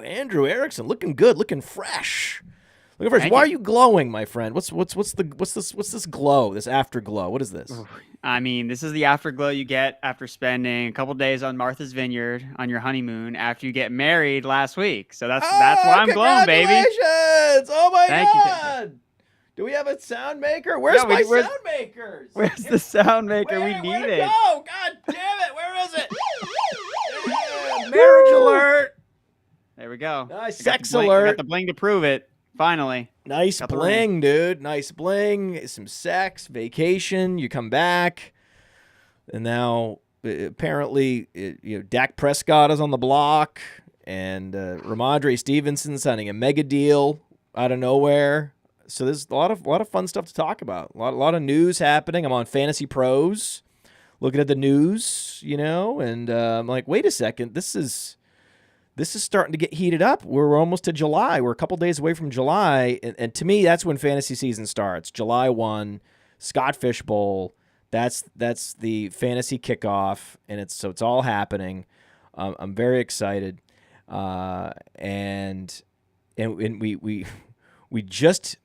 Andrew Erickson, looking good, looking fresh. Looking fresh. Why are you glowing, my friend? What's this glow? This afterglow? What is this? I mean, this is the afterglow you get after spending a couple days on Martha's Vineyard on your honeymoon after you get married last week. So that's why I'm glowing, baby. Congratulations! Oh my God! Do we have a sound maker? Where's my sound makers? Where's the sound maker? We need it. Go! God damn it! Where is it? Yeah, marriage alert! There we go. Nice sex alert. I got the bling to prove it. Finally. Nice bling, dude. Nice bling. Some sex, vacation. You come back, and now apparently, Dak Prescott is on the block, and Rhamondre Stevenson signing a mega deal out of nowhere. So there's a lot of fun stuff to talk about. A lot of news happening. I'm on FantasyPros, looking at the news, and I'm like, wait a second, this is starting to get heated up. We're almost to July. We're a couple days away from July, and to me, that's when fantasy season starts. July 1, Scott Fish Bowl. That's the fantasy kickoff, and it's all happening. I'm very excited, and we just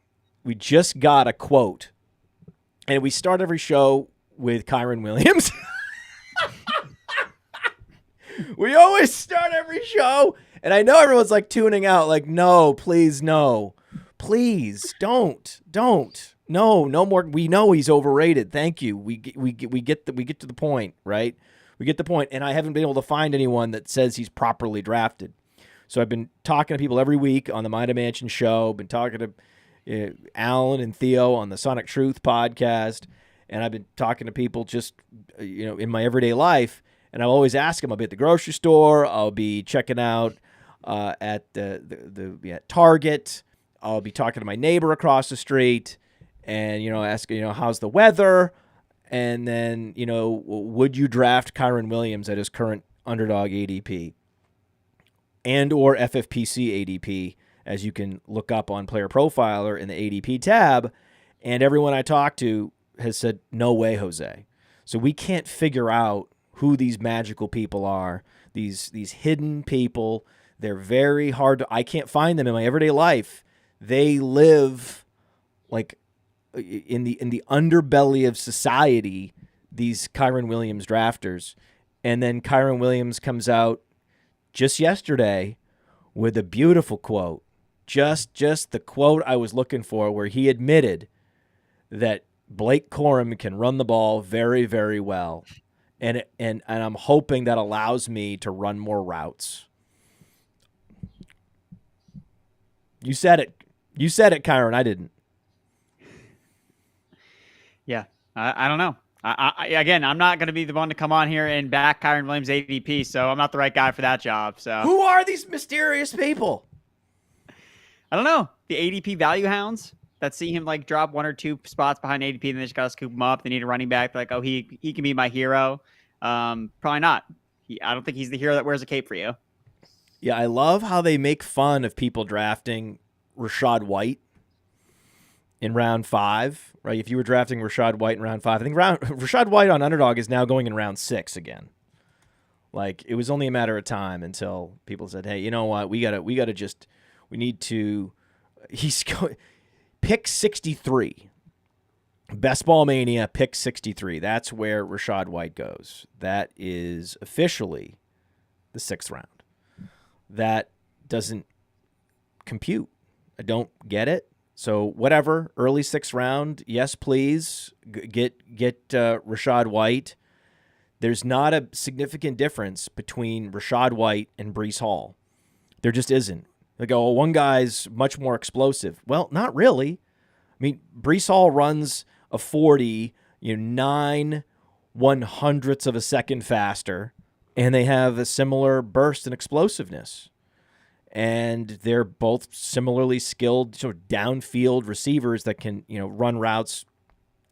got a quote, and we start every show with Kyren Williams. We always start every show, and I know everyone's like tuning out, like, no, please, no. Please, don't. No more. We know he's overrated. Thank you. We get to the point, right? We get the point, and I haven't been able to find anyone that says he's properly drafted. So I've been talking to people every week on the Mind of Mansion show, been talking to Alan and Theo on the Sonic Truth podcast, and I've been talking to people just, in my everyday life, and I'll always ask them. I'll be at the grocery store. I'll be checking out at the Target. I'll be talking to my neighbor across the street and, asking, how's the weather? And then, would you draft Kyren Williams at his current Underdog ADP and or FFPC ADP, as you can look up on Player Profiler in the ADP tab? And everyone I talk to has said, no way, Jose. So we can't figure out who these magical people are, these hidden people. They're very hard to, I can't find them in my everyday life. They live like in the underbelly of society, these Kyren Williams drafters. And then Kyren Williams comes out just yesterday with a beautiful quote, just the quote I was looking for, where he admitted that Blake Corum can run the ball very, very well. And I'm hoping that allows me to run more routes. You said it. You said it, Kyren. I didn't. Yeah, I don't know. Again, I'm not going to be the one to come on here and back Kyren Williams ADP, so I'm not the right guy for that job. So who are these mysterious people? I don't know. The ADP value hounds that see him like drop one or two spots behind ADP, and they just got to scoop him up. They need a running back. They're like, oh, he can be my hero. Probably not. I don't think he's the hero that wears a cape for you. Yeah, I love how they make fun of people drafting Rachaad White in round 5, right? If you were drafting Rachaad White in round 5, I think Rachaad White on Underdog is now going in round 6 again. Like, it was only a matter of time until people said, hey, you know what? We need to, pick 63. Best Ball Mania, pick 63. That's where Rachaad White goes. That is officially the 6th round. That doesn't compute. I don't get it. So whatever, early 6th round, yes, please, get Rachaad White. There's not a significant difference between Rachaad White and Breece Hall. There just isn't. They go, well, one guy's much more explosive. Well, not really. I mean, Breece Hall runs a 40, 9/100ths of a second faster, and they have a similar burst and explosiveness. And they're both similarly skilled sort of downfield receivers that can, run routes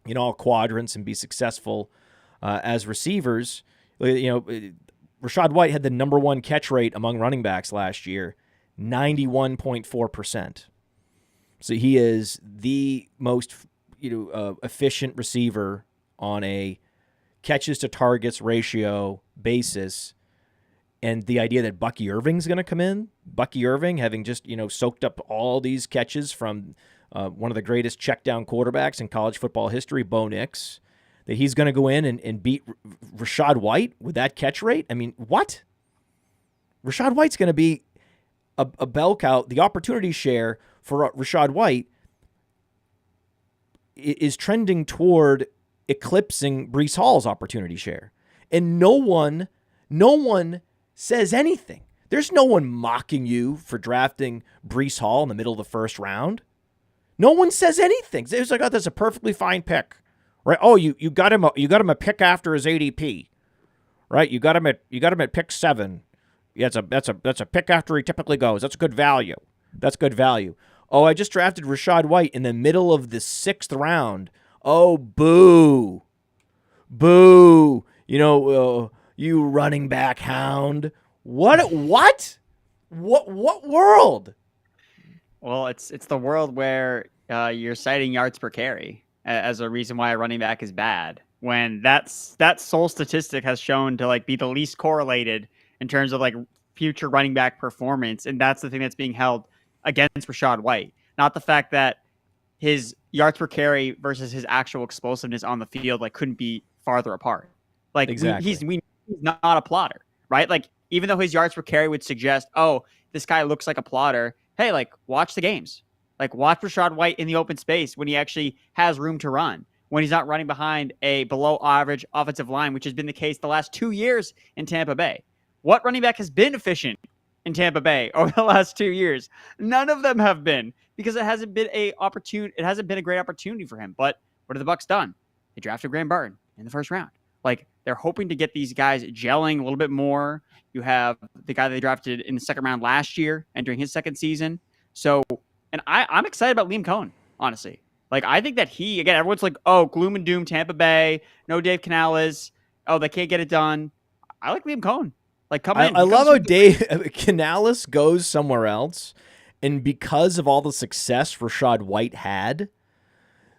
in all quadrants and be successful as receivers. Rachaad White had the number 1 catch rate among running backs last year, 91.4%. So he is the most efficient receiver on a catches to targets ratio basis. and the idea that Bucky Irving's going to come in, Bucky Irving having just, soaked up all these catches from one of the greatest check down quarterbacks in college football history, Bo Nix, that he's going to go in and beat Rachaad White with that catch rate. I mean, what? Rachaad White's going to be a bell cow. The opportunity share for Rachaad White is trending toward eclipsing Breece Hall's opportunity share. And no one says anything. There's no one mocking you for drafting Breece Hall in the middle of the first round. No one says anything. It's like, oh, that's a perfectly fine pick. Right? Oh, you got him a pick after his ADP. Right? You got him at pick 7. Yeah, that's a pick after he typically goes. That's good value. That's good value. Oh, I just drafted Rachaad White in the middle of the 6th round. Oh, boo. Boo. You running back hound. What world? Well, it's the world where you're citing yards per carry as a reason why a running back is bad, when that sole statistic has shown to be the least correlated in terms of future running back performance, and that's the thing that's being held against Rachaad White, not the fact that his yards per carry versus his actual explosiveness on the field couldn't be farther apart. Exactly. He's not a plotter, right? Even though his yards per carry would suggest, oh, this guy looks like a plotter. Hey, watch the games. Watch Rachaad White in the open space when he actually has room to run, when he's not running behind a below average offensive line, which has been the case the last 2 years in Tampa Bay. What running back has been efficient in Tampa Bay over the last 2 years? None of them have been, because it hasn't been a great opportunity for him. But what have the Bucs done? They drafted Graham Barton in the first round. They're hoping to get these guys gelling a little bit more. You have the guy they drafted in the 2nd round last year, entering his 2nd season. So, and I'm excited about Liam Cohen, honestly. I think that everyone's oh, gloom and doom, Tampa Bay, no Dave Canales. Oh, they can't get it done. I like Liam Cohen. Come in. I love how Dave Canales goes somewhere else, and because of all the success Rachaad White had,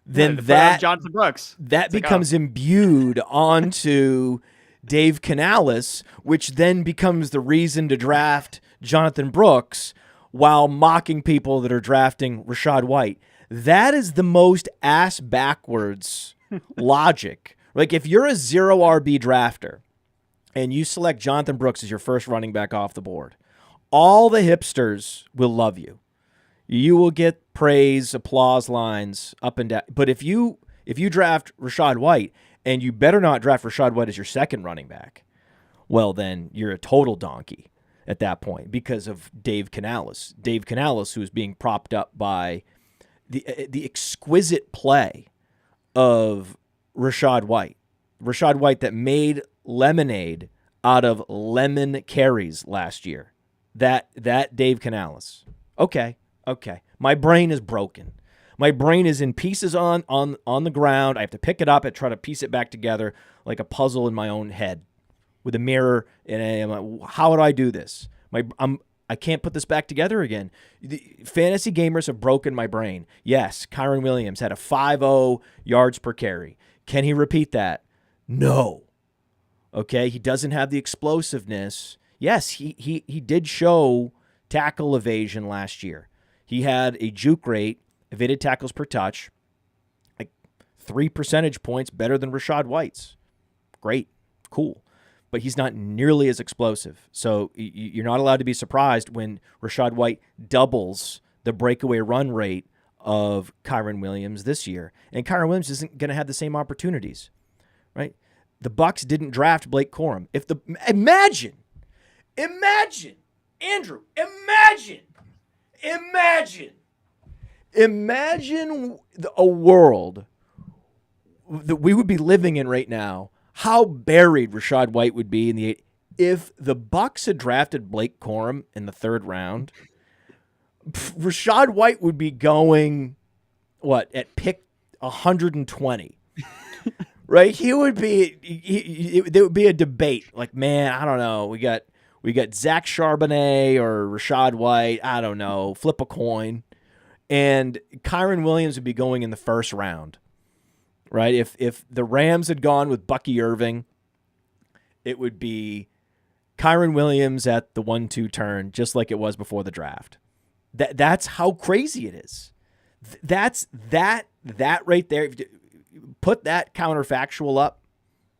then Jonathan Brooks becomes imbued onto Dave Canales, which then becomes the reason to draft Jonathan Brooks while mocking people that are drafting Rachaad White. That is the most ass backwards logic. If you're a 0 RB drafter and you select Jonathan Brooks as your first running back off the board, all the hipsters will love you. You will get praise, applause lines up and down. But if you draft Rachaad White, and you better not draft Rachaad White as your 2nd running back, well, then you're a total donkey at that point because of Dave Canales. Dave Canales, who is being propped up by the exquisite play of Rachaad White. Rachaad White that made lemonade out of lemon carries last year. That Dave Canales. Okay. My brain is broken. My brain is in pieces on the ground. I have to pick it up and try to piece it back together like a puzzle in my own head with a mirror. And how would I do this? I can't put this back together again. The fantasy gamers have broken my brain. Yes, Kyren Williams had a 5.0 yards per carry. Can he repeat that? No. Okay, he doesn't have the explosiveness. Yes, he did show tackle evasion last year. He had a juke rate, evaded tackles per touch, 3 percentage points better than Rachaad White's. Great. Cool. But he's not nearly as explosive. So you're not allowed to be surprised when Rachaad White doubles the breakaway run rate of Kyren Williams this year. And Kyren Williams isn't going to have the same opportunities, right? The Bucs didn't draft Blake Corum. Imagine, Andrew, imagine a world that we would be living in right now. How buried Rachaad White would be in the if the Bucs had drafted Blake Corum in the 3rd round. Rachaad White would be going at pick 120. Right? He would be. There would be a debate. Man, I don't know. We got Zach Charbonnet or Rachaad White. I don't know. Flip a coin, and Kyren Williams would be going in the 1st round. Right? If the Rams had gone with Bucky Irving, it would be Kyren Williams at the 1-2 turn, just like it was before the draft. That's how crazy it is. That's that right there. Put that counterfactual up,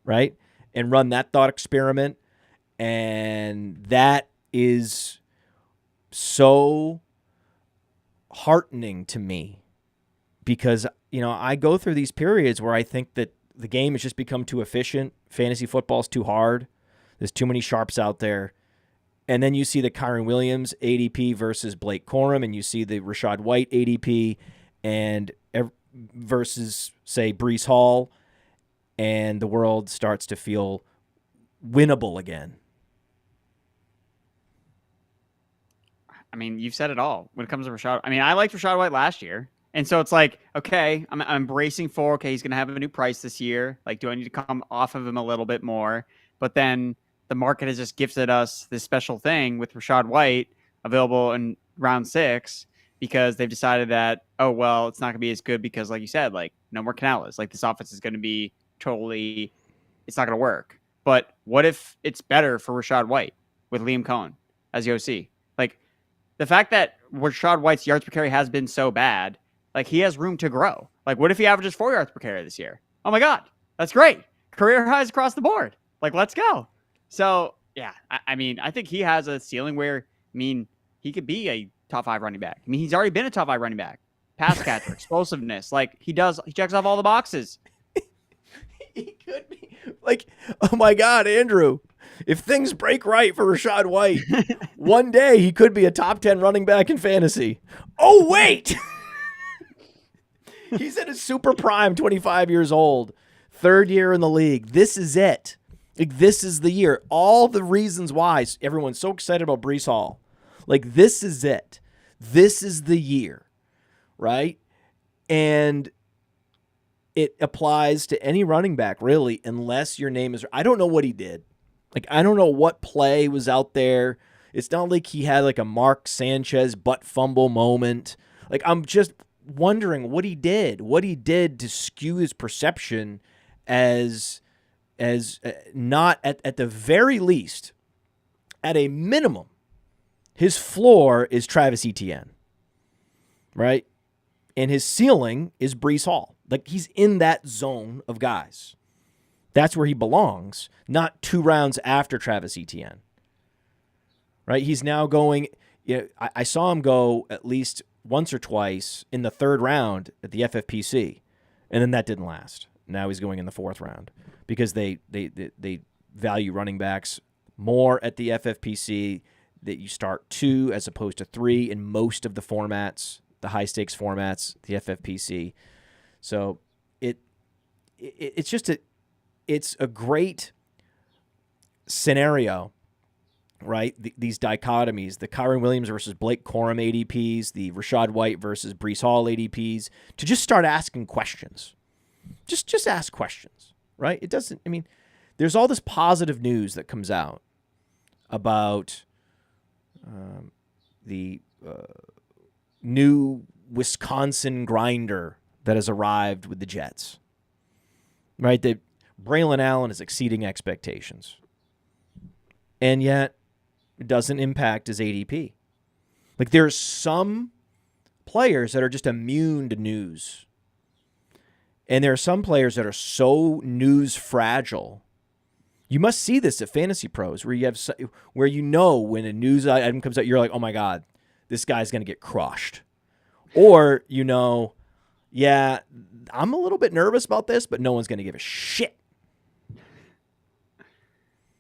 right, and run that thought experiment, and that is so heartening to me because, I go through these periods where I think that the game has just become too efficient. Fantasy football is too hard. There's too many sharps out there. And then you see the Kyren Williams ADP versus Blake Corum, and you see the Rachaad White ADP and versus, say, Breece Hall, and the world starts to feel winnable again. I mean, you've said it all when it comes to Rachaad. I mean, I liked Rachaad White last year. And so it's like, okay, I'm bracing for, okay, he's going to have a new price this year. Like, do I need to come off of him a little bit more? But then the market has just gifted us this special thing with Rachaad White available in round 6 because they've decided that, oh, well, it's not going to be as good because, like you said, like, no more Canales. Like, this offense is going to be totally, it's not going to work. But what if it's better for Rachaad White with Liam Cohen as the OC? Like, the fact that Rachaad White's yards per carry has been so bad, like, he has room to grow. Like, what if he averages 4 yards per carry this year? Oh my God, that's great. Career highs across the board. Like, let's go. So, yeah, I mean, I think he has a ceiling where, he could be a top 5 running back. He's already been a top 5 running back. Pass catcher, explosiveness. Like, he checks off all the boxes. He could be. Like, oh my God, Andrew. If things break right for Rachaad White, one day he could be a top 10 running back in fantasy. Oh, wait. He's at his super prime, 25 years old, 3rd year in the league. This is it. Like, this is the year. All the reasons why everyone's so excited about Breece Hall. Like, this is it. This is the year, right? And it applies to any running back, really, unless your name is... I don't know what he did. Like, I don't know what play was out there. It's not like he had, like, a Mark Sanchez butt fumble moment. Like, I'm just wondering what he did to skew his perception as not at the very least, at a minimum, his floor is Travis Etienne, right? And his ceiling is Breece Hall. Like, he's in that zone of guys. That's where he belongs, not 2 rounds after Travis Etienne, right? He's now going, I saw him go at least once or twice in the 3rd round at the FFPC, and then that didn't last. Now he's going in the 4th round because they value running backs more at the FFPC, that you start 2 as opposed to 3 in most of the formats, the high-stakes formats, the FFPC. So it's just it's a great scenario, right? These dichotomies, the Kyren Williams versus Blake Corum ADPs, the Rachaad White versus Breece Hall ADPs, to just start asking questions. Just ask questions, right? It doesn't, there's all this positive news that comes out about the new Wisconsin grinder that has arrived with the Jets, right? That Braylon Allen is exceeding expectations. And yet, it doesn't impact his ADP. Like, there's some players that are just immune to news. And there are some players that are so news fragile. You must see this at FantasyPros, where when a news item comes out, you're like, oh my God, this guy's going to get crushed. Or, yeah, I'm a little bit nervous about this, but no one's going to give a shit.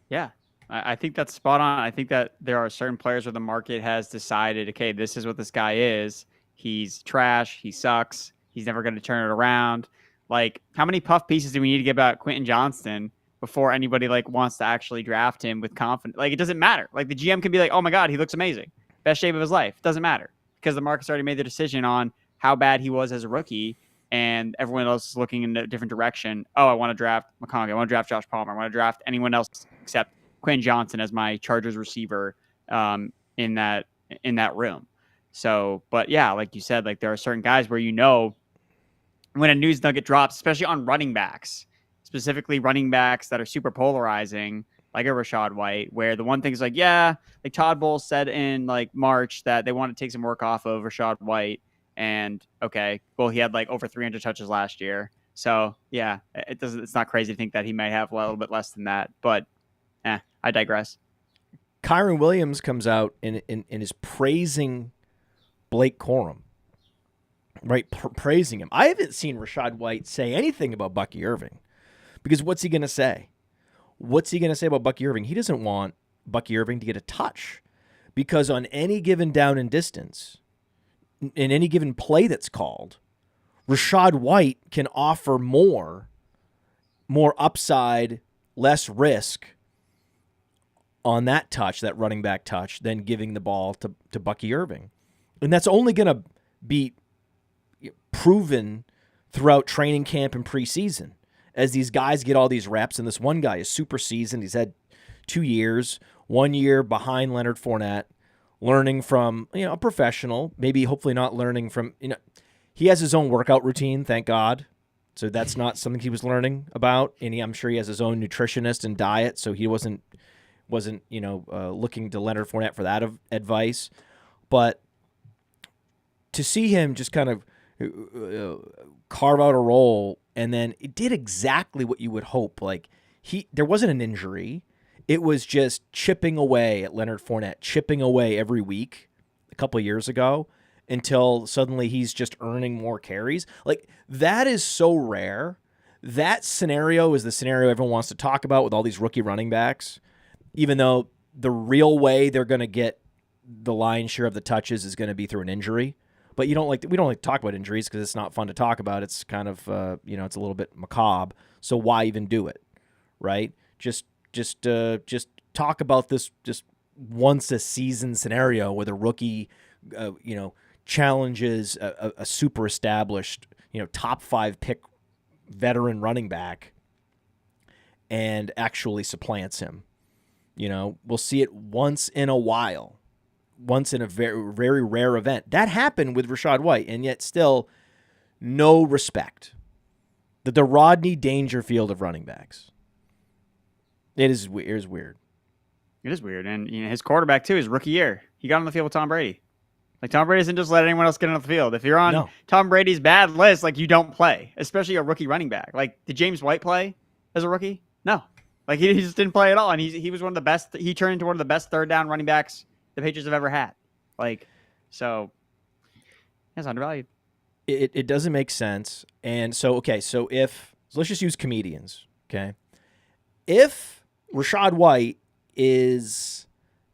Yeah, I think that's spot on. I think that there are certain players where the market has decided, okay, this is what this guy is. He's trash. He sucks. He's never going to turn it around. Like, how many puff pieces do we need to get about Quentin Johnston before anybody wants to actually draft him with confidence? Like, it doesn't matter. Like, the GM can be like, oh my God, he looks amazing. Best shape of his life. It doesn't matter because the market's already made the decision on how bad he was as a rookie, and everyone else is looking in a different direction. Oh, I want to draft McConkey. I want to draft Josh Palmer. I want to draft anyone else except Quentin Johnson as my Chargers receiver in that room. So, but yeah, like you said, there are certain guys where when a news nugget drops, especially on running backs, specifically running backs that are super polarizing, like a Rachaad White, where the one thing is like, yeah, like Todd Bowles said in like March that they want to take some work off of Rachaad White. And okay, well, he had like over 300 touches last year. So yeah, it's not crazy to think that he might have a little bit less than that, but I digress. Kyren Williams comes out and is praising Blake Corum, right? Praising him. I haven't seen Rachaad White say anything about Bucky Irving, because what's he going to say? What's he going to say about Bucky Irving? He doesn't want Bucky Irving to get a touch, because on any given down and distance, in any given play that's called, Rachaad White can offer more upside, less risk on that touch, that running back touch, than giving the ball to Bucky Irving. And that's only going to be proven throughout training camp and preseason as these guys get all these reps. And this one guy is super seasoned. He's had 2 years, 1 year behind Leonard Fournette, learning from, a professional, maybe hopefully not learning from, he has his own workout routine, thank God. So that's not something he was learning about. And I'm sure he has his own nutritionist and diet. So he wasn't looking to Leonard Fournette for that advice. But to see him just kind of carve out a role, and then it did exactly what you would hope. Like there wasn't an injury. It was just chipping away at Leonard Fournette, chipping away every week a couple of years ago, until suddenly he's just earning more carries. Like, that is so rare. That scenario is the scenario everyone wants to talk about with all these rookie running backs, even though the real way they're going to get the lion's share of the touches is going to be through an injury. But we don't like to talk about injuries because it's not fun to talk about. It's kind of, it's a little bit macabre. So why even do it, right? Just talk about this just once a season scenario where the rookie, challenges a super established, top 5 pick veteran running back and actually supplants him. We'll see it once in a while, once in a very, very rare event. That happened with Rachaad White, and yet still no respect. The Rodney Dangerfield of running backs. It is weird. It is weird. And his quarterback, too, his rookie year, he got on the field with Tom Brady. Like, Tom Brady doesn't just let anyone else get on the field. If you're on Tom Brady's bad list, like, you don't play, especially a rookie running back. Like, did James White play as a rookie? No. Like, he just didn't play at all. And he was one of the best. He turned into one of the best third down running backs the Patriots have ever had. Like, so that's undervalued. It doesn't make sense. And so let's just use comedians, okay? If Rachaad White is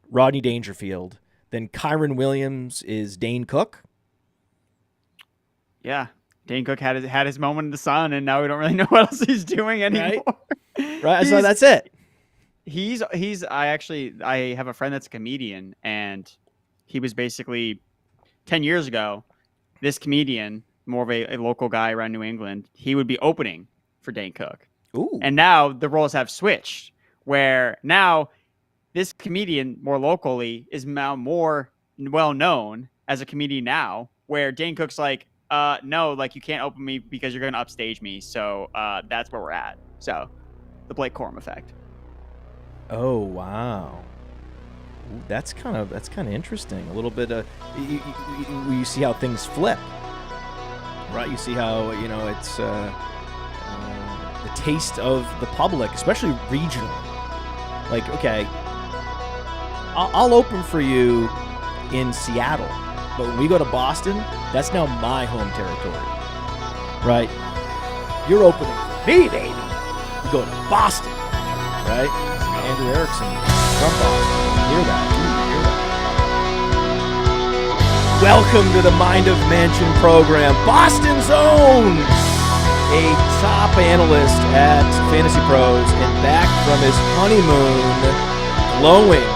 Rodney Dangerfield, then Kyren Williams is Dane Cook. Yeah, Dane Cook had his moment in the sun, and now we don't really know what else he's doing anymore. Right. So that's it. I have a friend that's a comedian, and he was basically 10 years ago, this comedian, more of a local guy around New England, he would be opening for Dane Cook. Ooh. And now the roles have switched, where now this comedian more locally is now more well known as a comedian now, where Dane Cook's like, no, like, you can't open me because you're going to upstage me. So that's where we're at. So the Blake Corum effect. Oh, wow. Ooh, that's kind of interesting. A little bit of you see how things flip, right? You see how it's the taste of the public, especially regional. Like, okay, I'll open for you in Seattle, but when we go to Boston, that's now my home territory, right? You're opening for me, baby. We go to Boston, right? Andrew Erickson from Boston. You hear that? Welcome to the Mind of Mansion program, Boston's own, a top analyst at FantasyPros and back from his honeymoon, glowing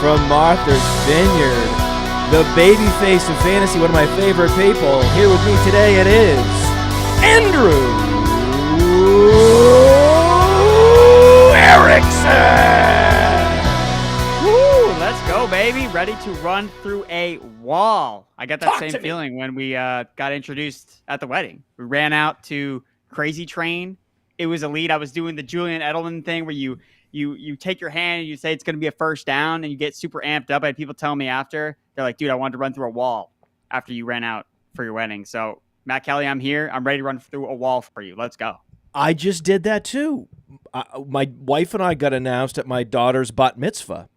from Martha's Vineyard, the baby face of fantasy, one of my favorite people. Here with me today it is Andrew Erickson. Woo, let's go, baby. Ready to run through a wall. I got that same feeling when we got introduced at the wedding. We ran out to Crazy Train. It was elite. I was doing the Julian Edelman thing where you you take your hand and you say it's going to be a first down and you get super amped up. I had people tell me after, they're like, dude, I wanted to run through a wall after you ran out for your wedding. So Matt Kelly, I'm here. I'm ready to run through a wall for you. Let's go. I just did that too. My wife and I got announced at my daughter's bat mitzvah.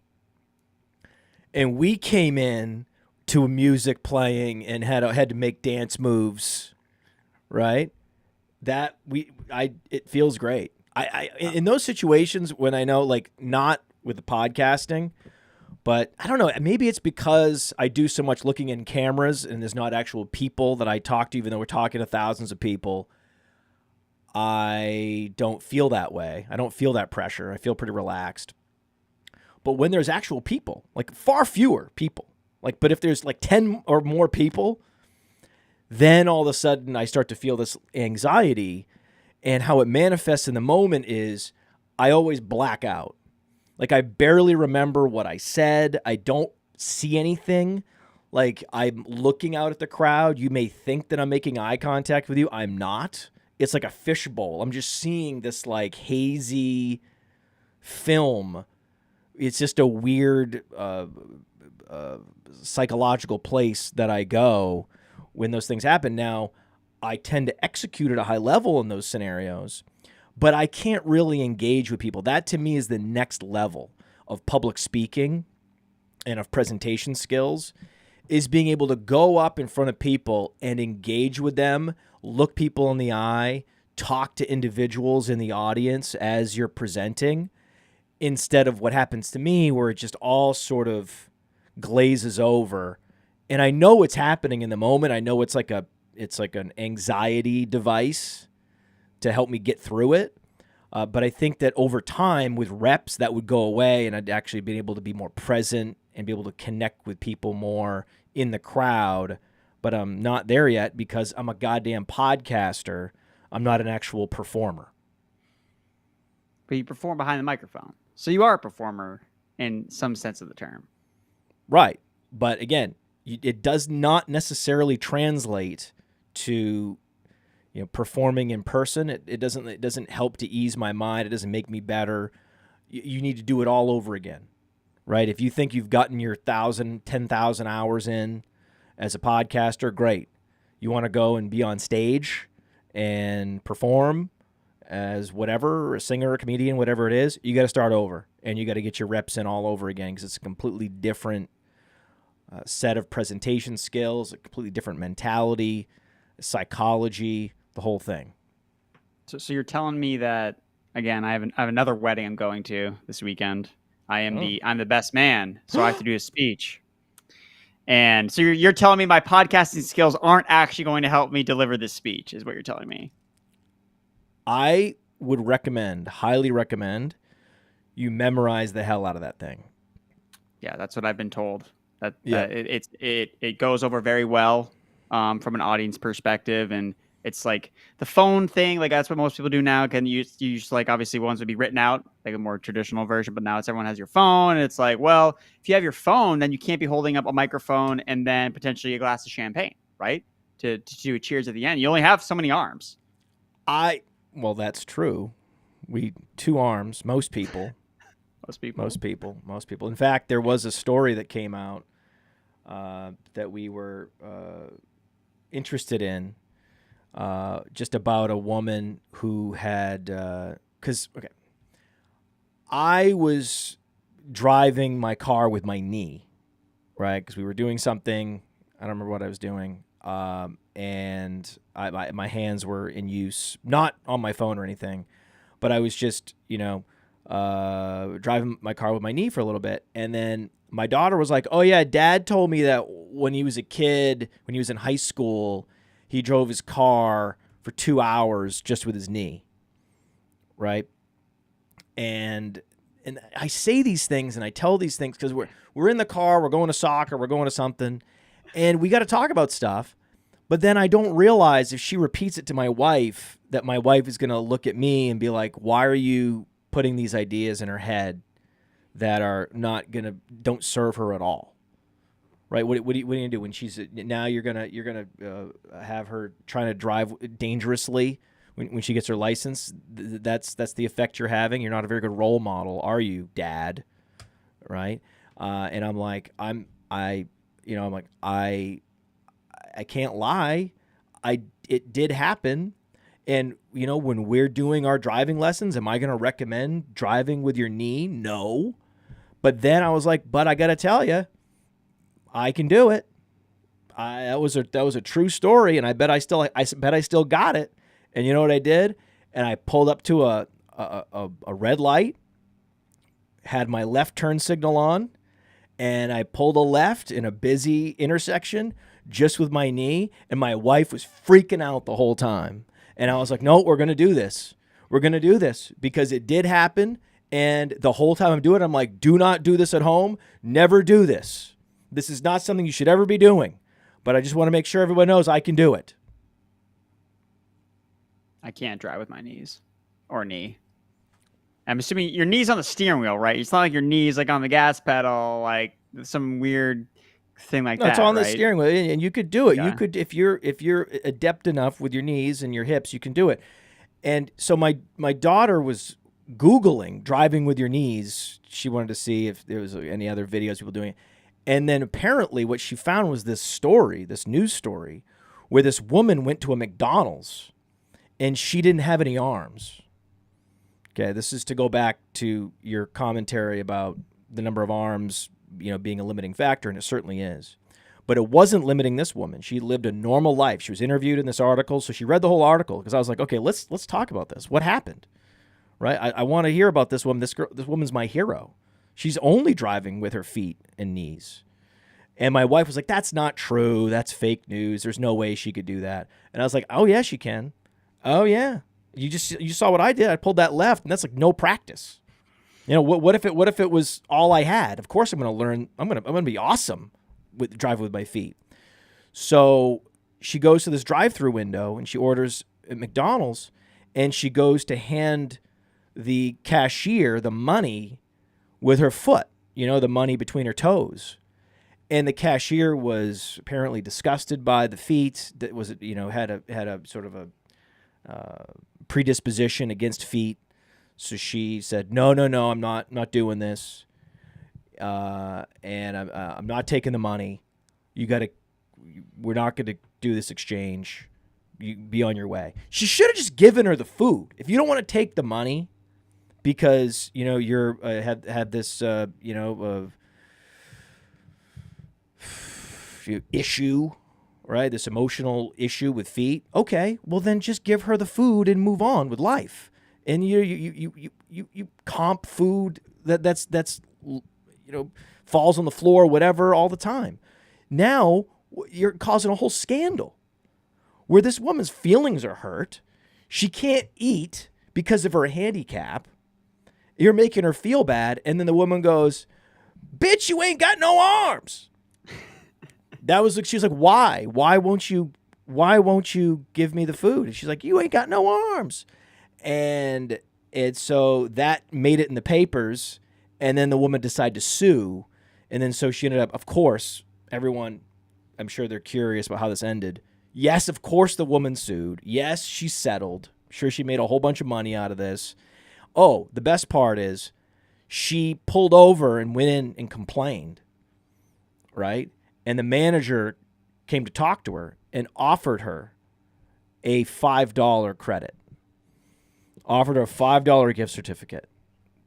And we came in to music playing and had to make dance moves, right? It feels great. In those situations when I know, like, not with the podcasting, but I don't know, maybe it's because I do so much looking in cameras and there's not actual people that I talk to, even though we're talking to thousands of people. I don't feel that way. I don't feel that pressure. I feel pretty relaxed. But when there's actual people, like far fewer people, like, but if there's like 10 or more people, then all of a sudden I start to feel this anxiety. And how it manifests in the moment is I always black out. Like, I barely remember what I said. I don't see anything. Like, I'm looking out at the crowd. You may think that I'm making eye contact with you. I'm not. It's like a fishbowl. I'm just seeing this like hazy film. It's just a weird psychological place that I go when those things happen. Now, I tend to execute at a high level in those scenarios, but I can't really engage with people. That to me is the next level of public speaking and of presentation skills, is being able to go up in front of people and engage with them, look people in the eye, talk to individuals in the audience as you're presenting, instead of what happens to me where it just all sort of glazes over. And I know it's happening in the moment. I know it's like an anxiety device to help me get through it. But I think that over time with reps that would go away and I'd actually be able to be more present and be able to connect with people more in the crowd. But I'm not there yet because I'm a goddamn podcaster. I'm not an actual performer. But you perform behind the microphone. So you are a performer in some sense of the term. Right. But again, it does not necessarily translate to, performing in person. It doesn't help to ease my mind. It doesn't make me better. You need to do it all over again, right? If you think you've gotten your 10,000 hours in as a podcaster, great. You want to go and be on stage and perform as whatever, a singer, a comedian, whatever it is, you got to start over and you got to get your reps in all over again because it's a completely different set of presentation skills, a completely different mentality, psychology, the whole thing. So you're telling me that, again, I have another wedding I'm going to this weekend. I'm the best man, so I have to do a speech. And so you're telling me my podcasting skills aren't actually going to help me deliver this speech, is what you're telling me. I would highly recommend, you memorize the hell out of that thing. Yeah, that's what I've been told. It goes over very well from an audience perspective, and it's like the phone thing. Like that's what most people do now. You just like obviously ones would be written out, like a more traditional version, but now everyone has your phone, and it's like, well, if you have your phone, then you can't be holding up a microphone and then potentially a glass of champagne, right? To do a cheers at the end. You only have so many arms. Well, that's true. Two arms, most people. Most people. In fact, there was a story that came out that we were interested in, just about a woman who had, I was driving my car with my knee, right? Because we were doing something, I don't remember what I was doing, and my hands were in use, not on my phone or anything, but I was just, driving my car with my knee for a little bit. And then my daughter was like, oh yeah, Dad told me that when he was a kid, when he was in high school, he drove his car for 2 hours just with his knee. Right. And I say these things and I tell these things because we're in the car, we're going to soccer, we're going to something, and we got to talk about stuff. But then I don't realize if she repeats it to my wife, that my wife is going to look at me and be like, why are you putting these ideas in her head that are don't serve her at all, right? What are you going to do when she's now? You're gonna have her trying to drive dangerously when she gets her license, that's the effect you're having. You're not a very good role model, are you, Dad? Right? And I'm like, I can't lie. It did happen. And, when we're doing our driving lessons, am I going to recommend driving with your knee? No. But then I was like, but I got to tell you, I can do it. That was a true story, and I bet I still got it. And you know what I did? And I pulled up to a red light, had my left turn signal on, and I pulled a left in a busy intersection just with my knee, and my wife was freaking out the whole time. And I was like, no, we're going to do this. We're going to do this because it did happen. And the whole time I'm doing it, I'm like, do not do this at home. Never do this. This is not something you should ever be doing. But I just want to make sure everyone knows I can do it. I can't drive with my knees or knee. I'm assuming your knee's on the steering wheel, right? It's not like your knee's like on the gas pedal, like some weird thing like that. It's on right? the steering wheel, and you could do it. Yeah. You could, if you're adept enough with your knees and your hips, you can do it. And so my daughter was Googling driving with your knees. She wanted to see if there was any other videos people doing it. And then apparently what she found was this news story, where this woman went to a McDonald's and she didn't have any arms. Okay, this is to go back to your commentary about the number of arms, being a limiting factor, and it certainly is. But it wasn't limiting this woman. She lived a normal life. She was interviewed in this article, so she read the whole article because I was like, okay, let's talk about this. What happened? Right? I want to hear about this woman. This woman's my hero. She's only driving with her feet and knees. And my wife was like, that's not true. That's fake news. There's no way she could do that. And I was like, oh, yeah, she can. Oh, yeah. You saw what I did. I pulled that left, and that's like no practice. What if it was all I had? Of course I'm going to learn. I'm going to be awesome with driving with my feet. So she goes to this drive-through window, and she orders at McDonald's, and she goes to hand the cashier the money with her foot, the money between her toes. And the cashier was apparently disgusted by the feet. That was, had a sort of a predisposition against feet. So she said, no, I'm not doing this. And I'm not taking the money. We're not going to do this exchange. You be on your way. She should have just given her the food. If you don't want to take the money because, you're have this, issue, right? This emotional issue with feet. Okay, well then just give her the food and move on with life. And you comp food that's falls on the floor, whatever, all the time. Now you're causing a whole scandal where this woman's feelings are hurt. She can't eat because of her handicap. You're making her feel bad, and then the woman goes, "Bitch, you ain't got no arms." She was like, why? Why won't you give me the food? And she's like, you ain't got no arms. And so that made it in the papers. And then the woman decided to sue. And then so she ended up, of course, everyone, I'm sure they're curious about how this ended. Yes, of course the woman sued. Yes, she settled. I'm sure she made a whole bunch of money out of this. Oh, the best part is she pulled over and went in and complained, right? And the manager came to talk to her and offered her a $5 credit. Offered her a $5 gift certificate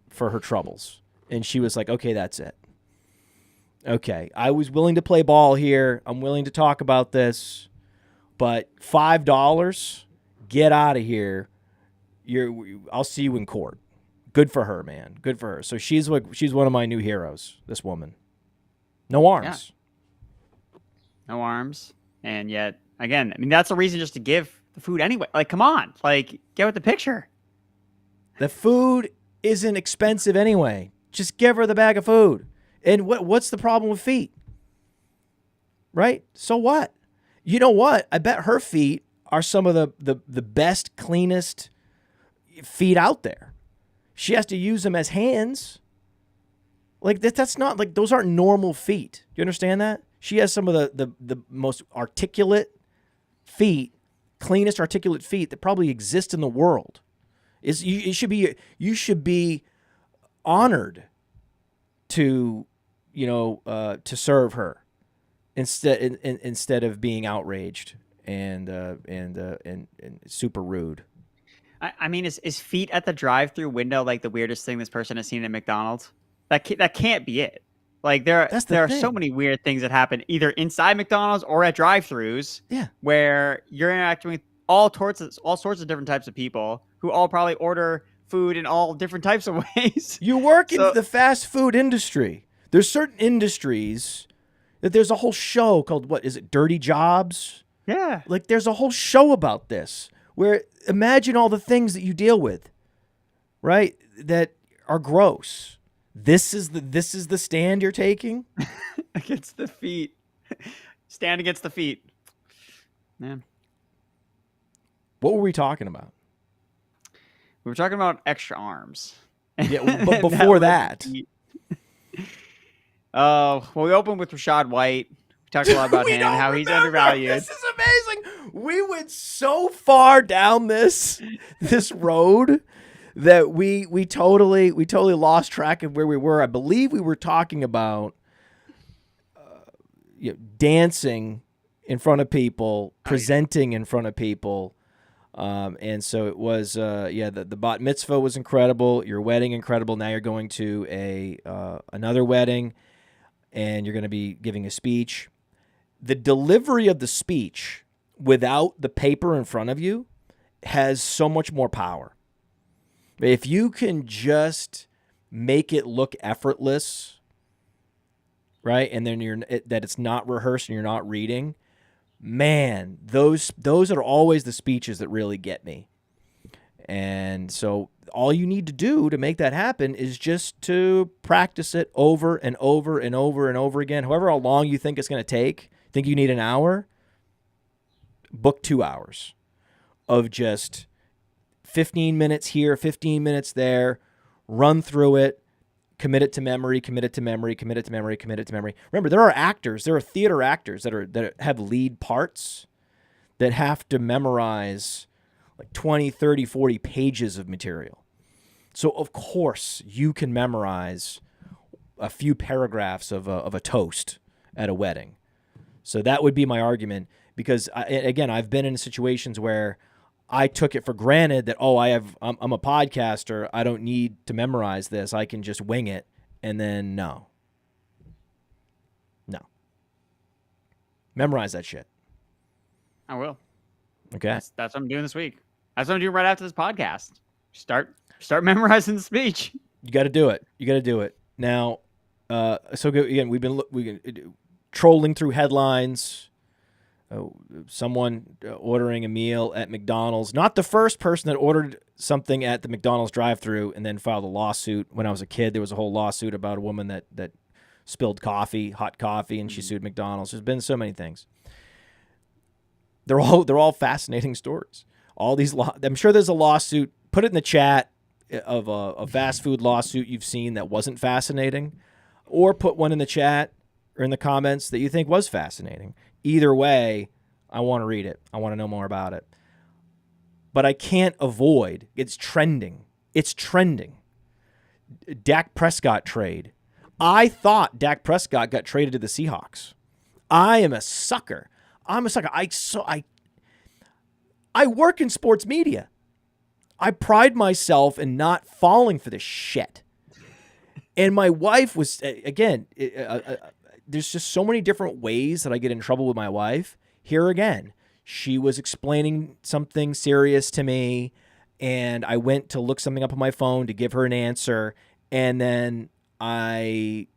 for her troubles. And she was like, okay, that's it. Okay, I was willing to play ball here. I'm willing to talk about this. But $5, get out of here. I'll see you in court. Good for her, man. Good for her. So she's one of my new heroes, this woman. No arms. Yeah. No arms. And yet, again, that's a reason just to give the food anyway. Like, come on. Like, get with the picture. The food isn't expensive anyway. Just give her the bag of food. And what's the problem with feet? Right? So what? You know what? I bet her feet are some of the best, cleanest feet out there. She has to use them as hands. Like, that's not, like, those aren't normal feet. Do you understand that? She has some of the most articulate feet cleanest articulate feet that probably exist in the world. You should be honored to to serve her instead of being outraged and super rude. I mean, is feet at the drive-through window like the weirdest thing this person has seen at McDonald's? That can't be it. Like there are so many weird things that happen either inside McDonald's or at drive-throughs. Yeah, where you're interacting with all sorts of different types of people who all probably order food in all different types of ways. You work in the fast food industry. There's certain industries that there's a whole show called, what is it, Dirty Jobs? Yeah. Like there's a whole show about this where imagine all the things that you deal with, right? That are gross. This is the stand you're taking? Against the feet. Stand against the feet. Man. What were we talking about? We were talking about extra arms. Yeah, but before that. Well, we opened with Rachaad White. We talked a lot about him, how he's undervalued. This is amazing. We went so far down this road that we totally lost track of where we were. I believe we were talking about dancing in front of people, presenting in front of people. And so it was, the bat mitzvah was incredible. Your wedding, incredible. Now you're going to another wedding, and you're going to be giving a speech. The delivery of the speech without the paper in front of you has so much more power. If you can just make it look effortless, right, and then that it's not rehearsed and you're not reading. Man, those are always the speeches that really get me. And so all you need to do to make that happen is just to practice it over and over and over and over again. However long you think it's going to take, think you need an hour, book 2 hours of just 15 minutes here, 15 minutes there, run through it, commit it to memory, commit it to memory, commit it to memory, commit it to memory. Remember, there are theater actors that have lead parts that have to memorize like 20, 30, 40 pages of material. So, of course, you can memorize a few paragraphs of a toast at a wedding. So that would be my argument because, I've been in situations where I took it for granted that, I'm a podcaster. I don't need to memorize this. I can just wing it. And then no. Memorize that shit. I will. Okay. That's what I'm doing this week. That's what I'm doing right after this podcast. Start memorizing the speech. You got to do it. Now, so again, we've been trolling through headlines. Someone ordering a meal at McDonald's. Not the first person that ordered something at the McDonald's drive-thru and then filed a lawsuit. When I was a kid, there was a whole lawsuit about a woman that spilled hot coffee, and she sued McDonald's. There's been so many things. They're all fascinating stories. All these I'm sure there's a lawsuit. Put it in the chat of a fast food lawsuit you've seen that wasn't fascinating, or put one in the chat or in the comments that you think was fascinating. Either way, I want to read it. I want to know more about it. But I can't avoid. It's trending. Dak Prescott trade. I thought Dak Prescott got traded to the Seahawks. I am a sucker. I work in sports media. I pride myself in not falling for this shit. And my wife was, again, there's just so many different ways that I get in trouble with my wife. Here again, she was explaining something serious to me, and I went to look something up on my phone to give her an answer, and then I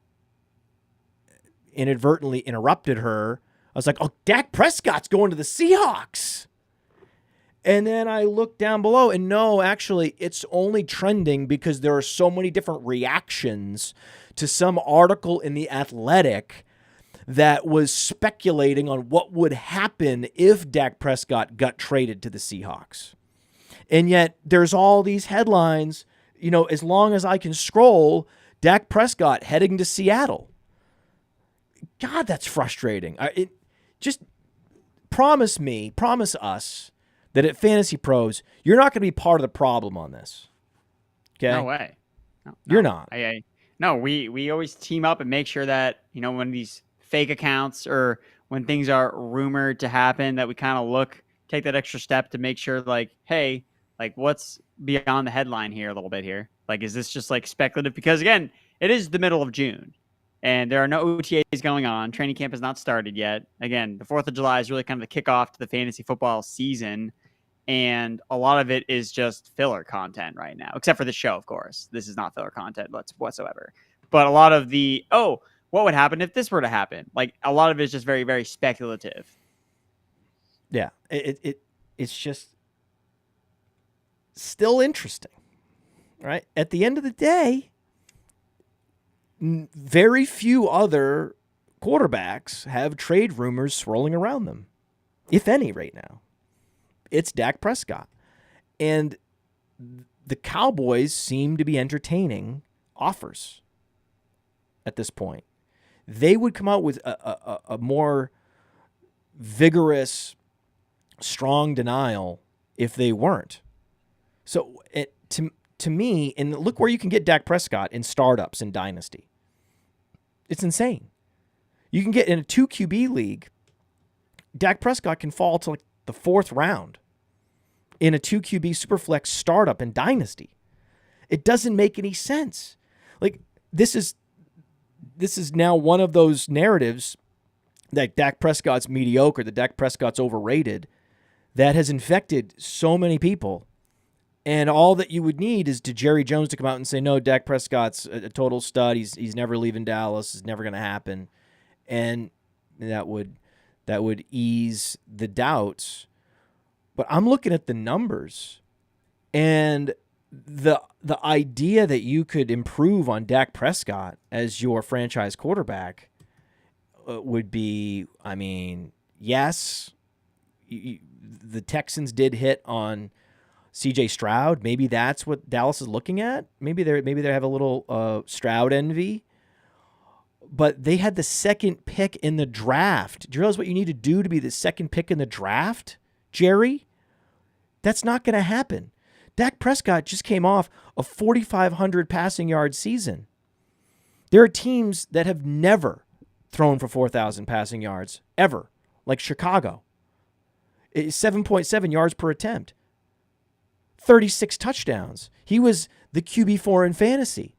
inadvertently interrupted her. I was like, oh, Dak Prescott's going to the Seahawks. And then I looked down below, and no, actually, it's only trending because there are so many different reactions to some article in The Athletic that was speculating on what would happen if Dak Prescott got traded to the Seahawks. And yet there's all these headlines, as long as I can scroll, Dak Prescott heading to Seattle. God, that's frustrating. Just promise us that at Fantasy Pros, you're not going to be part of the problem on this. Okay? No way. No, You're not. No, we always team up and make sure that, when these fake accounts or when things are rumored to happen, that we kind of take that extra step to make sure, like, hey, like, what's beyond the headline here a little bit here? Like, is this just like speculative? Because again, it is the middle of June and there are no OTAs going on. Training camp has not started yet. Again, the 4th of July is really kind of the kickoff to the fantasy football season. And a lot of it is just filler content right now, except for the show, of course. This is not filler content whatsoever. But a lot of the, what would happen if this were to happen? Like, a lot of it is just very, very speculative. Yeah, it's just still interesting, right? At the end of the day, very few other quarterbacks have trade rumors swirling around them, if any, right now. It's Dak Prescott. And the Cowboys seem to be entertaining offers at this point. They would come out with a more vigorous, strong denial if they weren't. So to me, and look where you can get Dak Prescott in startups in Dynasty. It's insane. You can get in a 2 QB league, Dak Prescott can fall to like the 4th round in a 2 QB superflex startup in Dynasty. It doesn't make any sense. Like, this is now one of those narratives that Dak Prescott's mediocre, that Dak Prescott's overrated, that has infected so many people. And all that you would need is to Jerry Jones to come out and say, no, Dak Prescott's a total stud. He's never leaving Dallas. It's never going to happen. And that would ease the doubts. But I'm looking at the numbers, and the idea that you could improve on Dak Prescott as your franchise quarterback would be, I mean, yes, the Texans did hit on CJ Stroud. Maybe that's what Dallas is looking at. Maybe they have a little Stroud envy. But they had the 2nd pick in the draft. Do you realize what you need to do to be the 2nd pick in the draft, Jerry? That's not going to happen. Dak Prescott just came off a 4,500 passing yard season. There are teams that have never thrown for 4,000 passing yards, ever, like Chicago. It's 7.7 yards per attempt. 36 touchdowns. He was the QB4 in fantasy.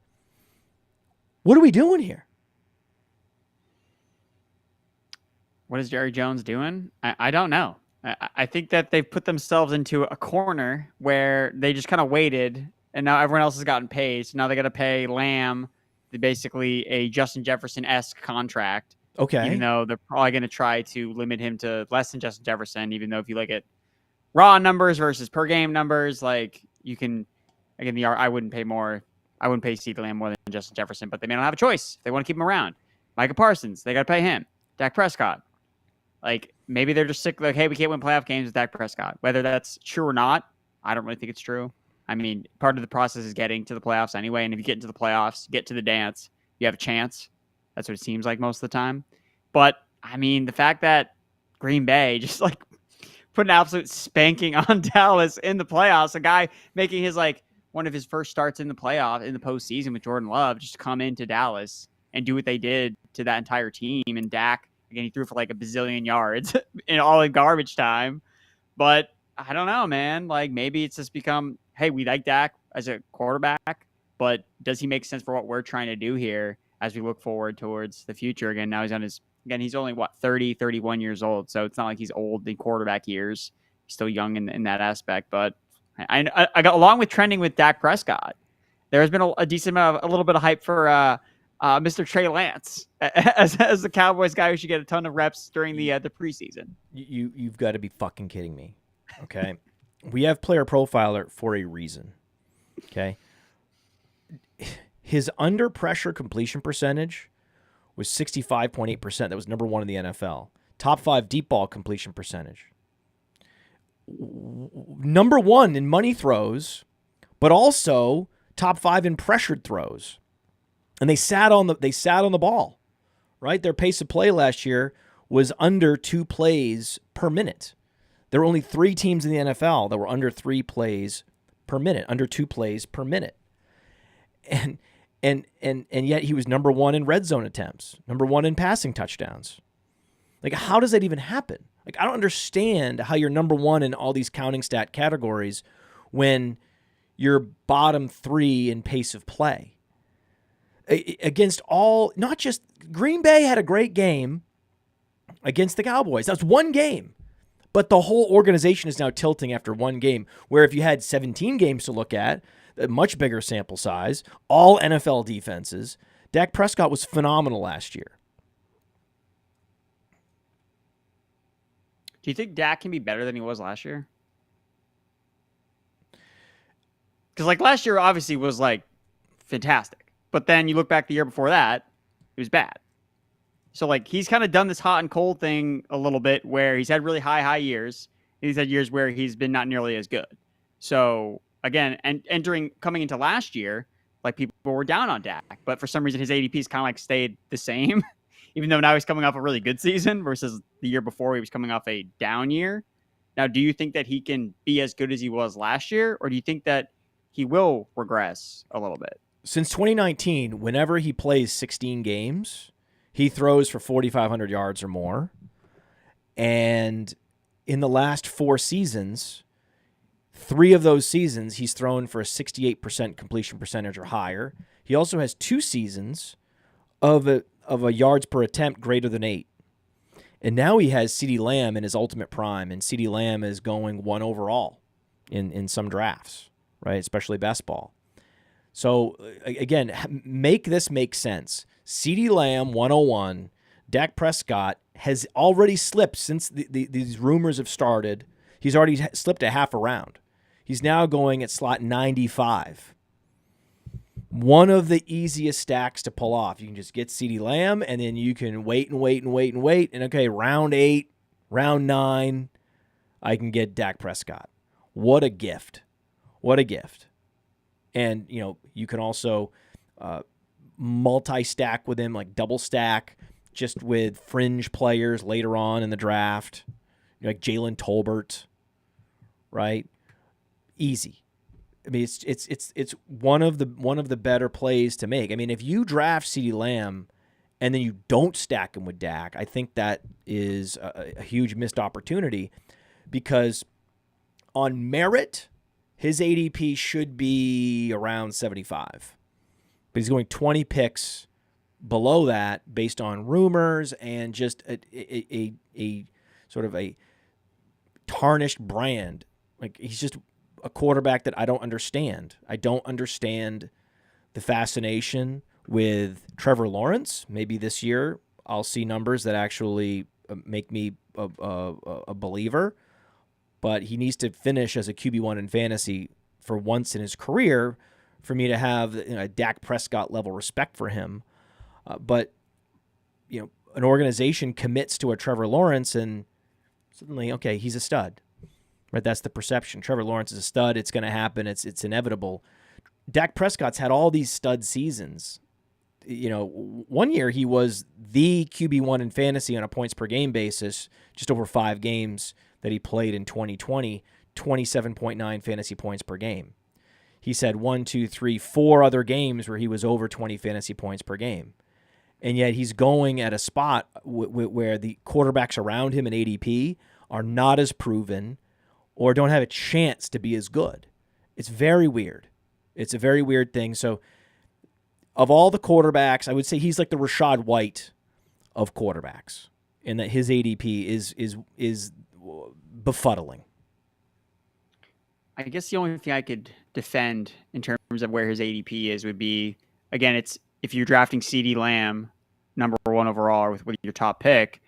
What are we doing here? What is Jerry Jones doing? I don't know. I think that they've put themselves into a corner where they just kind of waited, and now everyone else has gotten paid. So now they got to pay Lamb basically a Justin Jefferson-esque contract. Okay. Even though they're probably going to try to limit him to less than Justin Jefferson, even though if you look at raw numbers versus per game numbers, like, you can, again, I wouldn't pay CeeDee Lamb more than Justin Jefferson, but they may not have a choice. They want to keep him around. Micah Parsons, they got to pay him. Dak Prescott. Like, maybe they're just sick, like, hey, we can't win playoff games with Dak Prescott. Whether that's true or not, I don't really think it's true. I mean, part of the process is getting to the playoffs anyway, and if you get into the playoffs, get to the dance, you have a chance. That's what it seems like most of the time. But, I mean, the fact that Green Bay just, like, put an absolute spanking on Dallas in the playoffs, a guy making his, like, one of his first starts in the playoff, in the postseason with Jordan Love, just come into Dallas and do what they did to that entire team. And Dak, again, he threw for like a bazillion yards in garbage time. But I don't know, man. Like, maybe it's just become, hey, we like Dak as a quarterback, but does he make sense for what we're trying to do here as we look forward towards the future? Again, now he's only 30, 31 years old. So it's not like he's old in quarterback years. He's still young in that aspect. But I got, along with trending with Dak Prescott, there has been a decent amount of, a little bit of hype for Mr. Trey Lance as the Cowboys guy who should get a ton of reps during the preseason. You've got to be fucking kidding me. Okay. We have Player Profiler for a reason. Okay. His under pressure completion percentage was 65.8%. That was number 1 in the NFL. Top 5 deep ball completion percentage. Number 1 in money throws, but also top 5 in pressured throws. And they sat on the ball, right? Their pace of play last year was under 2 plays per minute. There were only 3 teams in the NFL that were under 3 plays per minute, under 2 plays per minute. And yet he was number 1 in red zone attempts, number 1 in passing touchdowns. Like, how does that even happen? Like, I don't understand how you're number 1 in all these counting stat categories when you're bottom 3 in pace of play. Against all, not just, Green Bay had a great game against the Cowboys. That was one game. But the whole organization is now tilting after one game, where if you had 17 games to look at, a much bigger sample size, all NFL defenses, Dak Prescott was phenomenal last year. Do you think Dak can be better than he was last year? Because like last year obviously was like fantastic. But then you look back the year before that, it was bad. So like he's kind of done this hot and cold thing a little bit where he's had really high years. And he's had years where he's been not nearly as good. So again, and coming into last year, like people were down on Dak, but for some reason his ADP's kind of like stayed the same, even though now he's coming off a really good season versus the year before he was coming off a down year. Now, do you think that he can be as good as he was last year, or do you think that he will regress a little bit? Since 2019, whenever he plays 16 games, he throws for 4,500 yards or more. And in the last 4 seasons, 3 of those seasons, he's thrown for a 68% completion percentage or higher. He also has 2 seasons of a yards per attempt greater than 8. And now he has CeeDee Lamb in his ultimate prime, and CeeDee Lamb is going 1 overall in some drafts, right? Especially best ball. So, again, make this make sense. CeeDee Lamb, 101. Dak Prescott has already slipped since these rumors have started. He's already slipped a half a round. He's now going at slot 95. One of the easiest stacks to pull off. You can just get CeeDee Lamb, and then you can wait. And okay, round 8, round 9, I can get Dak Prescott. What a gift. What a gift. And, you can also multi-stack with him, like double stack, just with fringe players later on in the draft, like Jalen Tolbert, right? Easy. I mean, it's one of the better plays to make. I mean, if you draft CeeDee Lamb and then you don't stack him with Dak, I think that is a huge missed opportunity, because on merit, his ADP should be around 75. But he's going 20 picks below that based on rumors and just a sort of a tarnished brand. Like, he's just a quarterback that I don't understand. I don't understand the fascination with Trevor Lawrence. Maybe this year I'll see numbers that actually make me a believer. But he needs to finish as a QB1 in fantasy for once in his career for me to have a Dak Prescott level respect for him. But an organization commits to a Trevor Lawrence and suddenly, okay, he's a stud. Right? That's the perception. Trevor Lawrence is a stud. It's going to happen. It's inevitable. Dak Prescott's had all these stud seasons. One year he was the QB1 in fantasy on a points per game basis, just over 5 games that he played in 2020, 27.9 fantasy points per game. He's had 4 other games where he was over 20 fantasy points per game. And yet he's going at a spot where the quarterbacks around him in ADP are not as proven or don't have a chance to be as good. It's very weird. It's a very weird thing. So of all the quarterbacks, I would say he's like the Rachaad White of quarterbacks, in that his ADP is befuddling. I guess the only thing I could defend in terms of where his ADP is would be, again, it's if you're drafting CeeDee Lamb number 1 overall or with your top pick,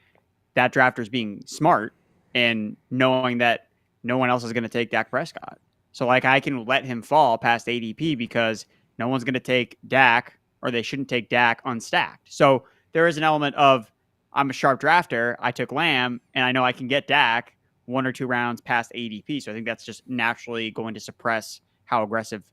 that drafter's being smart and knowing that no one else is going to take Dak Prescott. So like I can let him fall past ADP because no one's going to take Dak, or they shouldn't take Dak unstacked. So there is an element of, I'm a sharp drafter. I took Lamb and I know I can get Dak 1 or 2 rounds past ADP. So I think that's just naturally going to suppress how aggressive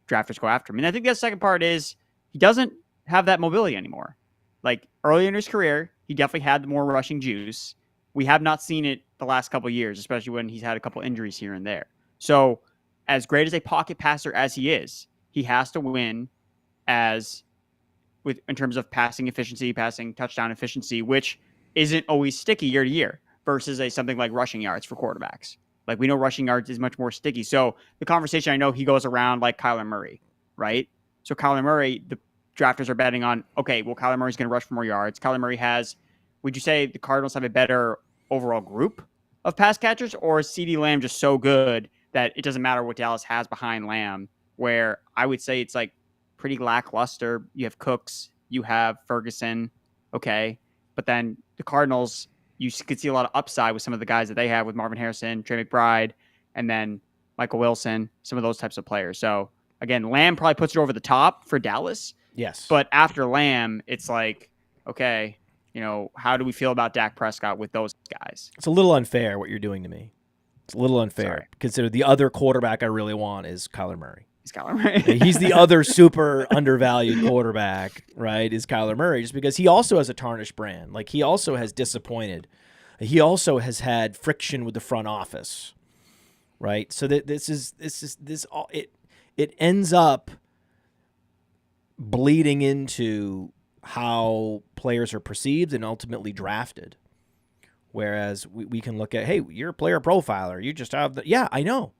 drafters go after him. And I think the second part is he doesn't have that mobility anymore. Like early in his career, he definitely had more rushing juice. We have not seen it the last couple of years, especially when he's had a couple injuries here and there. So as great as a pocket passer as he is, he has to win in terms of passing efficiency, passing touchdown efficiency, which isn't always sticky year to year versus something like rushing yards for quarterbacks. Like we know rushing yards is much more sticky. So the conversation, I know he goes around like Kyler Murray, right? So Kyler Murray, the drafters are betting on, okay, well, Kyler Murray's going to rush for more yards. Kyler Murray would you say the Cardinals have a better overall group of pass catchers, or is CeeDee Lamb just so good that it doesn't matter what Dallas has behind Lamb, where I would say it's like pretty lackluster. You have Cooks, you have Ferguson, okay, but then the Cardinals, you could see a lot of upside with some of the guys that they have with Marvin Harrison, Trey McBride, and then Michael Wilson, some of those types of players. So again, Lamb probably puts it over the top for Dallas. Yes. But after Lamb, it's like, okay, how do we feel about Dak Prescott with those guys? It's a little unfair what you're doing to me. It's a little unfair. Sorry. Consider the other quarterback I really want is Kyler Murray. He's Kyler Murray. He's the other super undervalued quarterback, right, is Kyler Murray, just because he also has a tarnished brand. Like, he also has disappointed. He also has had friction with the front office, right? So that it ends up bleeding into how players are perceived and ultimately drafted. Whereas we can look at, hey, you're a player profiler. You just have yeah, I know.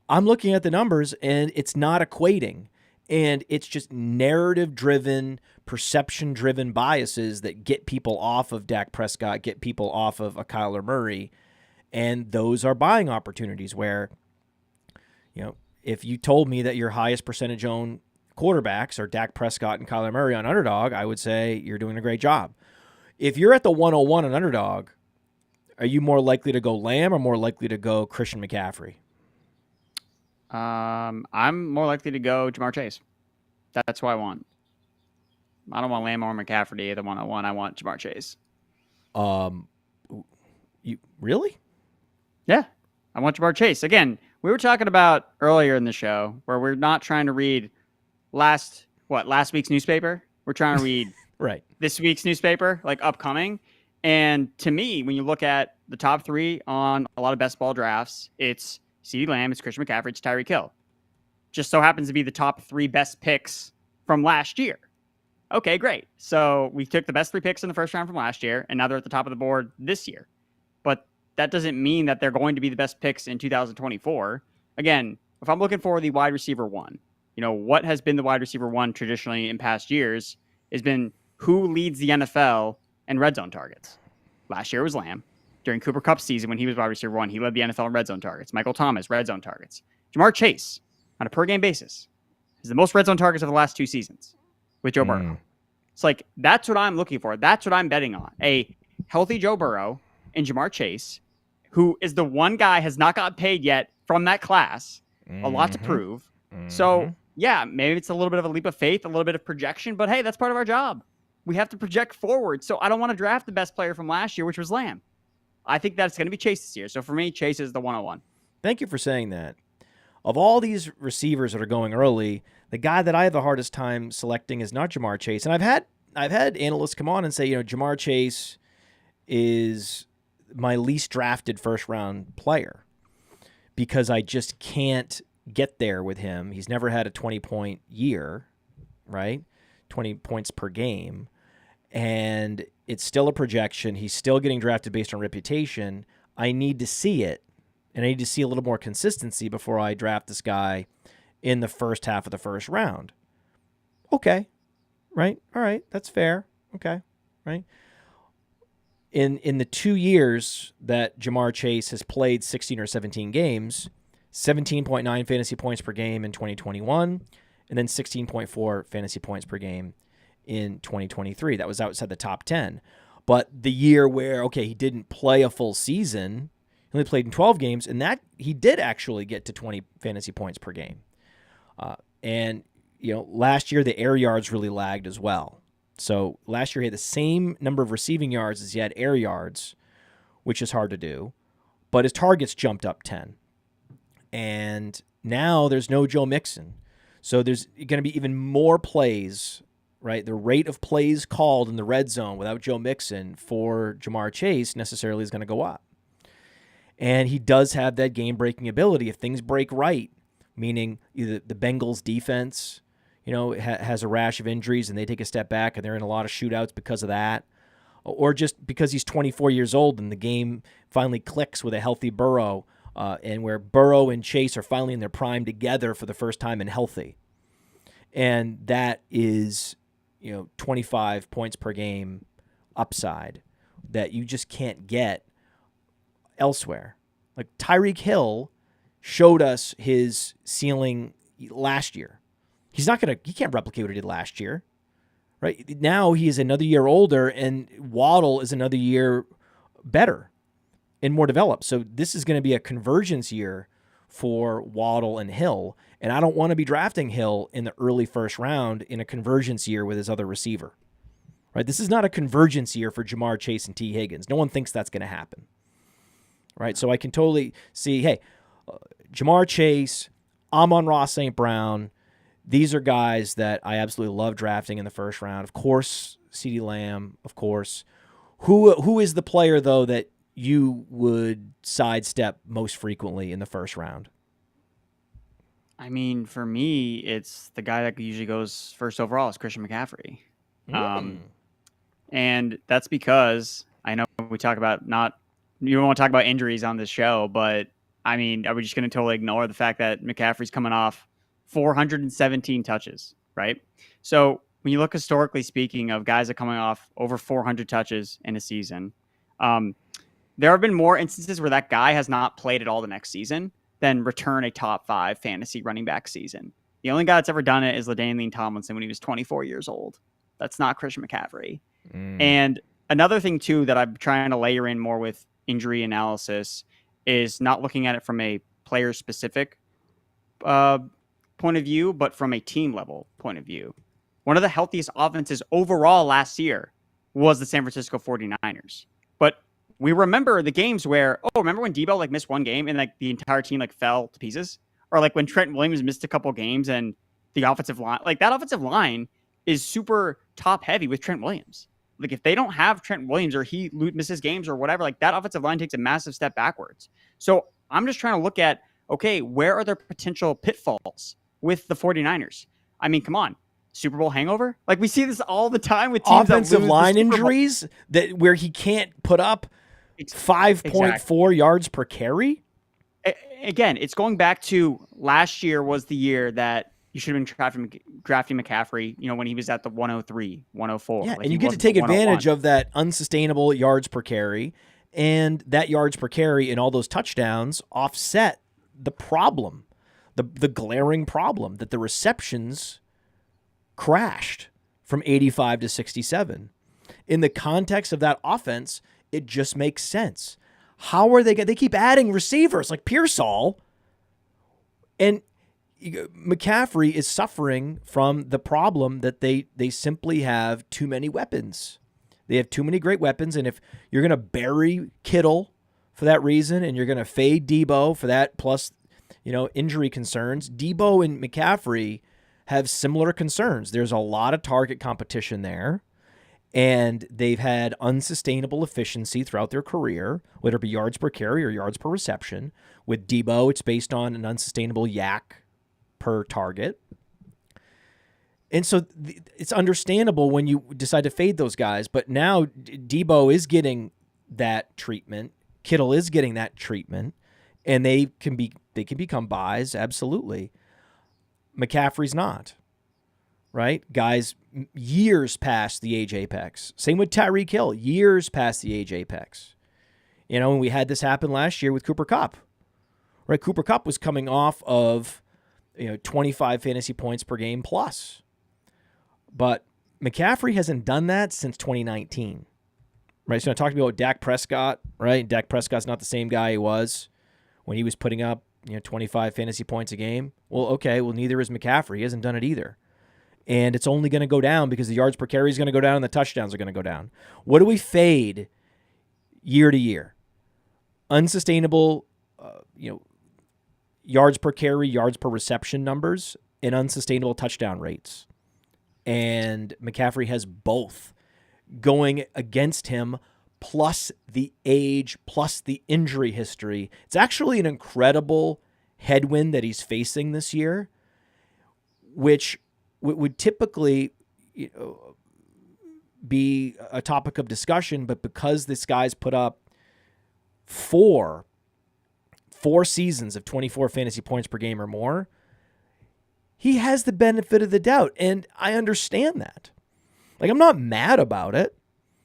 I'm looking at the numbers, and it's not equating. And it's just narrative-driven, perception-driven biases that get people off of Dak Prescott, get people off of a Kyler Murray. And those are buying opportunities where, if you told me that your highest percentage owned quarterbacks are Dak Prescott and Kyler Murray on Underdog, I would say you're doing a great job. If you're at the 101 on Underdog, are you more likely to go Lamb or more likely to go Christian McCaffrey? I'm more likely to go Jamar Chase. That's what I want. I don't want Lamb or McCaffrey at the 101. I want Jamar Chase. You really? Yeah, I want Jamar Chase. Again, we were talking about earlier in the show where we're not trying to read last week's newspaper. We're trying to read right this week's newspaper, like upcoming. And to me, when you look at the top three on a lot of best ball drafts, it's CeeDee Lamb, it's Christian McCaffrey, it's Tyreek Hill. Just so happens to be the top three best picks from last year. Okay, great. So we took the best three picks in the first round from last year, and now they're at the top of the board this year. But that doesn't mean that they're going to be the best picks in 2024. Again, if I'm looking for the wide receiver one, what has been the wide receiver one traditionally in past years has been who leads the NFL in red zone targets. Last year was Lamb. During Cooper Kupp's season when he was wide receiver one, he led the NFL in red zone targets. Michael Thomas, red zone targets. Jamar Chase, on a per-game basis, is the most red zone targets of the last 2 seasons with Joe Burrow. It's like, that's what I'm looking for. That's what I'm betting on. A healthy Joe Burrow and Jamar Chase, who is the one guy has not got paid yet from that class. A lot to prove. So, yeah, maybe it's a little bit of a leap of faith, a little bit of projection, but hey, that's part of our job. We have to project forward. So I don't want to draft the best player from last year, which was Lamb. I think that's going to be Chase this year. So for me, Chase is the 101. Thank you for saying that. Of all these receivers that are going early, the guy that I have the hardest time selecting is not Jamar Chase. And I've had analysts come on and say, Jamar Chase is my least drafted first round player because I just can't get there with him. He's never had a 20-point year, right? 20 points per game. And it's still a projection. He's still getting drafted based on reputation. I need to see it, and I need to see a little more consistency before I draft this guy in the first half of the first round. Okay, right? All right, that's fair. Okay, right? In the 2 years that Jamar Chase has played 16 or 17 games, 17.9 fantasy points per game in 2021, and then 16.4 fantasy points per game in 2023. That was outside the top 10. But the year where, he didn't play a full season, he only played in 12 games, and that he did actually get to 20 fantasy points per game. Last year the air yards really lagged as well. So last year he had the same number of receiving yards as he had air yards, which is hard to do, but his targets jumped up 10. And now there's no Joe Mixon. So there's going to be even more plays, right? The rate of plays called in the red zone without Joe Mixon for Jamar Chase necessarily is going to go up. And he does have that game-breaking ability. If things break right, meaning either the Bengals defense, has a rash of injuries and they take a step back and they're in a lot of shootouts because of that, or just because he's 24 years old and the game finally clicks with a healthy Burrow, and where Burrow and Chase are finally in their prime together for the first time and healthy. And that is, 25 points per game upside that you just can't get elsewhere. Like Tyreek Hill showed us his ceiling last year. He can't replicate what he did last year. Right now, he is another year older, and Waddle is another year better and more developed. So this is going to be a convergence year for Waddle and Hill, and I don't want to be drafting Hill in the early first round in a convergence year with his other receiver. Right? This is not a convergence year for Jamar Chase and T. Higgins. No one thinks that's going to happen. Right? So I can totally see, hey, Jamar Chase, Amon-Ra St. Brown, these are guys that I absolutely love drafting in the first round. Of course, CeeDee Lamb, of course. Who is the player, though, that you would sidestep most frequently in the first round? I mean, for me, it's the guy that usually goes first overall is Christian McCaffrey. And that's because I know we talk about you don't want to talk about injuries on this show, but I mean, are we just going to totally ignore the fact that McCaffrey's coming off 417 touches, right? So when you look historically speaking of guys that are coming off over 400 touches in a season, there have been more instances where that guy has not played at all the next season than return a top 5 fantasy running back season. The only guy that's ever done it is LaDainian Tomlinson when he was 24 years old. That's not Christian McCaffrey. And another thing, too, that I'm trying to layer in more with injury analysis is not looking at it from a player-specific point of view, but from a team-level point of view. One of the healthiest offenses overall last year was the San Francisco 49ers. But we remember the games where, remember when Debo missed one game and the entire team fell to pieces? Or when Trent Williams missed a couple games and the offensive line, that offensive line is super top-heavy with Trent Williams. If they don't have Trent Williams or he misses games or whatever, that offensive line takes a massive step backwards. So I'm just trying to look at, okay, where are there potential pitfalls with the 49ers? I mean, come on. Super Bowl hangover? We see this all the time with teams offensive that lose line injuries where he can't put up 5.4 yards per carry? Again, it's going back to last year was the year that you should have been drafting McCaffrey, when he was at the 103, 104. Yeah, and you get to take advantage of that unsustainable yards per carry, and that yards per carry and all those touchdowns offset the problem, the glaring problem that the receptions crashed from 85 to 67. In the context of that offense, it just makes sense. How are they keep adding receivers like Pearsall, and McCaffrey is suffering from the problem that they simply have too many weapons. They have too many great weapons, and if you're going to bury Kittle for that reason, and you're going to fade Debo for that, plus injury concerns, Debo and McCaffrey have similar concerns. There's a lot of target competition there, and they've had unsustainable efficiency throughout their career, whether it be yards per carry or yards per reception. With Debo, it's based on an unsustainable yak per target. And so it's understandable when you decide to fade those guys, but now Debo is getting that treatment. Kittle is getting that treatment, and they can become buys, absolutely. McCaffrey's not, right? Guys years past the age apex. Same with Tyreek Hill, years past the age apex. And we had this happen last year with Cooper Kupp, right? Cooper Kupp was coming off of 25 fantasy points per game plus. But McCaffrey hasn't done that since 2019, right? So I talked about Dak Prescott, right? Dak Prescott's not the same guy he was when he was putting up 25 fantasy points a game. Well, neither is McCaffrey. He hasn't done it either. And it's only going to go down because the yards per carry is going to go down and the touchdowns are going to go down. What do we fade year to year? Unsustainable, yards per carry, yards per reception numbers, and unsustainable touchdown rates. And McCaffrey has both going against him plus the age, plus the injury history. It's actually an incredible headwind that he's facing this year, which would typically be a topic of discussion, but because this guy's put up four seasons of 24 fantasy points per game or more, he has the benefit of the doubt, and I understand that. Like, I'm not mad about it.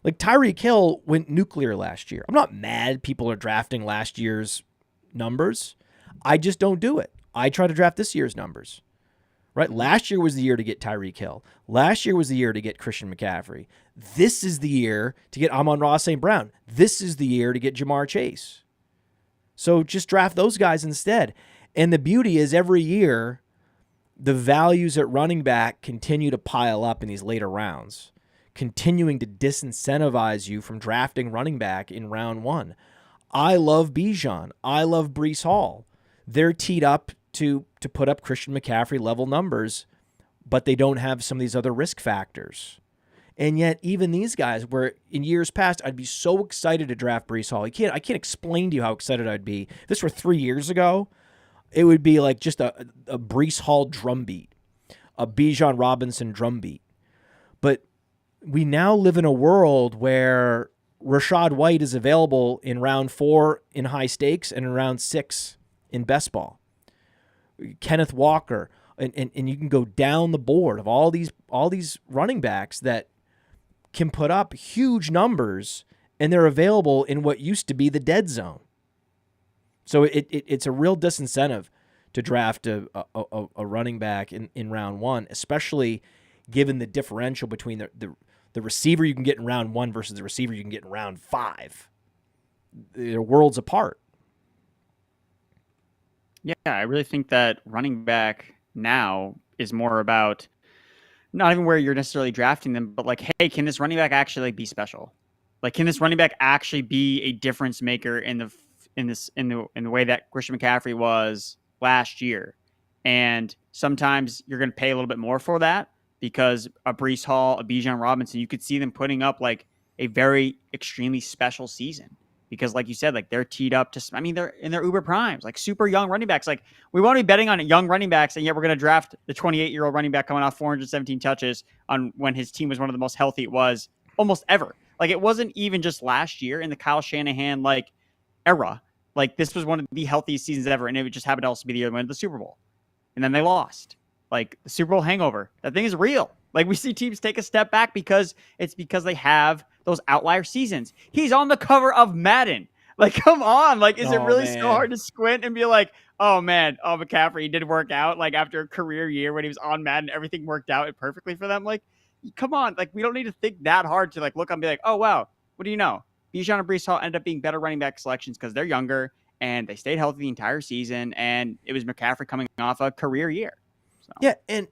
Like, Tyreek Hill went nuclear last year. I'm not mad people are drafting last year's numbers. I just don't do it. I try to draft this year's numbers. Right? Last year was the year to get Tyreek Hill. Last year was the year to get Christian McCaffrey. This is the year to get Amon-Ra St. Brown. This is the year to get Jamar Chase. So just draft those guys instead. And the beauty is every year, the values at running back continue to pile up in these later rounds, continuing to disincentivize you from drafting running back in round one. I love Bijan. I love Breece Hall. They're teed up to put up Christian McCaffrey level numbers, but they don't have some of these other risk factors. And yet even these guys, where in years past I'd be so excited to draft Breece Hall. I can't explain to you how excited I'd be. If this were 3 years ago, it would be like just a Breece Hall drumbeat, a Bijan Robinson drumbeat. But we now live in a world where Rachaad White is available in round 4 in high stakes and in round 6 in best ball. Kenneth Walker, and you can go down the board of all these running backs that can put up huge numbers, and they're available in what used to be the dead zone. So it's a real disincentive to draft a running back in round 1, especially given the differential between the receiver you can get in round 1 versus the receiver you can get in round 5. They're worlds apart. Yeah, I really think that running back now is more about not even where you're necessarily drafting them, but like, hey, can this running back actually be special? Like, can this running back actually be a difference maker in the way that Christian McCaffrey was last year? And sometimes you're going to pay a little bit more for that because a Breece Hall, a Bijan Robinson, you could see them putting up like a very extremely special season. Because like you said, like they're teed up to, I mean, they're in their uber primes, like super young running backs. Like we won't be betting on young running backs, and yet we're going to draft the 28-year-old running back coming off 417 touches on when his team was one of the most healthy it was almost ever. Like it wasn't even just last year in the Kyle Shanahan like era. Like this was one of the healthiest seasons ever, and it would just happen to also be the year they went to the Super Bowl. And then they lost. Like the Super Bowl hangover. That thing is real. Like we see teams take a step back because they have those outlier seasons. He's on the cover of Madden. Like, come on. Like, is it really so hard to squint and be like, oh man, McCaffrey didn't work out. Like after a career year when he was on Madden, everything worked out perfectly for them. Like, come on. Like we don't need to think that hard to like look up and be like, oh wow, what do you know? Bijan and Breece Hall ended up being better running back selections because they're younger and they stayed healthy the entire season. And it was McCaffrey coming off a career year. So. Yeah, and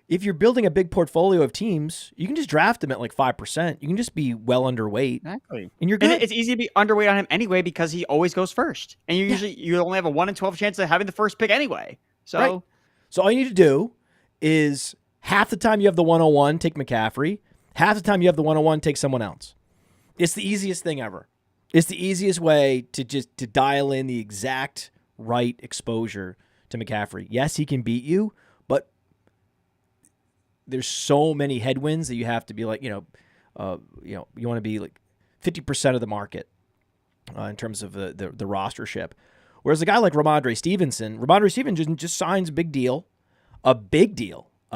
if you're building a big portfolio of teams, you can just draft them at like 5%. You can just be well underweight. Exactly. And you're good. And it's easy to be underweight on him anyway because he always goes first. And you only have a 1 in 12 chance of having the first pick anyway. So right. So all you need to do is half the time you have the 101, take McCaffrey. Half the time you have the 101, take someone else. It's the easiest thing ever. It's the easiest way to dial in the exact right exposure to McCaffrey. Yes, he can beat you, but there's so many headwinds that you have to be like, you want to be like 50% of the market in terms of the rostership. Whereas a guy like Rhamondre Stevenson just signs a big deal, a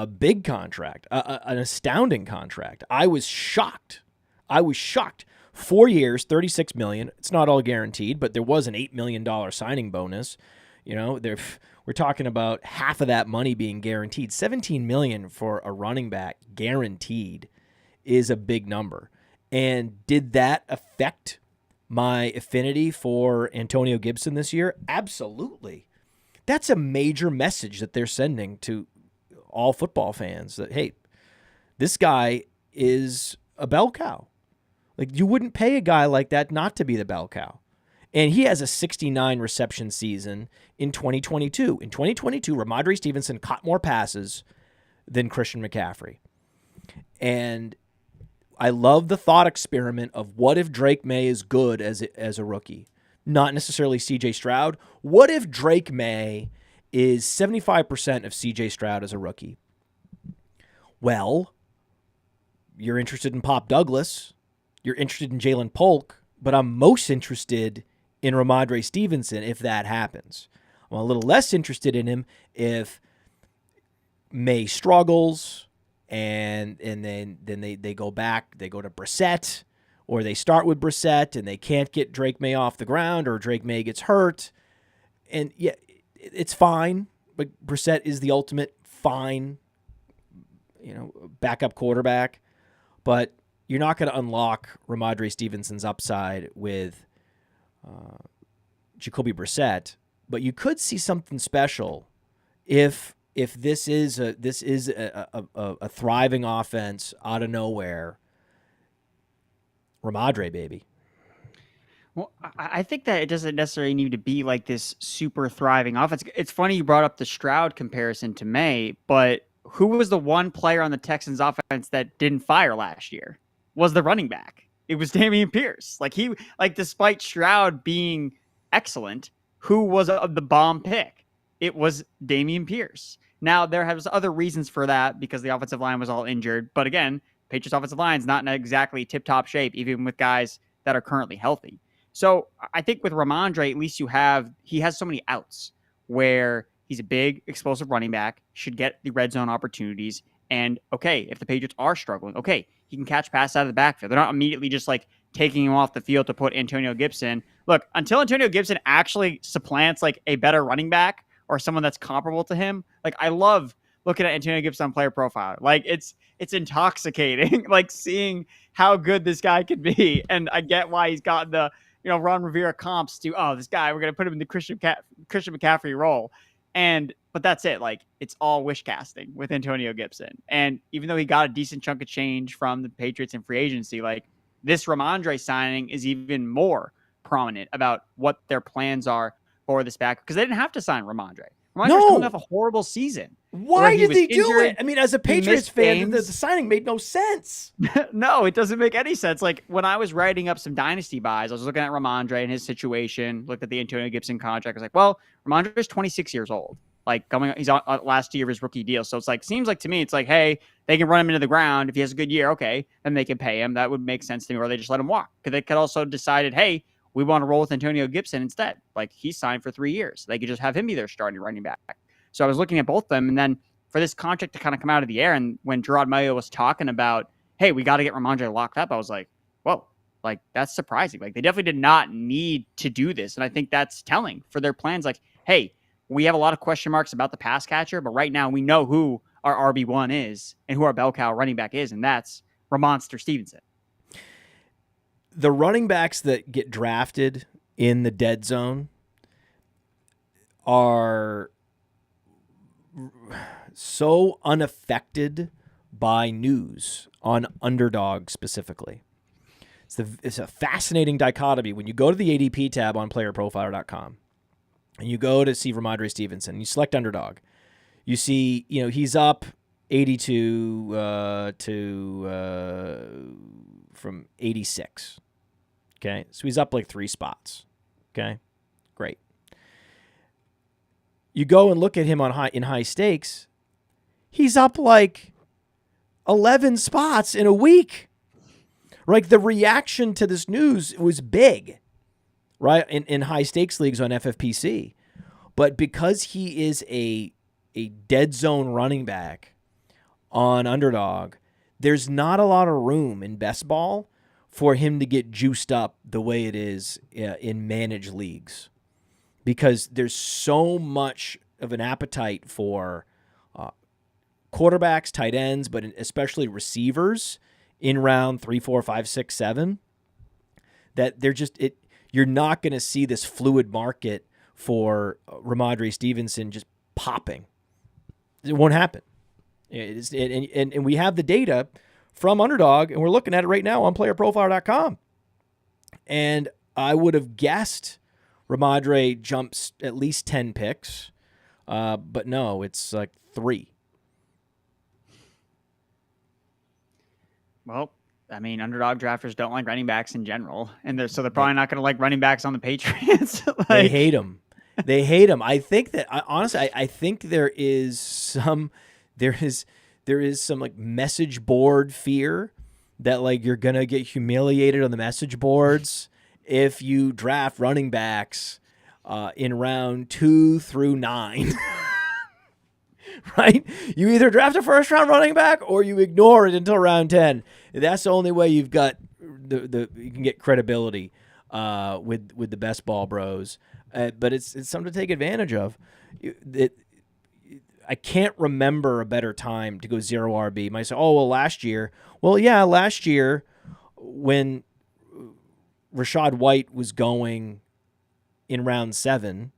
big contract, an astounding contract. I was shocked. 4 years, $36 million. It's not all guaranteed, but there was an $8 million signing bonus. We're talking about half of that money being guaranteed. $17 million for a running back guaranteed is a big number. And did that affect my affinity for Antonio Gibson this year? Absolutely. That's a major message that they're sending to all football fans that, hey, this guy is a bell cow. Like, you wouldn't pay a guy like that not to be the bell cow. And he has a 69 reception season in 2022. In 2022, Rhamondre Stevenson caught more passes than Christian McCaffrey. And I love the thought experiment of what if Drake May is good as a rookie, not necessarily C.J. Stroud. What if Drake May is 75% of C.J. Stroud as a rookie? Well, you're interested in Pop Douglas, you're interested in Jalen Polk, but I'm most interested in Rhamondre Stevenson if that happens. I'm a little less interested in him if May struggles and then they go back, they go to Brissett, or they start with Brissett and they can't get Drake May off the ground, or Drake May gets hurt. And yeah, it's fine, but Brissett is the ultimate fine, backup quarterback. But you're not going to unlock Rhamondre Stevenson's upside with Jacoby Brissett. But you could see something special if this is a thriving offense out of nowhere. Rhamondre, baby. Well, I think that it doesn't necessarily need to be like this super thriving offense. It's funny you brought up the Stroud comparison to May, but who was the one player on the Texans offense that didn't fire last year? Was the running back. It was Dameon Pierce. Despite Stroud being excellent, who was the bomb pick? It was Dameon Pierce. Now, there was other reasons for that because the offensive line was all injured. But again, Patriots offensive line is not in exactly tip-top shape, even with guys that are currently healthy. So I think with Rhamondre, at least he has so many outs where he's a big, explosive running back, should get the red zone opportunities. And okay, if the Patriots are struggling, okay, he can catch passes out of the backfield. They're not immediately just like taking him off the field to put Antonio Gibson. Look, until Antonio Gibson actually supplants like a better running back or someone that's comparable to him, like I love looking at Antonio Gibson on Player Profiler. Like it's intoxicating, like seeing how good this guy could be. And I get why he's gotten the Ron Rivera comps to this guy. We're gonna put him in the Christian McCaffrey role. But that's it. Like it's all wish casting with Antonio Gibson. And even though he got a decent chunk of change from the Patriots in free agency, like this Rhamondre signing is even more prominent about what their plans are for this back, because they didn't have to sign Rhamondre. Rhamondre's coming off a horrible season. Why did they do it? I mean, as a Patriots fan, the signing made no sense. No, it doesn't make any sense. Like when I was writing up some Dynasty buys, I was looking at Rhamondre and his situation, looked at the Antonio Gibson contract. I was like, well, Rhamondre's 26 years old. Like he's on last year of his rookie deal. So it's like, seems like to me, it's like, hey, they can run him into the ground. If he has a good year, okay, then they can pay him. That would make sense to me. Or they just let him walk. Because they could also decided, hey, we want to roll with Antonio Gibson instead. Like he's signed for 3 years. They could just have him be their starting running back. So I was looking at both of them. And then for this contract to kind of come out of the air, and when Gerard Mayo was talking about, hey, we got to get Rhamondre locked up, I was like, whoa, like that's surprising. Like they definitely did not need to do this. And I think that's telling for their plans. Like, hey, we have a lot of question marks about the pass catcher, but right now we know who our RB1 is and who our bell cow running back is, and that's Rhamondre Stevenson. The running backs that get drafted in the dead zone are so unaffected by news on Underdog specifically. It's a fascinating dichotomy. When you go to the ADP tab on playerprofiler.com and you go to see Rhamondre Stevenson, you select Underdog, you see, he's up 82 from 86. Okay, so he's up like 3 spots. Okay, great. You go and look at him in high stakes. He's up like 11 spots in a week. Like the reaction to this news was big, right? In high stakes leagues on FFPC, but because he is a dead zone running back on Underdog, there's not a lot of room in best ball for him to get juiced up the way it is in managed leagues, because there's so much of an appetite for quarterbacks, tight ends, but especially receivers in round 3, 4, 5, 6, 7, that they're just you're not going to see this fluid market for Rhamondre Stevenson just popping. It won't happen. And we have the data from Underdog, and we're looking at it right now on playerprofiler.com. And I would have guessed Rhamondre jumps at least 10 picks, but no, it's like 3. Well, I mean, underdog drafters don't like running backs in general, and they're probably not going to like running backs on the Patriots. They hate them. They hate them. I think that honestly, I think there is some like message board fear that like you're gonna get humiliated on the message boards if you draft running backs in round 2 through 9. Right? You either draft a first round running back or you ignore it until round 10. That's the only way you've got you can get credibility with the best ball bros. But it's something to take advantage of. I can't remember a better time to go 0 RB. Might say, oh, well, last year. Well, yeah, last year when Rachaad White was going in round 7,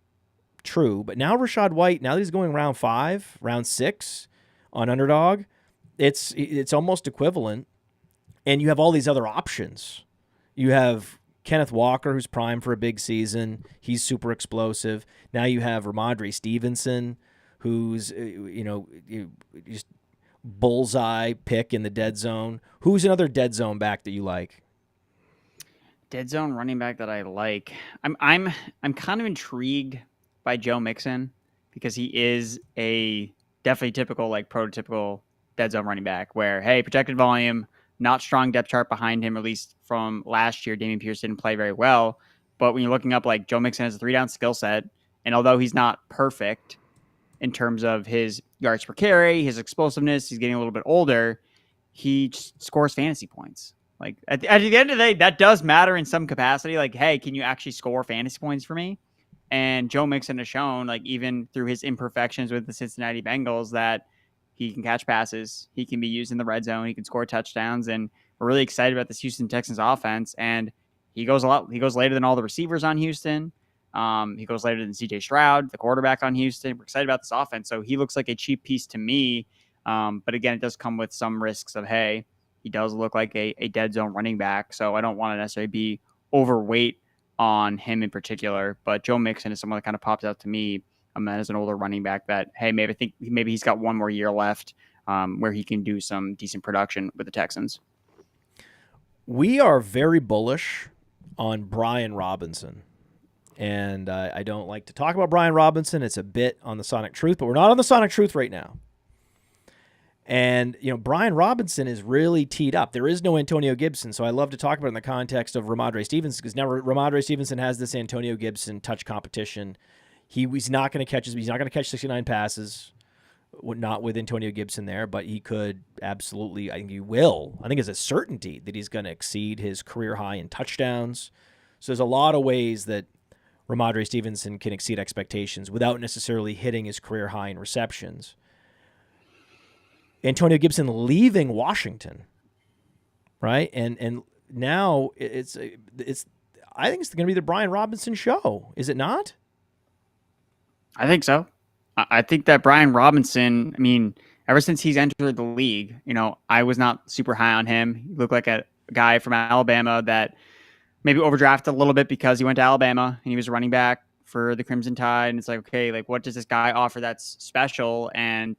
true. But now Rachaad White, now that he's going round 5, round 6 on Underdog, it's almost equivalent. And you have all these other options. You have Kenneth Walker, who's primed for a big season. He's super explosive. Now you have Rhamondre Stevenson, who's just bullseye pick in the dead zone. Who's another dead zone back that you like? Dead zone running back that I like. I'm kind of intrigued by Joe Mixon because he is a definitely typical, like prototypical dead zone running back where, hey, projected volume, not strong depth chart behind him, at least from last year. Dameon Pierce didn't play very well. But when you're looking up, like Joe Mixon has a 3-down skill set. And although he's not perfect in terms of his yards per carry, his explosiveness, he's getting a little bit older, he just scores fantasy points. Like at the end of the day, that does matter in some capacity. Like, hey, can you actually score fantasy points for me? And Joe Mixon has shown, like even through his imperfections with the Cincinnati Bengals, that he can catch passes, he can be used in the red zone, he can score touchdowns, and we're really excited about this Houston Texans offense. And he goes later than all the receivers on Houston. He goes later than CJ Stroud, the quarterback on Houston. We're excited about this offense. So he looks like a cheap piece to me. But again, it does come with some risks of, hey, he does look like a dead zone running back. So I don't want to necessarily be overweight on him in particular. But Joe Mixon is someone that kind of pops out to me as an older running back that, hey, maybe he's got one more year left where he can do some decent production with the Texans. We are very bullish on Brian Robinson. And I don't like to talk about Brian Robinson. It's a bit on the Sonic Truth, but we're not on the Sonic Truth right now. And, Brian Robinson is really teed up. There is no Antonio Gibson, so I love to talk about it in the context of Rhamondre Stevenson because now Rhamondre Stevenson has this Antonio Gibson touch competition. He's not going to catch 69 passes, not with Antonio Gibson there, but he could absolutely, I think he will. I think it's a certainty that he's going to exceed his career high in touchdowns. So there's a lot of ways that Rhamondre Stevenson can exceed expectations without necessarily hitting his career high in receptions. Antonio Gibson leaving Washington, right? And now it's I think it's going to be the Brian Robinson show. Is it not? I think so. I think that Brian Robinson, I mean, ever since he's entered the league, I was not super high on him. He looked like a guy from Alabama that maybe overdrafted a little bit because he went to Alabama and he was a running back for the Crimson Tide. And it's like, okay, like what does this guy offer that's special? And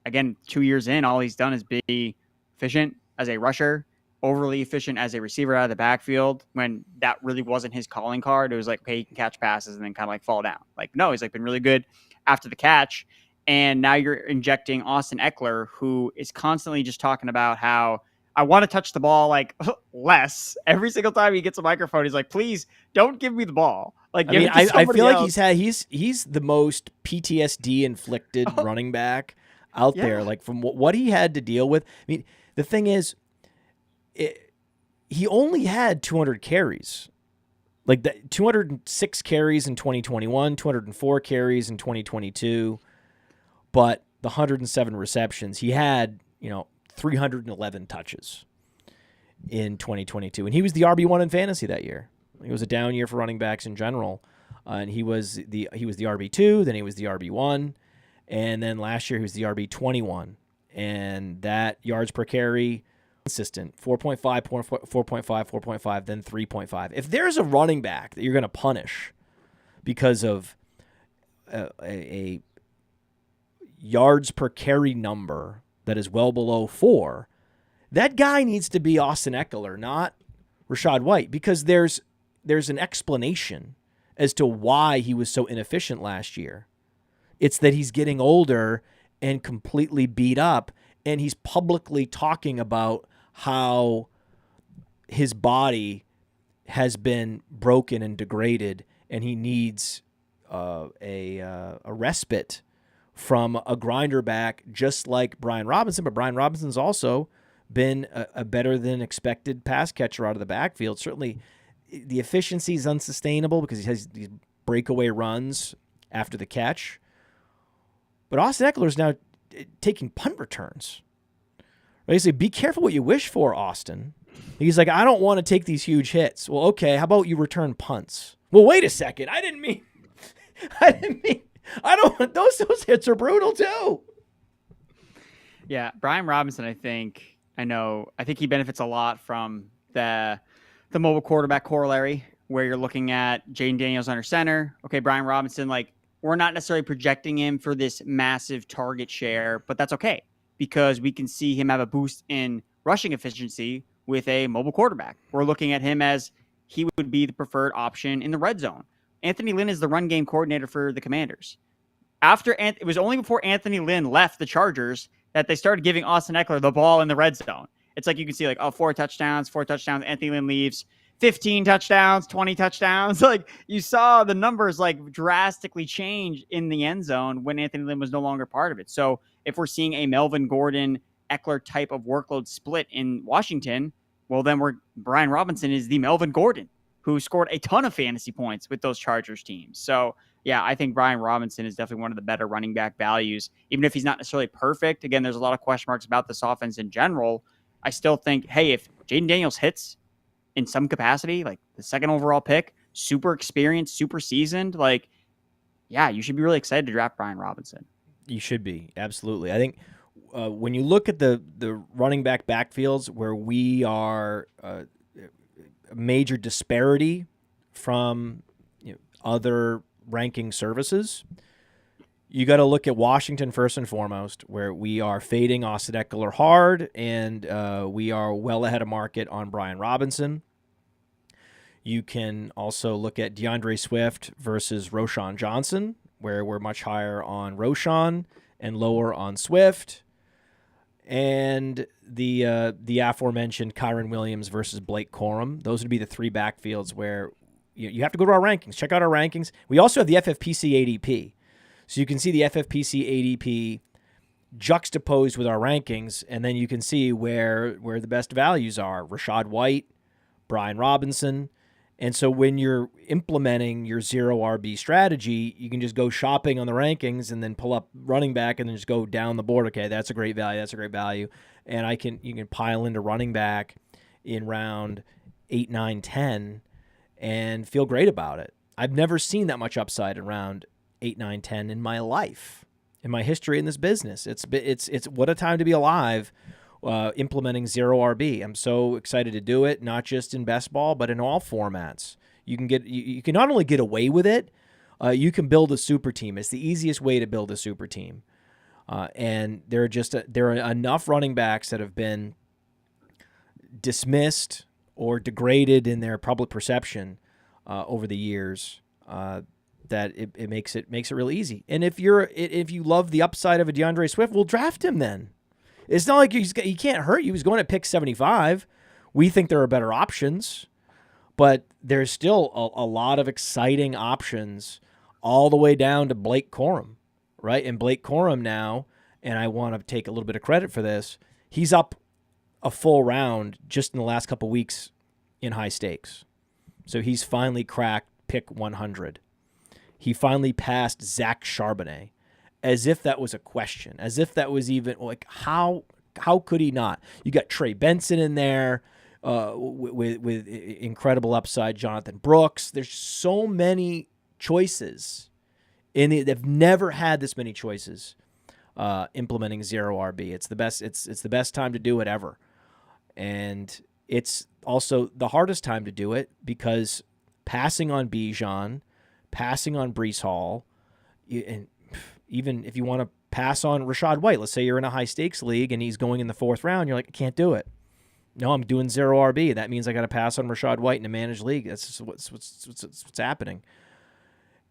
again, 2 years in, all he's done is be efficient as a rusher, overly efficient as a receiver out of the backfield when that really wasn't his calling card. It was like, okay, he can catch passes and then kind of like fall down. Like, no, he's like been really good after the catch. And now you're injecting Austin Eckler, who is constantly just talking about how I want to touch the ball like less. Every single time he gets a microphone, he's like, please don't give me the ball. Like, I feel like he's the most PTSD inflicted running back out there. Like from what he had to deal with. I mean, the thing is, he only had 200 carries, like 206 carries in 2021, 204 carries in 2022, but the 107 receptions, he had, 311 touches in 2022. And he was the RB1 in fantasy that year. It was a down year for running backs in general. And he was the RB2, then he was the RB1. And then last year he was the RB21. And that yards per carry, consistent, 4.5, 4.5, 4.5, then 3.5. If there's a running back that you're going to punish because of a yards per carry number that is well below 4, That guy needs to be Austin Eckler, not Rachaad White, because there's an explanation as to why he was so inefficient last year. It's that he's getting older and completely beat up, and he's publicly talking about how his body has been broken and degraded, and he needs a respite from a grinder back just like Brian Robinson. But Brian Robinson's also been a better than expected pass catcher out of the backfield. Certainly the efficiency is unsustainable because he has these breakaway runs after the catch. But Austin Eckler is now taking punt returns. Right? They say, be careful what you wish for, Austin. He's like, I don't want to take these huge hits. Well, okay, how about you return punts? Well, wait a second. I didn't mean, those hits are brutal too. Yeah, Brian Robinson, I think he benefits a lot from the mobile quarterback corollary where you're looking at Jaden Daniels under center. Okay, Brian Robinson, like, we're not necessarily projecting him for this massive target share, but that's okay because we can see him have a boost in rushing efficiency with a mobile quarterback. We're looking at him as he would be the preferred option in the red zone. Anthony Lynn is the run game coordinator for the Commanders. It was only before Anthony Lynn left the Chargers that they started giving Austin Eckler the ball in the red zone. It's like you can see like, 4 touchdowns. Anthony Lynn leaves. 15 touchdowns, 20 touchdowns. Like you saw the numbers like drastically change in the end zone when Anthony Lynn was no longer part of it. So if we're seeing a Melvin Gordon Eckler type of workload split in Washington, well, then Brian Robinson is the Melvin Gordon who scored a ton of fantasy points with those Chargers teams. So yeah, I think Brian Robinson is definitely one of the better running back values, even if he's not necessarily perfect. Again, there's a lot of question marks about this offense in general. I still think, hey, if Jaden Daniels hits in some capacity, like the second overall pick, super experienced, super seasoned, like, yeah, you should be really excited to draft Brian Robinson. You should be. Absolutely. I think when you look at the running back backfields where we are a major disparity from other ranking services, you got to look at Washington first and foremost, where we are fading Austin Eckler hard, and we are well ahead of market on Brian Robinson. You can also look at DeAndre Swift versus Roschon Johnson, where we're much higher on Roschon and lower on Swift. And the aforementioned Kyren Williams versus Blake Corum. Those would be the three backfields where you have to go to our rankings. Check out our rankings. We also have the FFPC ADP. So you can see the FFPC ADP juxtaposed with our rankings, and then you can see where the best values are. Rachaad White, Brian Robinson. And so when you're implementing your zero RB strategy, you can just go shopping on the rankings and then pull up running back and then just go down the board. Okay, that's a great value. That's a great value. And you can pile into running back in round 8, 9, 10 and feel great about it. I've never seen that much upside in round 8, 9, 10 in my life, in my history in this business. It's what a time to be alive. Implementing zero RB. I'm so excited to do it, not just in best ball, but in all formats. You can not only get away with it, you can build a super team. It's the easiest way to build a super team. And there are enough running backs that have been dismissed or degraded in their public perception over the years that it makes it really easy. And if you love the upside of a DeAndre Swift, we'll draft him then. It's not like he can't hurt you. He's going to pick 75. We think there are better options, but there's still a lot of exciting options all the way down to Blake Corum, right? And Blake Corum now, and I want to take a little bit of credit for this, he's up a full round just in the last couple weeks in high stakes. So he's finally cracked pick 100. He finally passed Zach Charbonnet. As if that was a question, as if that was even like how could he not? You got Trey Benson in there with incredible upside, Jonathan Brooks. There's so many choices they've never had this many choices implementing zero RB. It's the best. It's the best time to do it ever, and it's also the hardest time to do it because passing on Bijan, passing on Breece Hall, and even if you want to pass on Rachaad White, let's say you're in a high-stakes league and he's going in the 4th round, you're like, I can't do it. No, I'm doing 0 RB. That means I got to pass on Rachaad White in a managed league. That's just what's happening.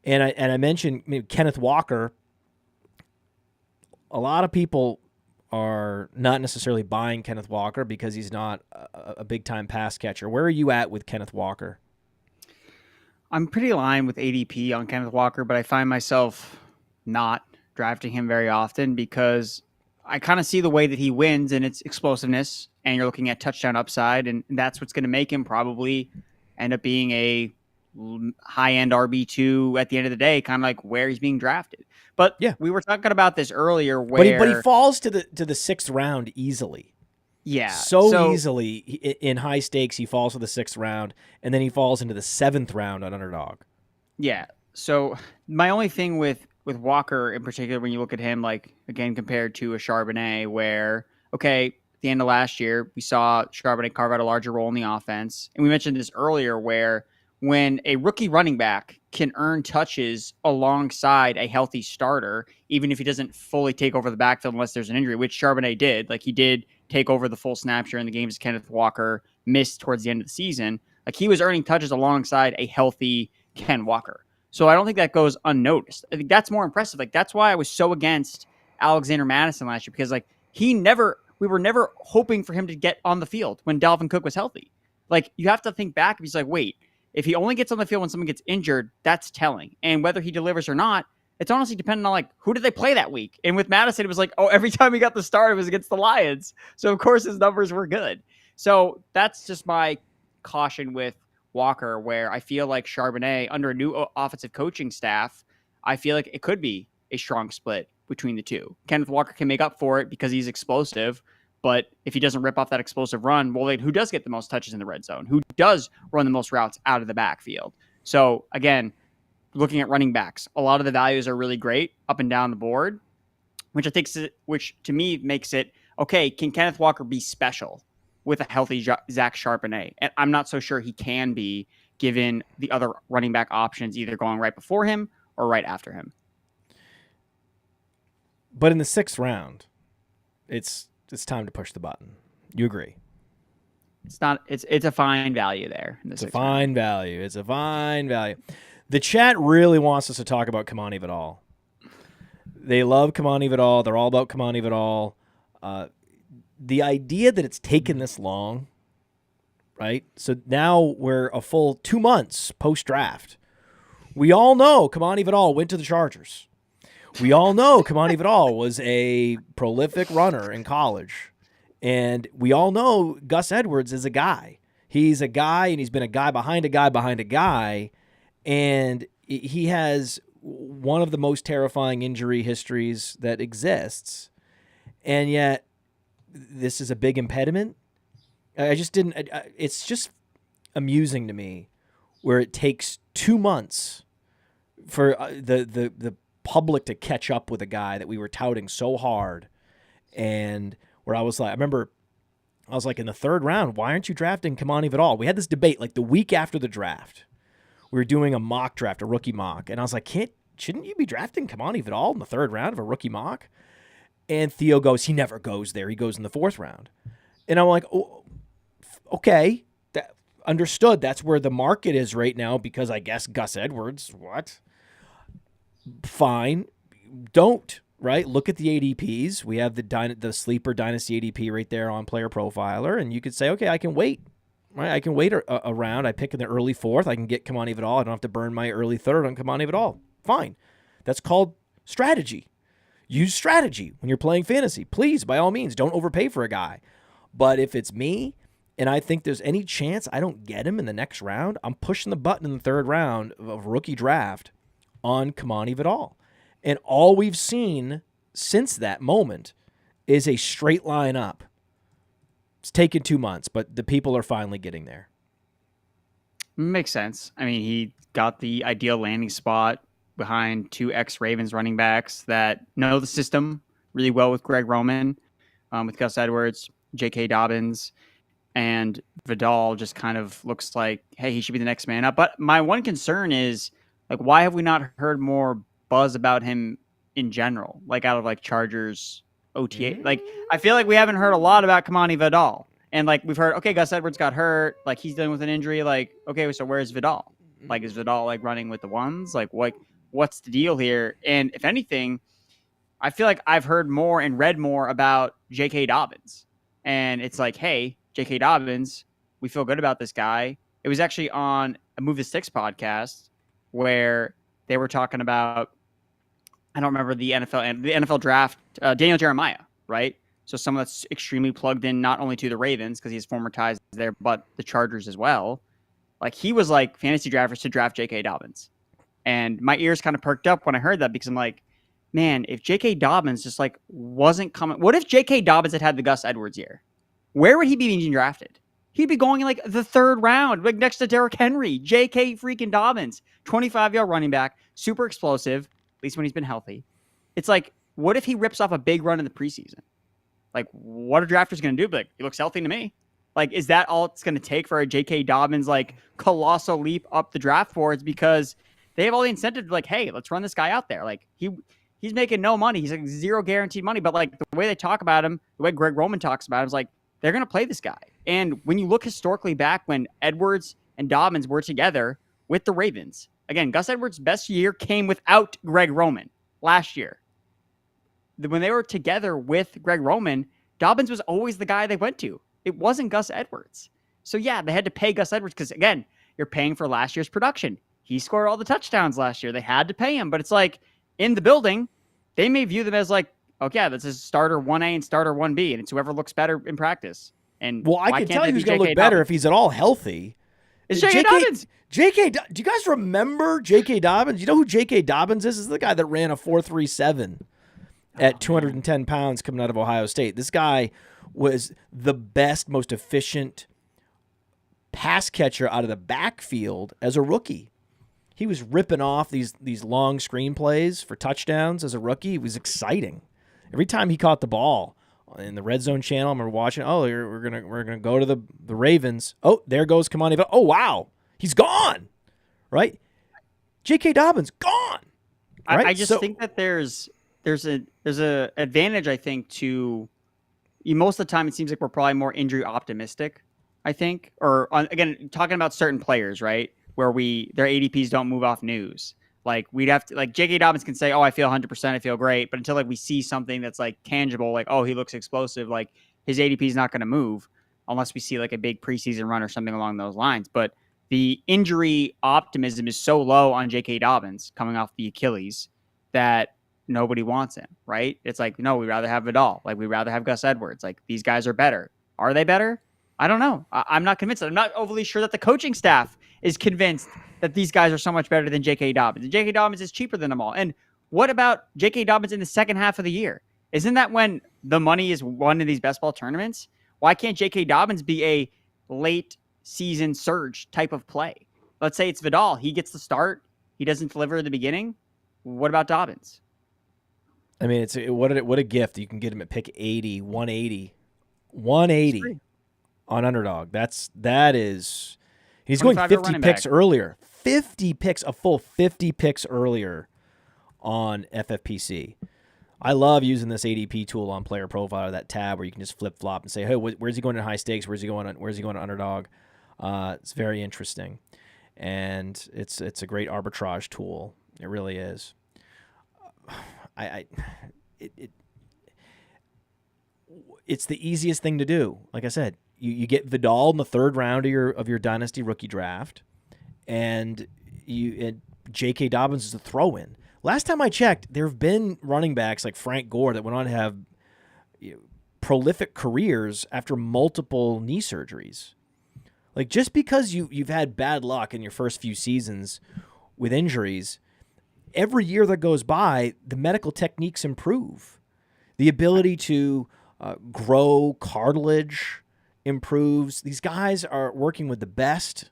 And I mentioned Kenneth Walker. A lot of people are not necessarily buying Kenneth Walker because he's not a big-time pass catcher. Where are you at with Kenneth Walker? I'm pretty aligned with ADP on Kenneth Walker, but I find myself not drafting him very often because I kind of see the way that he wins and its explosiveness, and you're looking at touchdown upside, and that's what's going to make him probably end up being a high-end RB2 at the end of the day, kind of like where he's being drafted. But yeah, we were talking about this earlier where... But he falls to the 6th round easily. Yeah. So easily in high stakes, he falls to the 6th round, and then he falls into the 7th round on Underdog. Yeah. So my only thing with Walker in particular, when you look at him, like, again, compared to a Charbonnet, where, okay, at the end of last year, we saw Charbonnet carve out a larger role in the offense. And we mentioned this earlier, where when a rookie running back can earn touches alongside a healthy starter, even if he doesn't fully take over the backfield unless there's an injury, which Charbonnet did. Like, he did take over the full snap share in the games Kenneth Walker missed towards the end of the season. Like, he was earning touches alongside a healthy Ken Walker. So I don't think that goes unnoticed. I think that's more impressive. Like, that's why I was so against Alexander Madison last year, because like we were never hoping for him to get on the field when Dalvin Cook was healthy. Like, you have to think back if he's like, wait, if he only gets on the field when someone gets injured, that's telling. And whether he delivers or not, it's honestly dependent on, like, who did they play that week? And with Madison, it was like, oh, every time he got the start, it was against the Lions. So, of course, his numbers were good. So that's just my caution with Walker, where I feel like Charbonnet, under a new offensive coaching staff, I feel like it could be a strong split between the two. Kenneth Walker can make up for it because he's explosive. But if he doesn't rip off that explosive run, well, then who does get the most touches in the red zone? Who does run the most routes out of the backfield? So, again, looking at running backs, a lot of the values are really great up and down the board, which to me makes it, okay, can Kenneth Walker be special with a healthy Zach Charbonnet? And I'm not so sure he can be, given the other running back options either going right before him or right after him. But in the 6th round, it's time to push the button. You agree? It's not. It's a fine value there. It's a fine value. It's a fine value. The chat really wants us to talk about Kamani Vidal. They love Kamani Vidal. They're all about Kamani Vidal. The idea that it's taken this long, right? So now we're a full 2 months post-draft. We all know Kamani Vidal went to the Chargers. We all know Kamani Vidal was a prolific runner in college. And we all know Gus Edwards is a guy. He's a guy, and he's been a guy behind a guy behind a guy. And he has one of the most terrifying injury histories that exists. And yet, this is a big impediment. It's just amusing to me where it takes 2 months for the public to catch up with a guy that we were touting so hard, and where I was like, in the 3rd round, why aren't you drafting Kamani Vidal? We had this debate like the week after the draft. We were doing a mock draft, a rookie mock, and I was like, shouldn't you be drafting Kamani Vidal in the 3rd round of a rookie mock? And Theo goes, he never goes there. He goes in the 4th round. And I'm like, oh, okay, understood. That's where the market is right now, because I guess Gus Edwards, what? Fine. Don't, right? Look at the ADPs. We have the sleeper dynasty ADP right there on Player Profiler, and you could say, okay, I can wait. Right? I can wait a round. I pick in the early 4th. I can get Kamani Vidal. I don't have to burn my early 3rd on Kamani Vidal. Fine. That's called strategy. Use strategy when you're playing fantasy. Please, by all means, don't overpay for a guy. But if it's me and I think there's any chance I don't get him in the next round, I'm pushing the button in the 3rd round of rookie draft on Kamani Vidal. And all we've seen since that moment is a straight line up. It's taken 2 months, but the people are finally getting there. Makes sense. I mean, he got the ideal landing spot behind 2 ex-Ravens running backs that know the system really well with Greg Roman, with Gus Edwards, J.K. Dobbins, and Vidal just kind of looks like, hey, he should be the next man up. But my one concern is, like, why have we not heard more buzz about him in general? Like, out of, like, Chargers, OTA. Like, I feel like we haven't heard a lot about Kamani Vidal. And like we've heard, okay, Gus Edwards got hurt, like he's dealing with an injury. Like, okay, so where's Vidal? Like, is Vidal like running with the ones? Like, what's the deal here? And if anything, I feel like I've heard more and read more about J.K. Dobbins. And it's like, hey, J.K. Dobbins, we feel good about this guy. It was actually on a Move the Sticks podcast where they were talking about, I don't remember the NFL draft, Daniel Jeremiah, right? So someone that's extremely plugged in, not only to the Ravens, because he has former ties there, but the Chargers as well. Like, he was like fantasy drafters to draft J.K. Dobbins. And my ears kind of perked up when I heard that, because I'm like, man, if J.K. Dobbins just like wasn't coming, what if J.K. Dobbins had the Gus Edwards year? Where would he be being drafted? He'd be going in like the third round, like next to Derrick Henry. J.K. freaking Dobbins, 25-year running back, super explosive, at least when he's been healthy. It's like, what if he rips off a big run in the preseason? Like, what are drafters going to do? But like, he looks healthy to me. Like, is that all it's going to take for a J.K. Dobbins like colossal leap up the draft boards? Because they have all the incentive to like, hey, let's run this guy out there. Like, he's making no money. He's like zero guaranteed money. But like the way they talk about him, the way Greg Roman talks about him is like, they're going to play this guy. And when you look historically back when Edwards and Dobbins were together with the Ravens, again, Gus Edwards' best year came without Greg Roman last year. When they were together with Greg Roman, Dobbins was always the guy they went to. It wasn't Gus Edwards. So yeah, they had to pay Gus Edwards because, again, you're paying for last year's production. He scored all the touchdowns last year. They had to pay him. But it's like, in the building, they may view them as like, okay, this is starter 1A and starter 1B, and it's whoever looks better in practice. And well, I can tell you who's going to look better if he's at all healthy. It's J.K. Dobbins. Do you guys remember J.K. Dobbins? You know who J.K. Dobbins is? This is the guy that ran a 4.37 at 210 pounds coming out of Ohio State. This guy was the best, most efficient pass catcher out of the backfield as a rookie. He was ripping off these long screen plays for touchdowns as a rookie. It was exciting. Every time he caught the ball in the Red Zone channel, I remember watching, we're gonna go to the Ravens. Oh, there goes Kamani. Oh, wow. He's gone. Right? J.K. Dobbins, gone. Right? I just think that there's a advantage, I think, to most of the time it seems like we're probably more injury optimistic, I think. Or again, talking about certain players, right? Where their ADPs don't move off news. Like, we'd have to, like, J.K. Dobbins can say, oh, I feel 100%, I feel great. But until like we see something that's like tangible, like, oh, he looks explosive, like his ADP is not going to move unless we see like a big preseason run or something along those lines. But the injury optimism is so low on J.K. Dobbins coming off the Achilles that nobody wants him, right? It's like, no, we'd rather have Vidal. Like, we'd rather have Gus Edwards. Like, these guys are better. Are they better? I don't know. I'm not convinced. I'm not overly sure that the coaching staff is convinced that these guys are so much better than J.K. Dobbins. And J.K. Dobbins is cheaper than them all. And what about J.K. Dobbins in the second half of the year? Isn't that when the money is won in these best ball tournaments? Why can't J.K. Dobbins be a late season surge type of play? Let's say it's Vidal. He gets the start. He doesn't deliver at the beginning. What about Dobbins? I mean, what a gift. You can get him at pick 80, 180 on Underdog. That is, he's going 50 picks earlier. 50 picks, a full 50 picks earlier on FFPC. I love using this ADP tool on Player Profiler, that tab where you can just flip flop and say, hey, where's he going in high stakes? Where's he going to Underdog? It's very interesting, and it's a great arbitrage tool. It really is. It's the easiest thing to do. Like I said, you get Vidal in the third round of your Dynasty rookie draft, and J.K. Dobbins is a throw-in. Last time I checked, there have been running backs like Frank Gore that went on to have prolific careers after multiple knee surgeries. Like, just because you've had bad luck in your first few seasons with injuries, every year that goes by, the medical techniques improve. The ability to grow cartilage improves. These guys are working with the best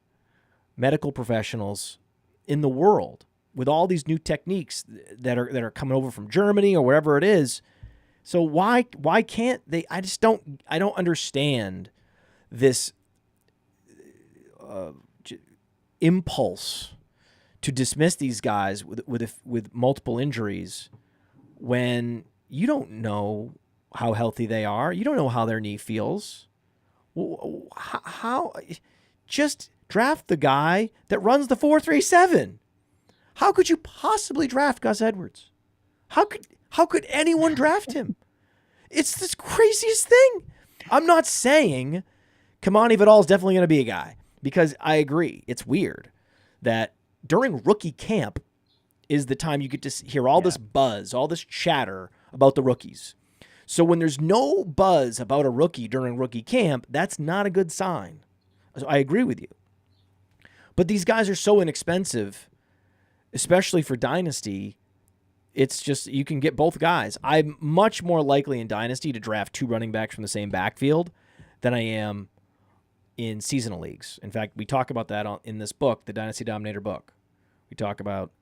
medical professionals in the world with all these new techniques that are coming over from Germany or wherever it is. So why can't they? I don't understand this impulse to dismiss these guys with multiple injuries when you don't know how healthy they are. You don't know how their knee feels. How? Just draft the guy that runs the 4.37. How could you possibly draft Gus Edwards? How could anyone draft him? It's the craziest thing. I'm not saying Kamani Vidal is definitely going to be a guy, because I agree. It's weird that during rookie camp is the time you get to hear all this buzz, all this chatter about the rookies. So when there's no buzz about a rookie during rookie camp, that's not a good sign. So I agree with you. But these guys are so inexpensive, especially for Dynasty. It's just, you can get both guys. I'm much more likely in Dynasty to draft 2 running backs from the same backfield than I am in seasonal leagues. In fact, we talk about that in this book, the Dynasty Dominator book. We talk about,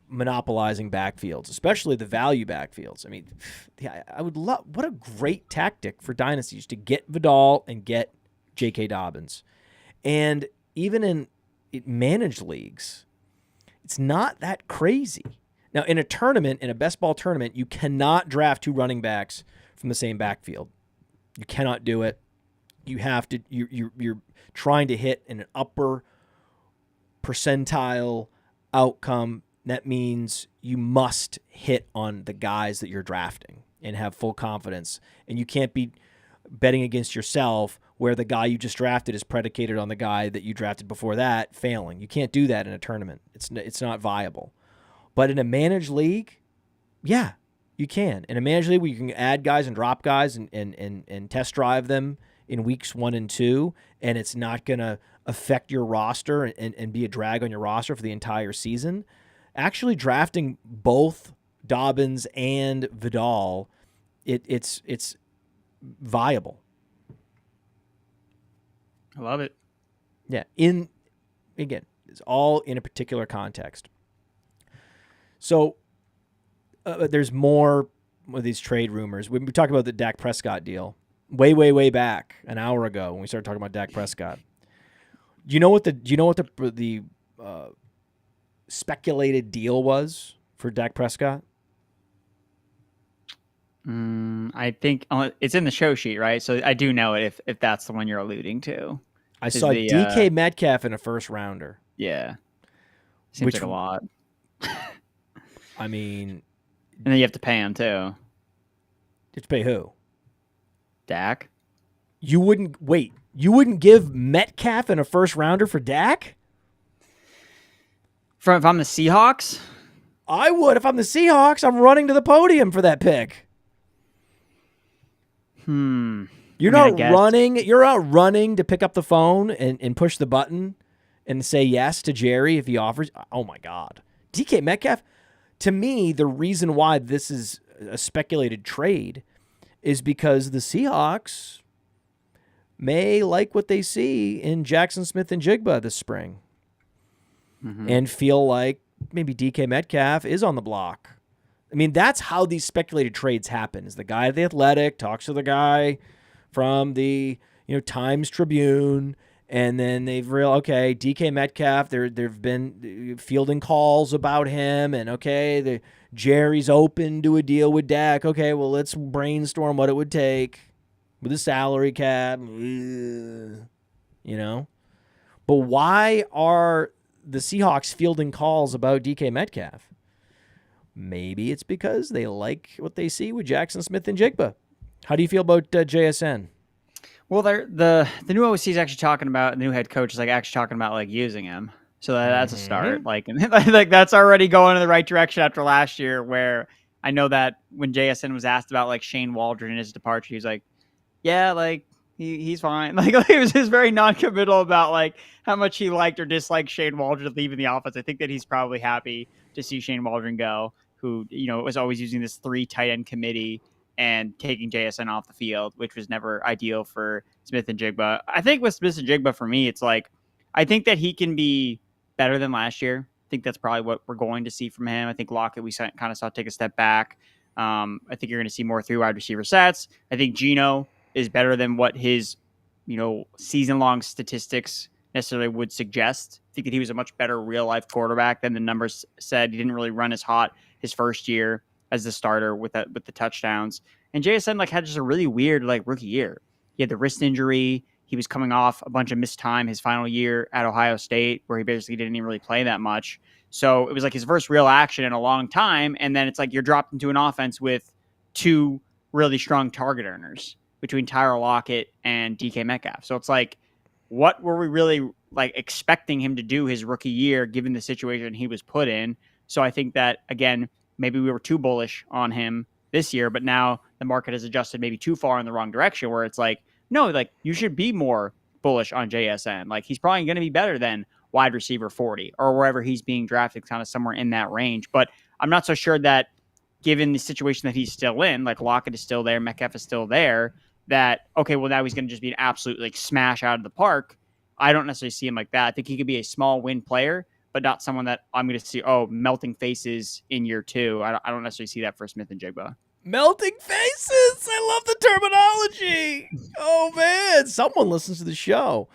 monopolizing backfields, especially the value backfields. I mean, I would love, what a great tactic for dynasties to get Vidal and get J.K. Dobbins. And even in managed leagues, it's not that crazy. Now, in a tournament, in a best ball tournament, you cannot draft 2 running backs from the same backfield. You cannot do it. You have to, you're trying to hit an upper percentile outcome. That means you must hit on the guys that you're drafting and have full confidence. And you can't be betting against yourself where the guy you just drafted is predicated on the guy that you drafted before that failing. You can't do that in a tournament. It's not viable. But in a managed league, yeah, you can. In a managed league where you can add guys and drop guys and test drive them in weeks 1 and 2, and it's not going to affect your roster and be a drag on your roster for the entire season, actually drafting both Dobbins and Vidal, it's viable. I love it. Yeah. Again, it's all in a particular context. So there's more of these trade rumors. We talked about the Dak Prescott deal way back an hour ago when we started talking about Dak Prescott. Do you know what the speculated deal was for Dak Prescott? I think it's in the show sheet, right? So I do know it if that's the one you're alluding to. I saw DK Metcalf in a first rounder. Yeah. Seems like a lot. I mean... And then you have to pay him, too. You have to pay who? Dak? You wouldn't give Metcalf in a first rounder for Dak? If I'm the Seahawks? I would. If I'm the Seahawks, I'm running to the podium for that pick. You're not running. You're out running to pick up the phone and push the button and say yes to Jerry if he offers. Oh, my God. DK Metcalf, to me, the reason why this is a speculated trade is because the Seahawks may like what they see in Jackson Smith and Jigba this spring and feel like maybe DK Metcalf is on the block. I mean, that's how these speculated trades happen. Is the guy at The Athletic talks to the guy from the Times Tribune, and then they've realized, okay, DK Metcalf, there've been fielding calls about him, and Jerry's open to a deal with Dak. Okay, well, let's brainstorm what it would take with a salary cap, But why are the Seahawks fielding calls about DK Metcalf? Maybe it's because they like what they see with Jackson Smith and Jigba. How do you feel about JSN? Well, the new OC is actually talking about, the new head coach is actually talking about using him. So that's a start. Like that's already going in the right direction after last year, where I know that when JSN was asked about Shane Waldron and his departure, he was like, yeah, he's fine. He was just very non-committal about how much he liked or disliked Shane Waldron leaving the office. I think that he's probably happy to see Shane Waldron go, who was always using this 3 tight end committee and taking JSN off the field, which was never ideal for Smith and Jigba. I think with Smith and Jigba, for me, it's I think that he can be better than last year. I think that's probably what we're going to see from him. I think Lockett, we kind of saw take a step back. I think you're going to see more 3 wide receiver sets. I think Geno is better than what his, season-long statistics necessarily would suggest. I think that he was a much better real-life quarterback than the numbers said. He didn't really run as hot his first year as the starter with the touchdowns. And JSN like had just a really weird like rookie year. He had the wrist injury. He was coming off a bunch of missed time his final year at Ohio State, where he basically didn't even really play that much. So it was like his first real action in a long time. And then it's like you're dropped into an offense with two really strong target earners between Tyler Lockett and DK Metcalf. So it's like, what were we really like expecting him to do his rookie year, given the situation he was put in? So I think that, again, maybe we were too bullish on him this year, but now the market has adjusted maybe too far in the wrong direction, where it's like, no, like you should be more bullish on JSN. Like he's probably going to be better than wide receiver 40 or wherever he's being drafted, kind of somewhere in that range. But I'm not so sure that, given the situation that he's still in, like Lockett is still there, Metcalf is still there, that, okay, well, now he's going to just be an absolute like smash out of the park. I don't necessarily see him like that. I think he could be a small win player, but not someone that I'm going to see, melting faces in year two. I don't necessarily see that for Smith and Jigba. Melting faces. I love the terminology. Oh, man. Someone listens to the show.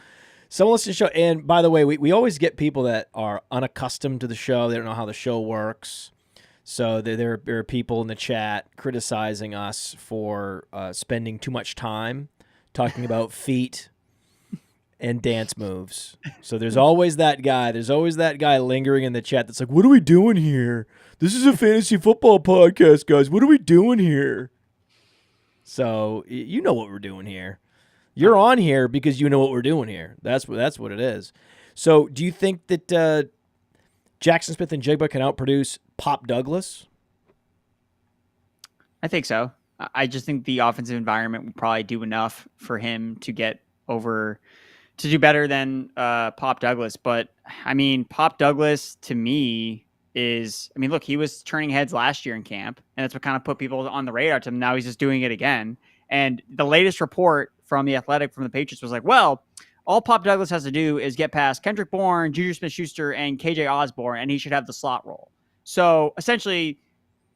And by the way, we always get people that are unaccustomed to the show. They don't know how the show works. So there are people in the chat criticizing us for spending too much time talking about feet and dance moves. So there's always that guy. There's always that guy lingering in the chat that's like, what are we doing here? This is a fantasy football podcast, guys. What are we doing here? So you know what we're doing here. You're on here because you know what we're doing here. That's what it is. So do you think that Jackson Smith and Jigba can outproduce Pop Douglas? I think so. I just think the offensive environment will probably do enough for him to get over, to do better than Pop Douglas. But I mean, Pop Douglas to me look, he was turning heads last year in camp, and that's what kind of put people on the radar to him. Now he's just doing it again. And the latest report from The Athletic from the Patriots was like, well, all Pop Douglas has to do is get past Kendrick Bourne, Juju Smith-Schuster, and KJ Osborne, and he should have the slot role. So essentially,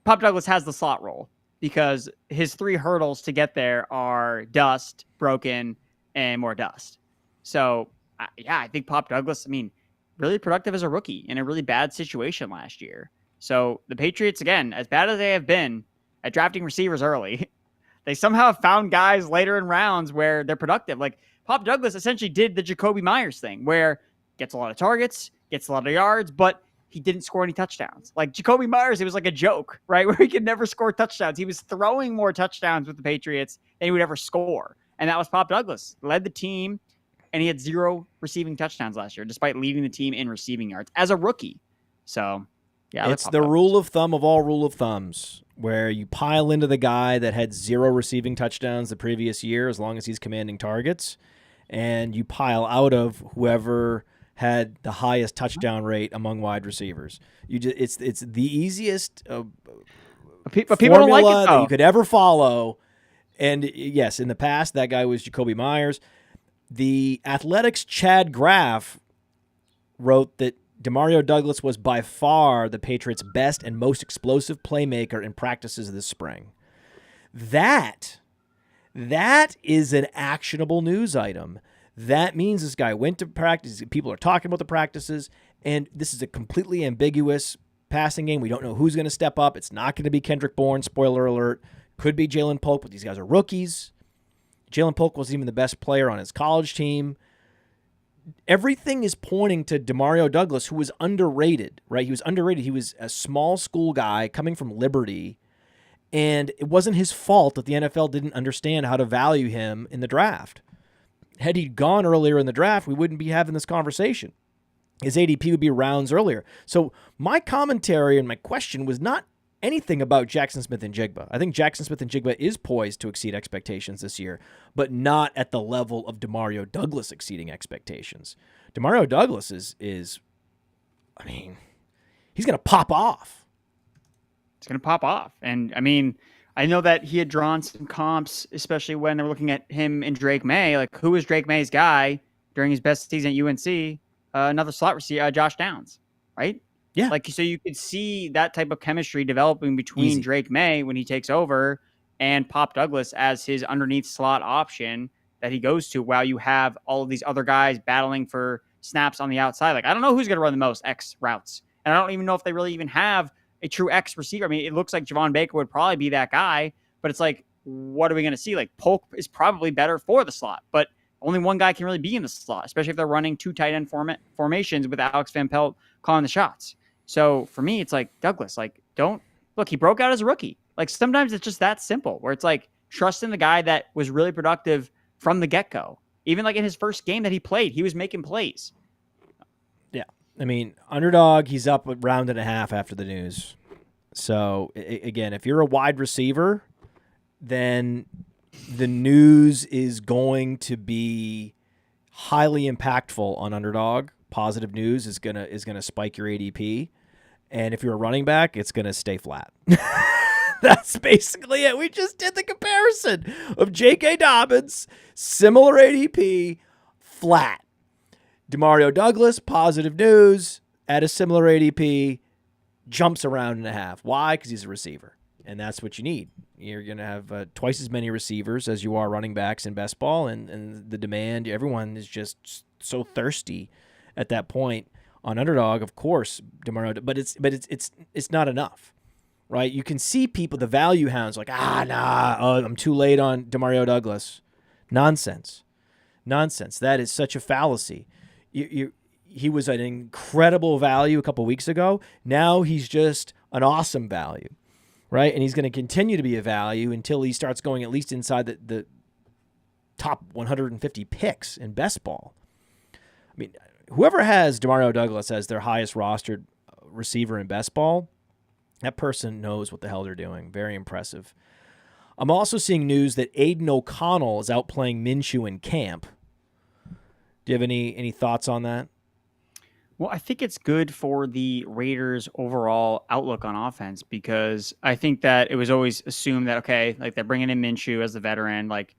Pop Douglas has the slot role because his three hurdles to get there are dust, broken, and more dust. So, I think Pop Douglas, really productive as a rookie in a really bad situation last year. So the Patriots, again, as bad as they have been at drafting receivers early, they somehow have found guys later in rounds where they're productive. Like Pop Douglas essentially did the Jacoby Myers thing where gets a lot of targets, gets a lot of yards, but he didn't score any touchdowns. Like Jacoby Myers, it was like a joke, right? Where he could never score touchdowns. He was throwing more touchdowns with the Patriots than he would ever score. And that was Pop Douglas. Led the team, and he had 0 receiving touchdowns last year, despite leading the team in receiving yards as a rookie. So, yeah. It's the rule of thumb of all rule of thumbs, where you pile into the guy that had 0 receiving touchdowns the previous year, as long as he's commanding targets, and you pile out of whoever had the highest touchdown rate among wide receivers. It's the easiest but people don't like it, that you could ever follow. And yes, in the past, that guy was Jacoby Myers. The Athletics' Chad Graff wrote that Demario Douglas was by far the Patriots' best and most explosive playmaker in practices this spring. That is an actionable news item. That means this guy went to practice. People are talking about the practices, and this is a completely ambiguous passing game. We don't know who's going to step up. It's not going to be Kendrick Bourne, spoiler alert. Could be Jalen Polk, but these guys are rookies. Jalen Polk wasn't even the best player on his college team. Everything is pointing to Demario Douglas, who was underrated, right? He was underrated. He was a small school guy coming from Liberty, and it wasn't his fault that the NFL didn't understand how to value him in the draft. Had he gone earlier in the draft, we wouldn't be having this conversation. His ADP would be rounds earlier. So my commentary and my question was not anything about Jackson Smith and Jigba. I think Jackson Smith and Jigba is poised to exceed expectations this year, but not at the level of Demario Douglas exceeding expectations. Demario Douglas is he's going to pop off. It's going to pop off. And I know that he had drawn some comps, especially when they were looking at him and Drake May. Like, who was Drake May's guy during his best season at UNC? Another slot receiver, Josh Downs, right? Yeah. Like, so you could see that type of chemistry developing between Drake May when he takes over and Pop Douglas as his underneath slot option that he goes to, while you have all of these other guys battling for snaps on the outside. Like, I don't know who's going to run the most X routes. And I don't even know if they really even have a true X receiver. It looks like Javon Baker would probably be that guy, but it's like what are we going to see? Like Polk is probably better for the slot, but only one guy can really be in the slot, especially if they're running 2 tight end formations with Alex Van Pelt calling the shots. So for me, it's like Douglas, like don't look, he broke out as a rookie. Like sometimes it's just that simple where it's like trust in the guy that was really productive from the get-go. Even like in his first game that he played, he was making plays. Yeah. I mean, Underdog, he's up a round and a half after the news. So again, if you're a wide receiver, then the news is going to be highly impactful on Underdog. Positive news is gonna spike your ADP, and if you're a running back, it's gonna stay flat. That's basically it. We just did the comparison of J.K. Dobbins, similar ADP, flat. Demario Douglas, positive news, at a similar ADP, jumps around and a half. Why? Because he's a receiver, and that's what you need. You're going to have twice as many receivers as you are running backs in best ball, and the demand, everyone is just so thirsty at that point on Underdog. Of course, Demario, but it's not enough, right? You can see people, the value hounds, like I'm too late on Demario Douglas. Nonsense. That is such a fallacy. He was an incredible value a couple weeks ago. Now he's just an awesome value. Right, and he's going to continue to be a value until he starts going at least inside the top 150 picks in best ball. I mean, whoever has Demario Douglas as their highest rostered receiver in best ball, that person knows what the hell they're doing. Very impressive. I'm also seeing news that Aiden O'Connell is out playing Minshew in camp. Do you have any thoughts on that? Well, I think it's good for the Raiders' overall outlook on offense because I think that it was always assumed that, okay, like they're bringing in Minshew as the veteran, like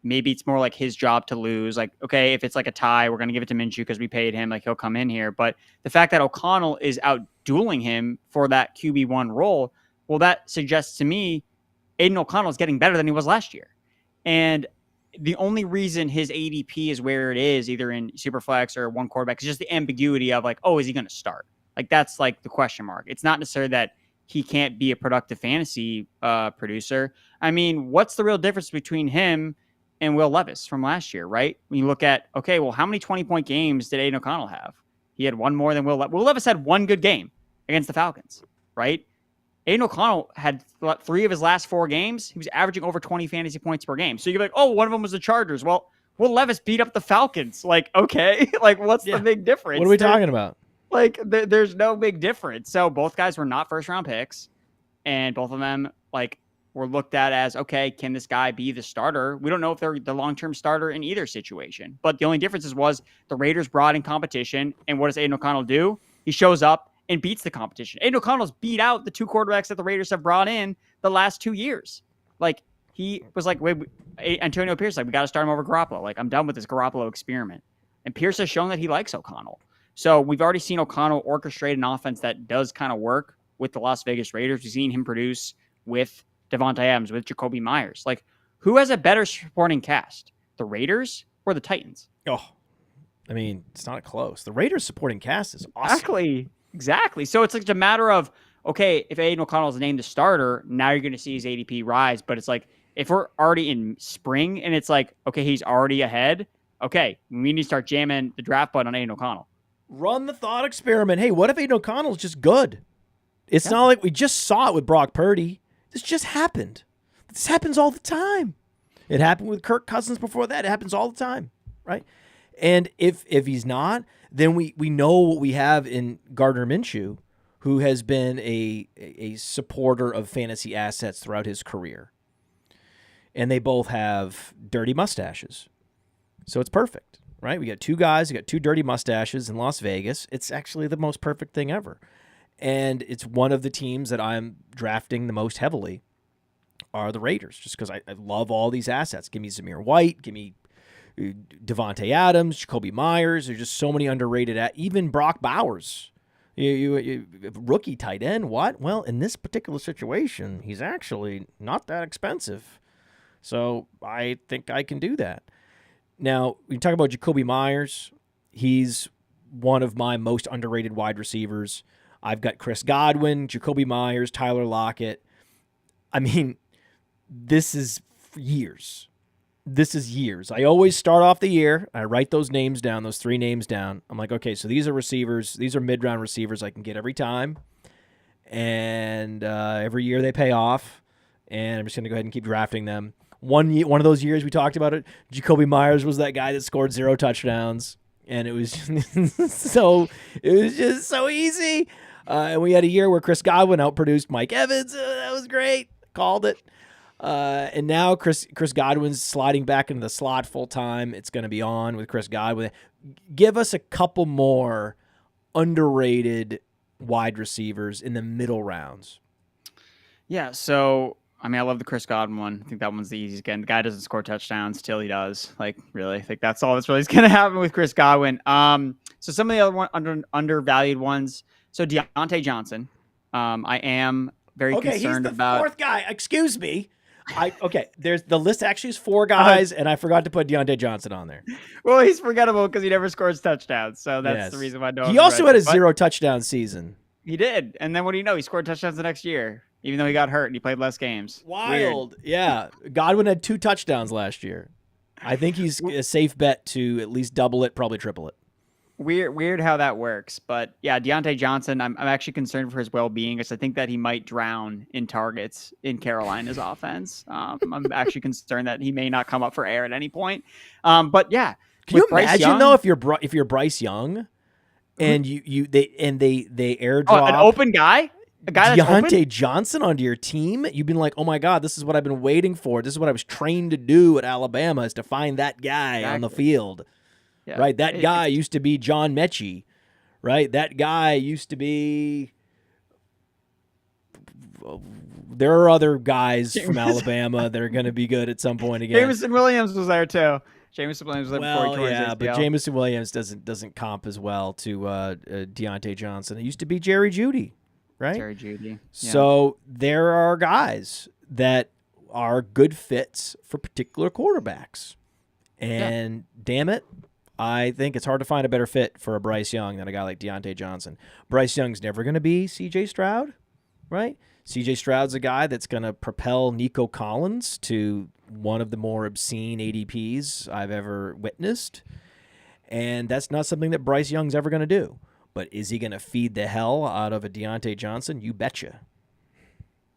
maybe it's more like his job to lose. Like, okay, if it's like a tie, we're going to give it to Minshew because we paid him, like he'll come in here. But the fact that O'Connell is out dueling him for that QB1 role, well, that suggests to me Aiden O'Connell is getting better than he was last year. And the only reason his ADP is where it is, either in Superflex or one quarterback, is just the ambiguity of like, oh, is he going to start? Like, that's like the question mark. It's not necessarily that he can't be a productive fantasy producer. I mean, what's the real difference between him and Will Levis from last year, right? When you look at, okay, well, how many 20-point games did Aiden O'Connell have? He had one more than Will Levis. Will Levis had one good game against the Falcons, right? Aiden O'Connell had 3 of his last 4 games. He was averaging over 20 fantasy points per game. So you're like, oh, one of them was the Chargers. Well, Will Levis beat up the Falcons. Like, okay, like what's the big difference? What are we talking about? Like, there's no big difference. So both guys were not first-round picks, and both of them like were looked at as, okay, can this guy be the starter? We don't know if they're the long-term starter in either situation. But the only difference was the Raiders brought in competition, and what does Aiden O'Connell do? He shows up and beats the competition. Aiden O'Connell's beat out the 2 quarterbacks that the Raiders have brought in the last 2 years. Like, he was like, wait, Antonio Pierce, like, we got to start him over Garoppolo. Like, I'm done with this Garoppolo experiment. And Pierce has shown that he likes O'Connell. So we've already seen O'Connell orchestrate an offense that does kind of work with the Las Vegas Raiders. We've seen him produce with Devontae Adams, with Jacoby Myers. Like, who has a better supporting cast, the Raiders or the Titans? Oh, I mean, it's not close. The Raiders supporting cast is awesome. Exactly. So it's like a matter of, okay, if Aiden O'Connell is named the starter, now you're going to see his ADP rise. But it's like, if we're already in spring and it's like, okay, he's already ahead, okay, we need to start jamming the draft button on Aiden O'Connell. Run the thought experiment. Hey, what if Aiden O'Connell's just good? It's not like we just saw it with Brock Purdy. This just happened. This happens all the time. It happened with Kirk Cousins before that. It happens all the time, right? And if he's not, then we know what we have in Gardner Minshew, who has been a supporter of fantasy assets throughout his career. And they both have dirty mustaches. So it's perfect, right? We got 2 guys, we got 2 dirty mustaches in Las Vegas. It's actually the most perfect thing ever. And it's one of the teams that I'm drafting the most heavily are the Raiders, just because I love all these assets. Give me Zamir White, give me Devontae Adams, Jacoby Myers. There's just so many underrated. Even Brock Bowers, you rookie tight end. What? Well, in this particular situation, he's actually not that expensive. So I think I can do that. Now, we talk about Jacoby Myers. He's one of my most underrated wide receivers. I've got Chris Godwin, Jacoby Myers, Tyler Lockett. I mean, this is years. This is years. I always start off the year. I write those names down, those 3 names down. I'm like, okay, so these are receivers. These are mid-round receivers I can get every time. And every year they pay off. And I'm just going to go ahead and keep drafting them. One of those years we talked about it, Jacoby Myers was that guy that scored 0 touchdowns. And it was just so easy. And we had a year where Chris Godwin outproduced Mike Evans. That was great. Called it. And now Chris Godwin's sliding back into the slot full time. It's going to be on with Chris Godwin. Give us a couple more underrated wide receivers in the middle rounds. Yeah, so I mean, I love the Chris Godwin one. I think that one's the easiest. Again, the guy doesn't score touchdowns till he does. Like, really, I think that's all that's really going to happen with Chris Godwin. So some of the other undervalued ones. So Deontay Johnson, I am very concerned about. He's the 4th guy. Excuse me. There's the list actually is 4 guys, and I forgot to put Deontay Johnson on there. Well, he's forgettable because he never scores touchdowns, so that's the reason why. He also had a 0 touchdown season. He did, and then what do you know? He scored touchdowns the next year, even though he got hurt and he played less games. Wild, weird. Yeah. Godwin had 2 touchdowns last year. I think he's a safe bet to at least double it, probably triple it. Weird how that works, but yeah, Deontay Johnson, I'm actually concerned for his well-being because I think that he might drown in targets in Carolina's offense. I'm actually concerned that he may not come up for air at any point. But yeah, can you imagine though if you're Bryce Young, and they airdrop an open guy, a guy that's Deontay open? Johnson onto your team, you've been like, oh my God, this is what I've been waiting for. This is what I was trained to do at Alabama, is to find that guy on the field. Yeah. Right, that guy used to be John Mechie, right? That guy used to be. There are other guys from Alabama that are going to be good at some point again. Jameson Williams was there too. Jameson Williams was there before he tore his ACL. But Jameson Williams doesn't comp as well to Deontay Johnson. It used to be Jerry Jeudy, right? Jerry Jeudy. Yeah. So there are guys that are good fits for particular quarterbacks, and damn it. I think it's hard to find a better fit for a Bryce Young than a guy like Deontay Johnson. Bryce Young's never going to be C.J. Stroud, right? C.J. Stroud's a guy that's going to propel Nico Collins to one of the more obscene ADPs I've ever witnessed, and that's not something that Bryce Young's ever going to do. But is he going to feed the hell out of a Deontay Johnson? You betcha.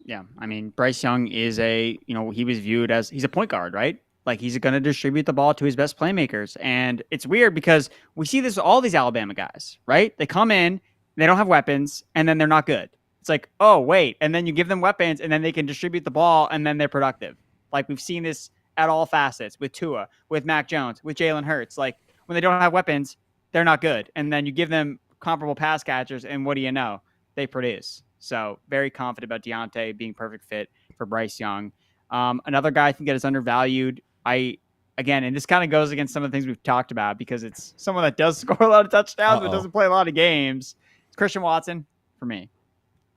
Yeah, I mean, Bryce Young is he was viewed as, he's a point guard, right? Like, he's going to distribute the ball to his best playmakers. And it's weird because we see this with all these Alabama guys, right? They come in, they don't have weapons, and then they're not good. It's like, oh, wait. And then you give them weapons, and then they can distribute the ball, and then they're productive. Like, we've seen this at all facets with Tua, with Mac Jones, with Jalen Hurts. Like, when they don't have weapons, they're not good. And then you give them comparable pass catchers, and what do you know? They produce. So very confident about Deontay being perfect fit for Bryce Young. Another guy I think that is undervalued. And this kind of goes against some of the things we've talked about because it's someone that does score a lot of touchdowns but doesn't play a lot of games. It's Christian Watson for me.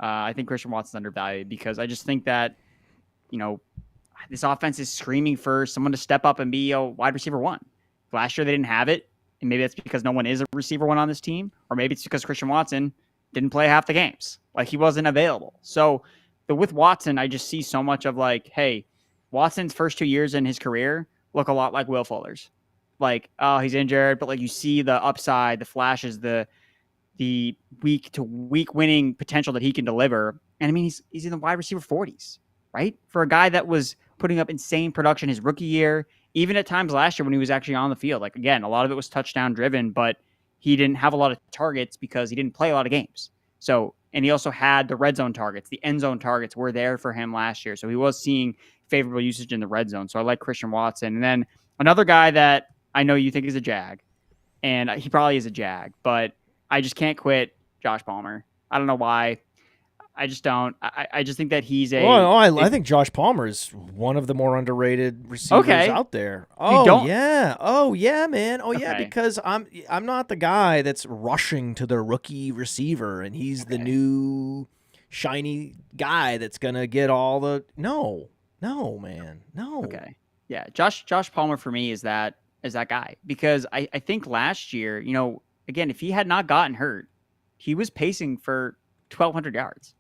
I think Christian Watson's undervalued because I just think that, this offense is screaming for someone to step up and be a wide receiver 1. Last year they didn't have it, and maybe that's because no one is a receiver 1 on this team, or maybe it's because Christian Watson didn't play half the games. Like, he wasn't available. So with Watson, I just see so much of like, hey, Watson's first 2 years in his career look a lot like Will Fuller's. Like, oh, he's injured, but like you see the upside, the flashes, the week to week winning potential that he can deliver. And I mean, he's in the wide receiver 40s, right? For a guy that was putting up insane production his rookie year, even at times last year when he was actually on the field. Like, again, a lot of it was touchdown driven, but he didn't have a lot of targets because he didn't play a lot of games. So, and he also had the red zone targets, the end zone targets were there for him last year. So he was seeing favorable usage in the red zone. So I like Christian Watson. And then another guy that I know you think is a Jag, and he probably is a Jag, but I just can't quit Josh Palmer. I don't know why. I just don't. I just think that he's a. I think Josh Palmer is one of the more underrated receivers out there. Yeah, man. Yeah, because I'm not the guy that's rushing to the rookie receiver, and he's the new shiny guy that's gonna get all the. No, man, no. Okay, yeah, Josh Palmer for me is that guy because I think last year, again, if he had not gotten hurt, he was pacing for 1,200 yards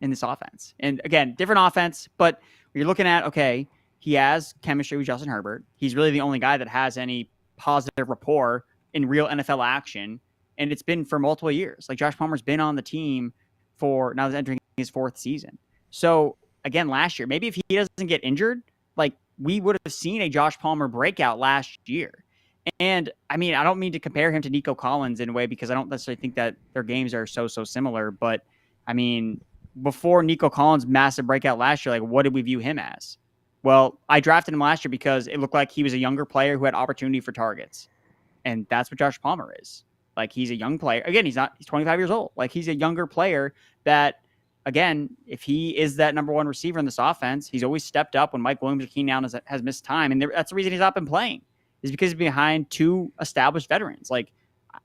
in this offense. And again, different offense, but You're looking at, okay, he has chemistry with Justin Herbert. He's really the only guy that has any positive rapport in real NFL action. And it's been for multiple years. Like Josh Palmer's been on the team for now, he's entering his 4th season. So again, last year, maybe if he doesn't get injured, like we would have seen a Josh Palmer breakout last year. And I mean, I don't mean to compare him to Nico Collins in a way because I don't necessarily think that their games are so similar. But I mean, before Nico Collins' massive breakout last year, like what did we view him as? Well, I drafted him last year because it looked like he was a younger player who had opportunity for targets. And that's what Josh Palmer is. Like he's a young player. Again, he's 25 years old. Like he's a younger player that, again, if he is that number 1 receiver in this offense, he's always stepped up when Mike Williams or Keenan Allen has missed time. And that's the reason he's not been playing, is because he's behind 2 established veterans. Like,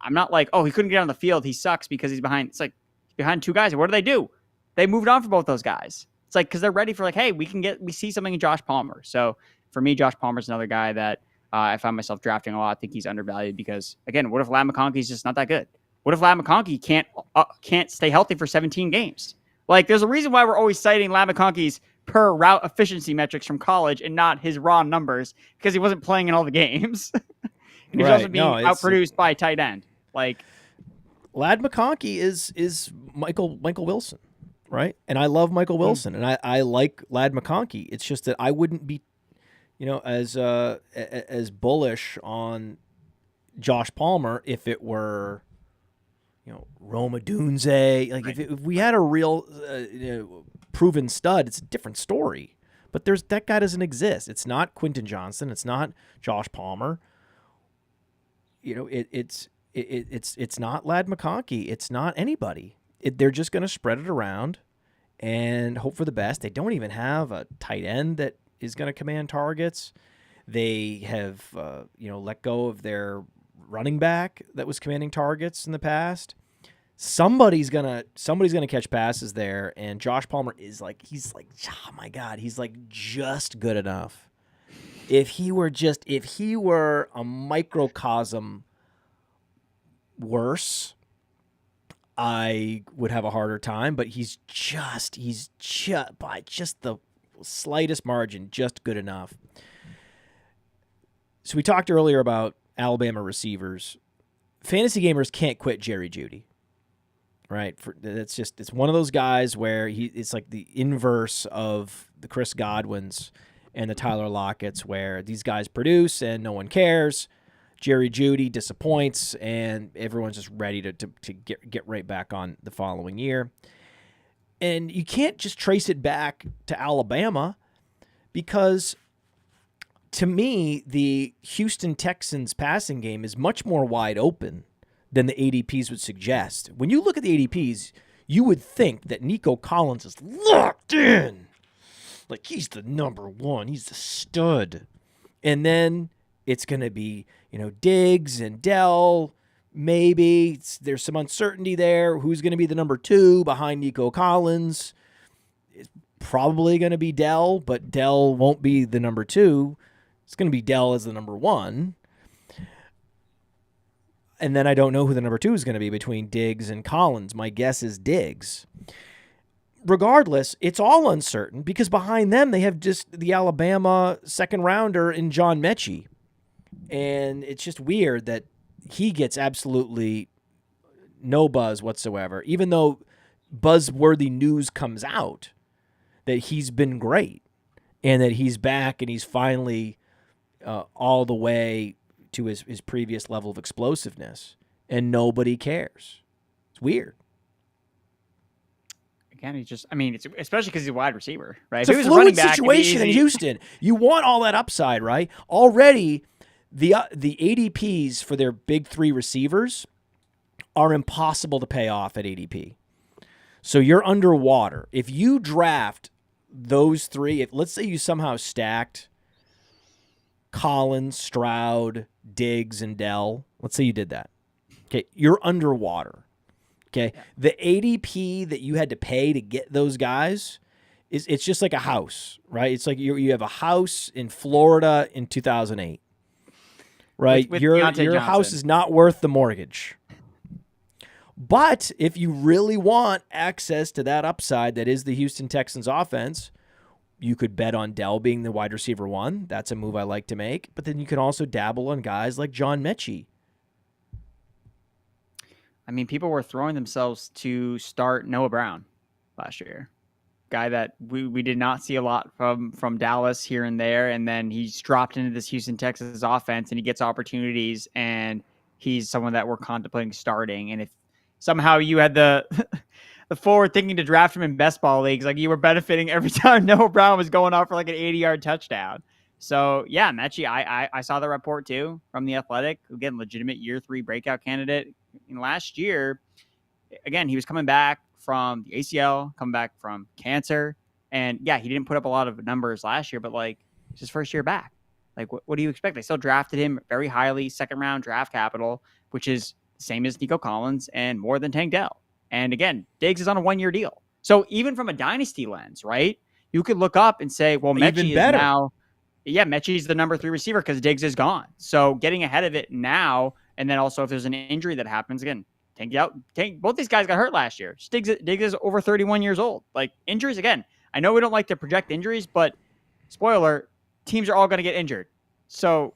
I'm not like, oh, he couldn't get on the field, he sucks because he's behind. It's like he's behind 2 guys. And what do? They moved on for both those guys. It's like, because they're ready for like, hey, we see something in Josh Palmer. So for me, Josh Palmer's another guy that I find myself drafting a lot. I think he's undervalued because, again, what if Ladd McConkey's just not that good? What if Ladd McConkey can't stay healthy for 17 games? Like, there's a reason why we're always citing Ladd McConkey's per route efficiency metrics from college and not his raw numbers, because he wasn't playing in all the games. And he was also being outproduced by a tight end. Like, Ladd McConkey is Michael Wilson, right? And I love Michael Wilson, and I like Ladd McConkey. It's just that I wouldn't be, as bullish on Josh Palmer if it were, Roma Dunze. Like right. if we had a real proven stud, it's a different story. But that guy doesn't exist. It's not Quentin Johnson. It's not Josh Palmer. It's not Ladd McConkey. It's not anybody. They're just going to spread it around and hope for the best. They don't even have a tight end that is going to command targets. They have let go of their running back that was commanding targets in the past. Somebody's gonna catch passes there, and Josh Palmer he's like, oh my God, he's like just good enough. If he were a microcosm worse, I would have a harder time, but he's just by just the slightest margin, just good enough. So we talked earlier about Alabama receivers. Fantasy gamers can't quit Jerry Jeudy, right? It's one of those guys where it's like the inverse of the Chris Godwins and the Tyler Lockett's, where these guys produce and no one cares. Jerry Jeudy disappoints, and everyone's just ready to get right back on the following year. And you can't just trace it back to Alabama, because to me, the Houston Texans passing game is much more wide open than the ADPs would suggest. When you look at the ADPs, you would think that Nico Collins is locked in. Like, he's the number 1. He's the stud. And then it's going to be, Diggs and Dell. Maybe there's some uncertainty there. Who's going to be the number 2 behind Nico Collins? It's probably going to be Dell, but Dell won't be the number 2. It's going to be Dell as the number 1. And then I don't know who the number 2 is going to be between Diggs and Collins. My guess is Diggs. Regardless, it's all uncertain, because behind them they have just the Alabama second rounder in John Mechie. And it's just weird that he gets absolutely no buzz whatsoever, even though buzzworthy news comes out that he's been great and that he's back and he's finally all the way to his previous level of explosiveness, and nobody cares. It's weird. Again, it's especially because he's a wide receiver, right? It's a fluid situation in Houston. You want all that upside, right? Already, the ADPs for their big 3 receivers are impossible to pay off at ADP. So you're underwater. If you draft those 3, let's say you somehow stacked Collins, Stroud, Diggs, and Dell. Let's say you did that. Okay, you're underwater. Okay, yeah. The ADP that you had to pay to get those guys it's just like a house, right? It's like you have a house in Florida in 2008, right? With your house is not worth the mortgage. But if you really want access to that upside that is the Houston Texans offense, You could bet on Dell being the wide receiver 1. That's a move I like to make. But then you can also dabble on guys like John Mechie. I mean, people were throwing themselves to start Noah Brown last year. Guy that we did not see a lot from Dallas here and there, and then he's dropped into this Houston Texas offense, and he gets opportunities, and he's someone that we're contemplating starting. And if somehow you had the the forward thinking to draft him in best ball leagues, like you were benefiting every time Noah Brown was going off for like an 80-yard touchdown. So yeah, Mechie, I saw the report too from The Athletic. Again, legitimate year 3 breakout candidate. In last year, again, he was coming back from the ACL, coming back from cancer. And yeah, he didn't put up a lot of numbers last year, but like it's his first year back. Like, what do you expect? They still drafted him very highly, 2nd round draft capital, which is the same as Nico Collins and more than Tank Dell. And again, Diggs is on a 1-year deal. So even from a dynasty lens, right, you could look up and say, well, Mechie is now, Mechie's the number 3 receiver because Diggs is gone. So getting ahead of it now, and then also if there's an injury that happens, again, both these guys got hurt last year. Diggs is over 31 years old. Like, injuries, again, I know we don't like to project injuries, but spoiler, teams are all going to get injured. So,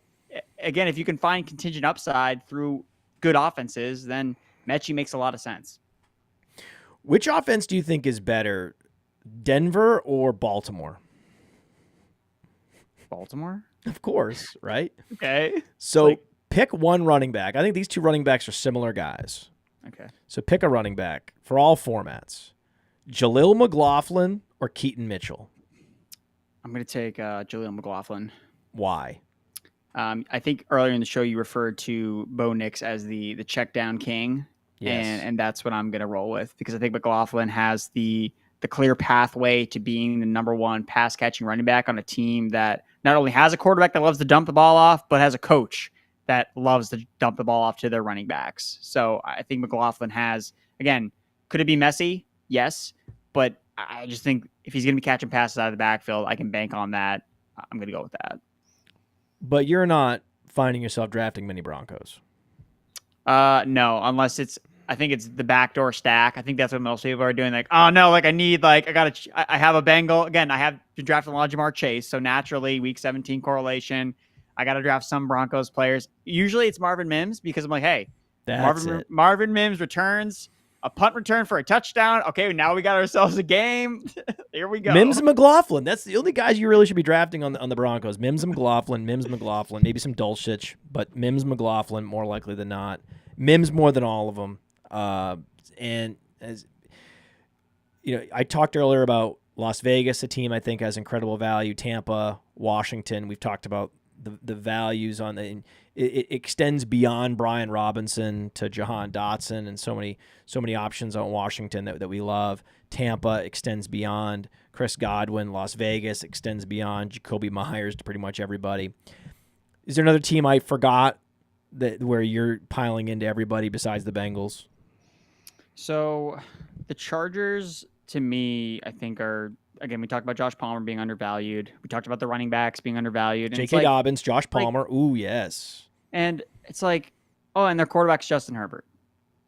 again, if you can find contingent upside through good offenses, then Mechie makes a lot of sense. Which offense do you think is better, Denver or Baltimore? Baltimore? Of course, right? Okay. So pick one running back. I think these 2 running backs are similar guys. Okay. So pick a running back for all formats. Jaleel McLaughlin or Keaton Mitchell? I'm going to take Jaleel McLaughlin. Why? I think earlier in the show you referred to Bo Nix as the check down king. Yes. And that's what I'm going to roll with, because I think McLaughlin has the clear pathway to being the number 1 pass catching running back on a team that not only has a quarterback that loves to dump the ball off, but has a coach that loves to dump the ball off to their running backs. So I think McLaughlin has, again, could it be messy? Yes. But I just think if he's going to be catching passes out of the backfield, I can bank on that. I'm going to go with that. But you're not finding yourself drafting many Broncos. No, unless I think it's the backdoor stack. I think that's what most people are doing. Like, oh no, like I have a Bengal. Again, I have to draft a lot of Jamar Chase. So naturally, week 17 correlation, I got to draft some Broncos players. Usually it's Marvin Mims, because I'm like, hey, Marvin Mims returns a punt return for a touchdown. Okay, now we got ourselves a game. Here we go. Mims and McLaughlin. That's the only guys you really should be drafting on the Broncos. Mims and McLaughlin, maybe some Dulcich, but Mims, McLaughlin more likely than not. Mims more than all of them. And as you know, I talked earlier about Las Vegas, a team I think has incredible value. Tampa, Washington. We've talked about the values on the. It extends beyond Brian Robinson to Jahan Dotson, and so many options on Washington that we love. Tampa extends beyond Chris Godwin. Las Vegas extends beyond Jacoby Myers to pretty much everybody. Is there another team I forgot where you're piling into everybody besides the Bengals? So the Chargers, to me, I think are, again, we talked about Josh Palmer being undervalued. We talked about the running backs being undervalued. J.K. Dobbins, Josh Palmer. Ooh, yes. And it's like, oh, and their quarterback's Justin Herbert.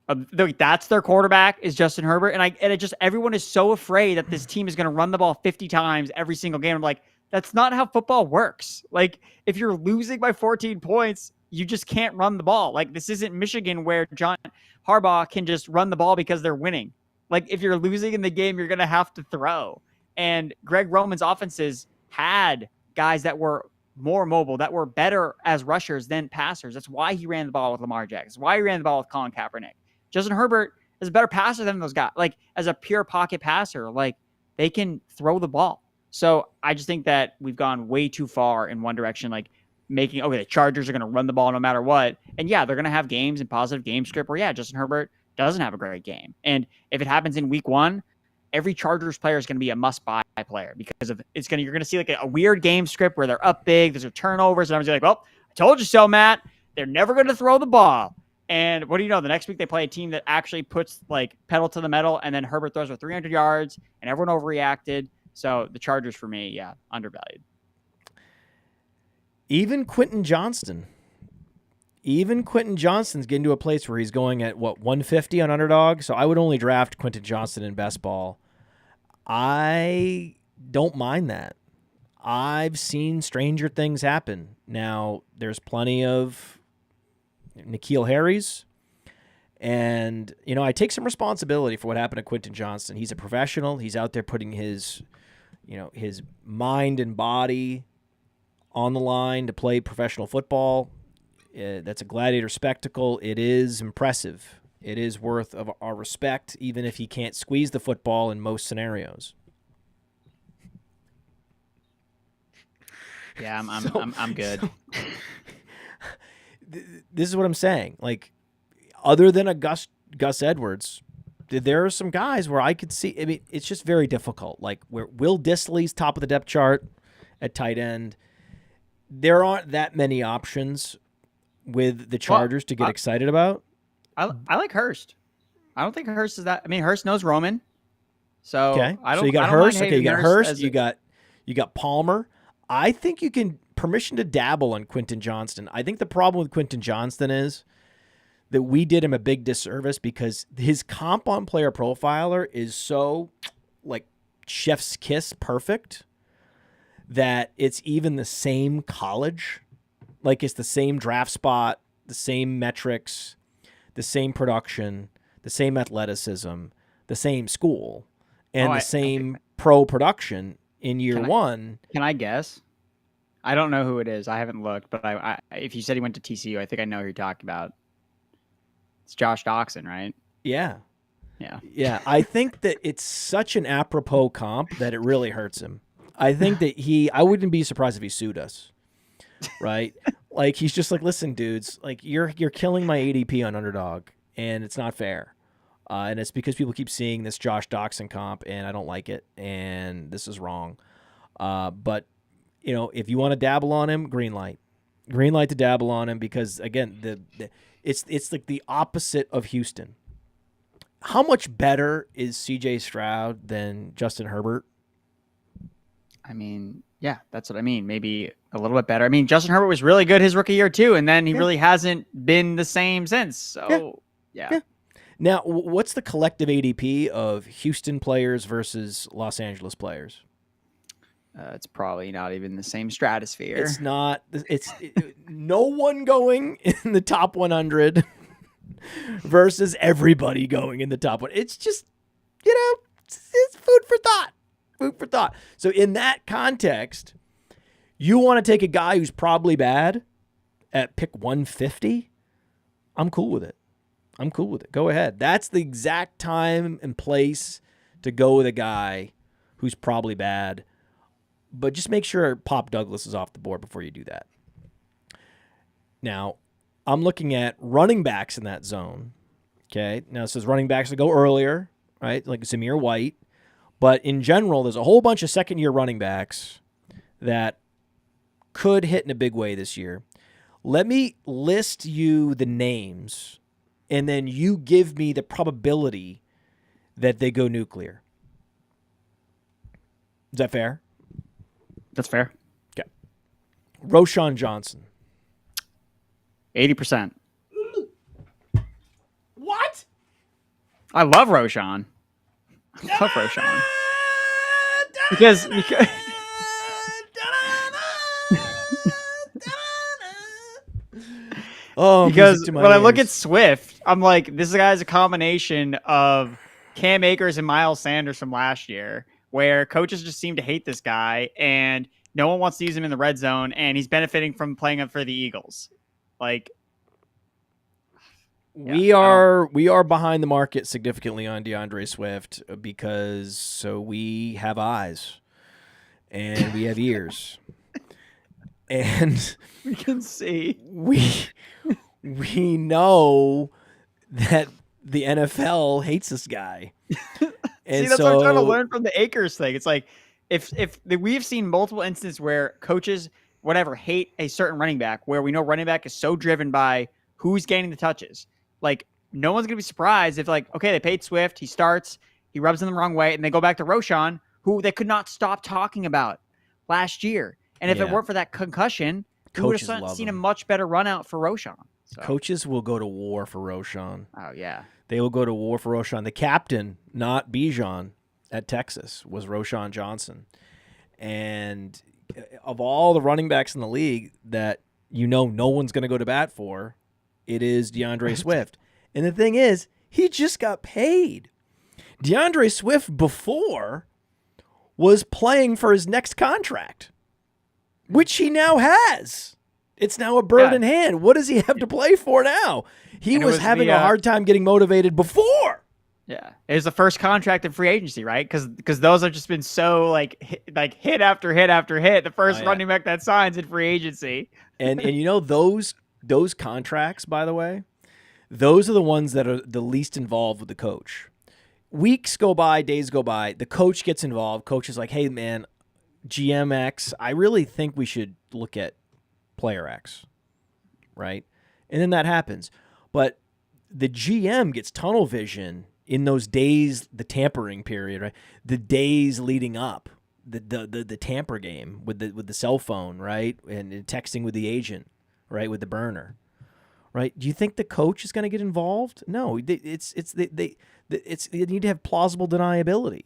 That's their quarterback is Justin Herbert. And it just, everyone is so afraid that this team is going to run the ball 50 times every single game. I'm like, that's not how football works. Like, if you're losing by 14 points, you just can't run the ball. Like, this isn't Michigan where John Harbaugh can just run the ball because they're winning. Like, if you're losing in the game, you're going to have to throw. And Greg Roman's offenses had guys that were more mobile, that were better as rushers than passers. That's why he ran the ball with Lamar Jackson. That's why he ran the ball with Colin Kaepernick. Justin Herbert is a better passer than those guys. Like, as a pure pocket passer, like, they can throw the ball. So I just think that we've gone way too far in one direction, like making, okay, the Chargers are going to run the ball no matter what. And yeah, they're going to have games and positive game script where, yeah, Justin Herbert doesn't have a great game. And if it happens in week 1, every Chargers player is going to be a must-buy player because of you're going to see like a weird game script where they're up big, there's turnovers, and everyone's like, well, I told you so, Matt. They're never going to throw the ball. And what do you know? The next week they play a team that actually puts like pedal to the metal, and then Herbert throws for 300 yards, and everyone overreacted. So the Chargers for me, yeah, undervalued. Even Quentin Johnston's getting to a place where he's going at, 150 on Underdog? So I would only draft Quentin Johnston in best ball. I don't mind that. I've seen stranger things happen. Now, there's plenty of N'Keal Harry's. And, I take some responsibility for what happened to Quentin Johnston. He's a professional. He's out there putting his mind and body on the line to play professional football. That's a gladiator spectacle. It is impressive. It is worth of our respect, even if he can't squeeze the football in most scenarios. Yeah, I'm good. This is what I'm saying. Like, other than a Gus Edwards, there are some guys where I could see. I mean, it's just very difficult. Like, where Will Dissly's top of the depth chart at tight end. There aren't that many options with the Chargers to get excited about. I like Hurst. I don't think Hurst is that. I mean, Hurst knows Roman. So okay, I don't. So you got I don't Hurst. mind Okay, you got Hurst. as You got Palmer. I think you can permission to dabble on Quentin Johnston. I think the problem with Quentin Johnston is that we did him a big disservice because his comp on Player Profiler is so like chef's kiss perfect that it's even the same college. Like, it's the same draft spot, the same metrics, the same production, the same athleticism, the same school, and the same pro production in year one. Can I guess? I don't know who it is. I haven't looked, but I if you said he went to TCU, I think I know who you're talking about. It's Josh Doxson, right? Yeah. Yeah. Yeah. I think that it's such an apropos comp that it really hurts him. I think that I wouldn't be surprised if he sued us. Right? Like, he's just like, listen, dudes, like, you're killing my ADP on Underdog, and it's not fair. And it's because people keep seeing this Josh Doxson comp, and I don't like it, and this is wrong. But, if you want to dabble on him, green light to dabble on him, because, again, it's like the opposite of Houston. How much better is CJ Stroud than Justin Herbert? I mean, yeah, that's what I mean. Maybe a little bit better. I mean, Justin Herbert was really good his rookie year too, and then he really hasn't been the same since. So, yeah. Now, what's the collective ADP of Houston players versus Los Angeles players? It's probably not even the same stratosphere. It's not. It's no one going in the top 100 versus everybody going in the top one. It's just, it's food for thought. Food for thought. So in that context, you want to take a guy who's probably bad at pick 150? I'm cool with it. Go ahead. That's the exact time and place to go with a guy who's probably bad. But just make sure Pop Douglas is off the board before you do that. Now, I'm looking at running backs in that zone. Okay. Now it says running backs to go earlier, right? Like Zamir White. But in general, there's a whole bunch of second-year running backs that could hit in a big way this year. Let me list you the names, and then you give me the probability that they go nuclear. Is that fair? That's fair. Okay. Roschon Johnson. 80%. What? I love Roschon. I love Roschon. Because when I look at Swift, I'm like, this guy is a combination of Cam Akers and Miles Sanders from last year, where coaches just seem to hate this guy, and no one wants to use him in the red zone, and he's benefiting from playing up for the Eagles. Like, we are behind the market significantly on DeAndre Swift because we have eyes and we have ears and we can see. We know that the NFL hates this guy. And see, that's what I'm trying to learn from the Akers thing. It's like if we've seen multiple instances where coaches hate a certain running back, where we know running back is so driven by who's gaining the touches. Like, no one's going to be surprised if, like, okay, they paid Swift, he starts, he rubs them the wrong way, and they go back to Roschon, who they could not stop talking about last year. And if it weren't for that concussion, we would have seen a much better run out for Roschon. So. Coaches will go to war for Roschon. Oh, yeah. They will go to war for Roschon. The captain, not Bijan, at Texas, was Roschon Johnson. And of all the running backs in the league that no one's going to go to bat for, it is DeAndre Swift. And the thing is, he just got paid. DeAndre Swift before was playing for his next contract, which he now has. It's now a bird in hand. What does he have to play for now? He was having a hard time getting motivated before. Yeah, it was the first contract in free agency, right? Because those have just been so like hit after hit after hit. The first running back that signs in free agency, and those contracts, by the way, those are the ones that are the least involved with the coach. Weeks go by, days go by, the coach gets involved. Coach is like, "Hey, man, GM X, I really think we should look at player X," right? And then that happens, but the GM gets tunnel vision in those days, the tampering period, right? The days leading up, the tamper game with the cell phone, right? And texting with the agent, right? With the burner, right? Do you think the coach is going to get involved? No, they need to have plausible deniability.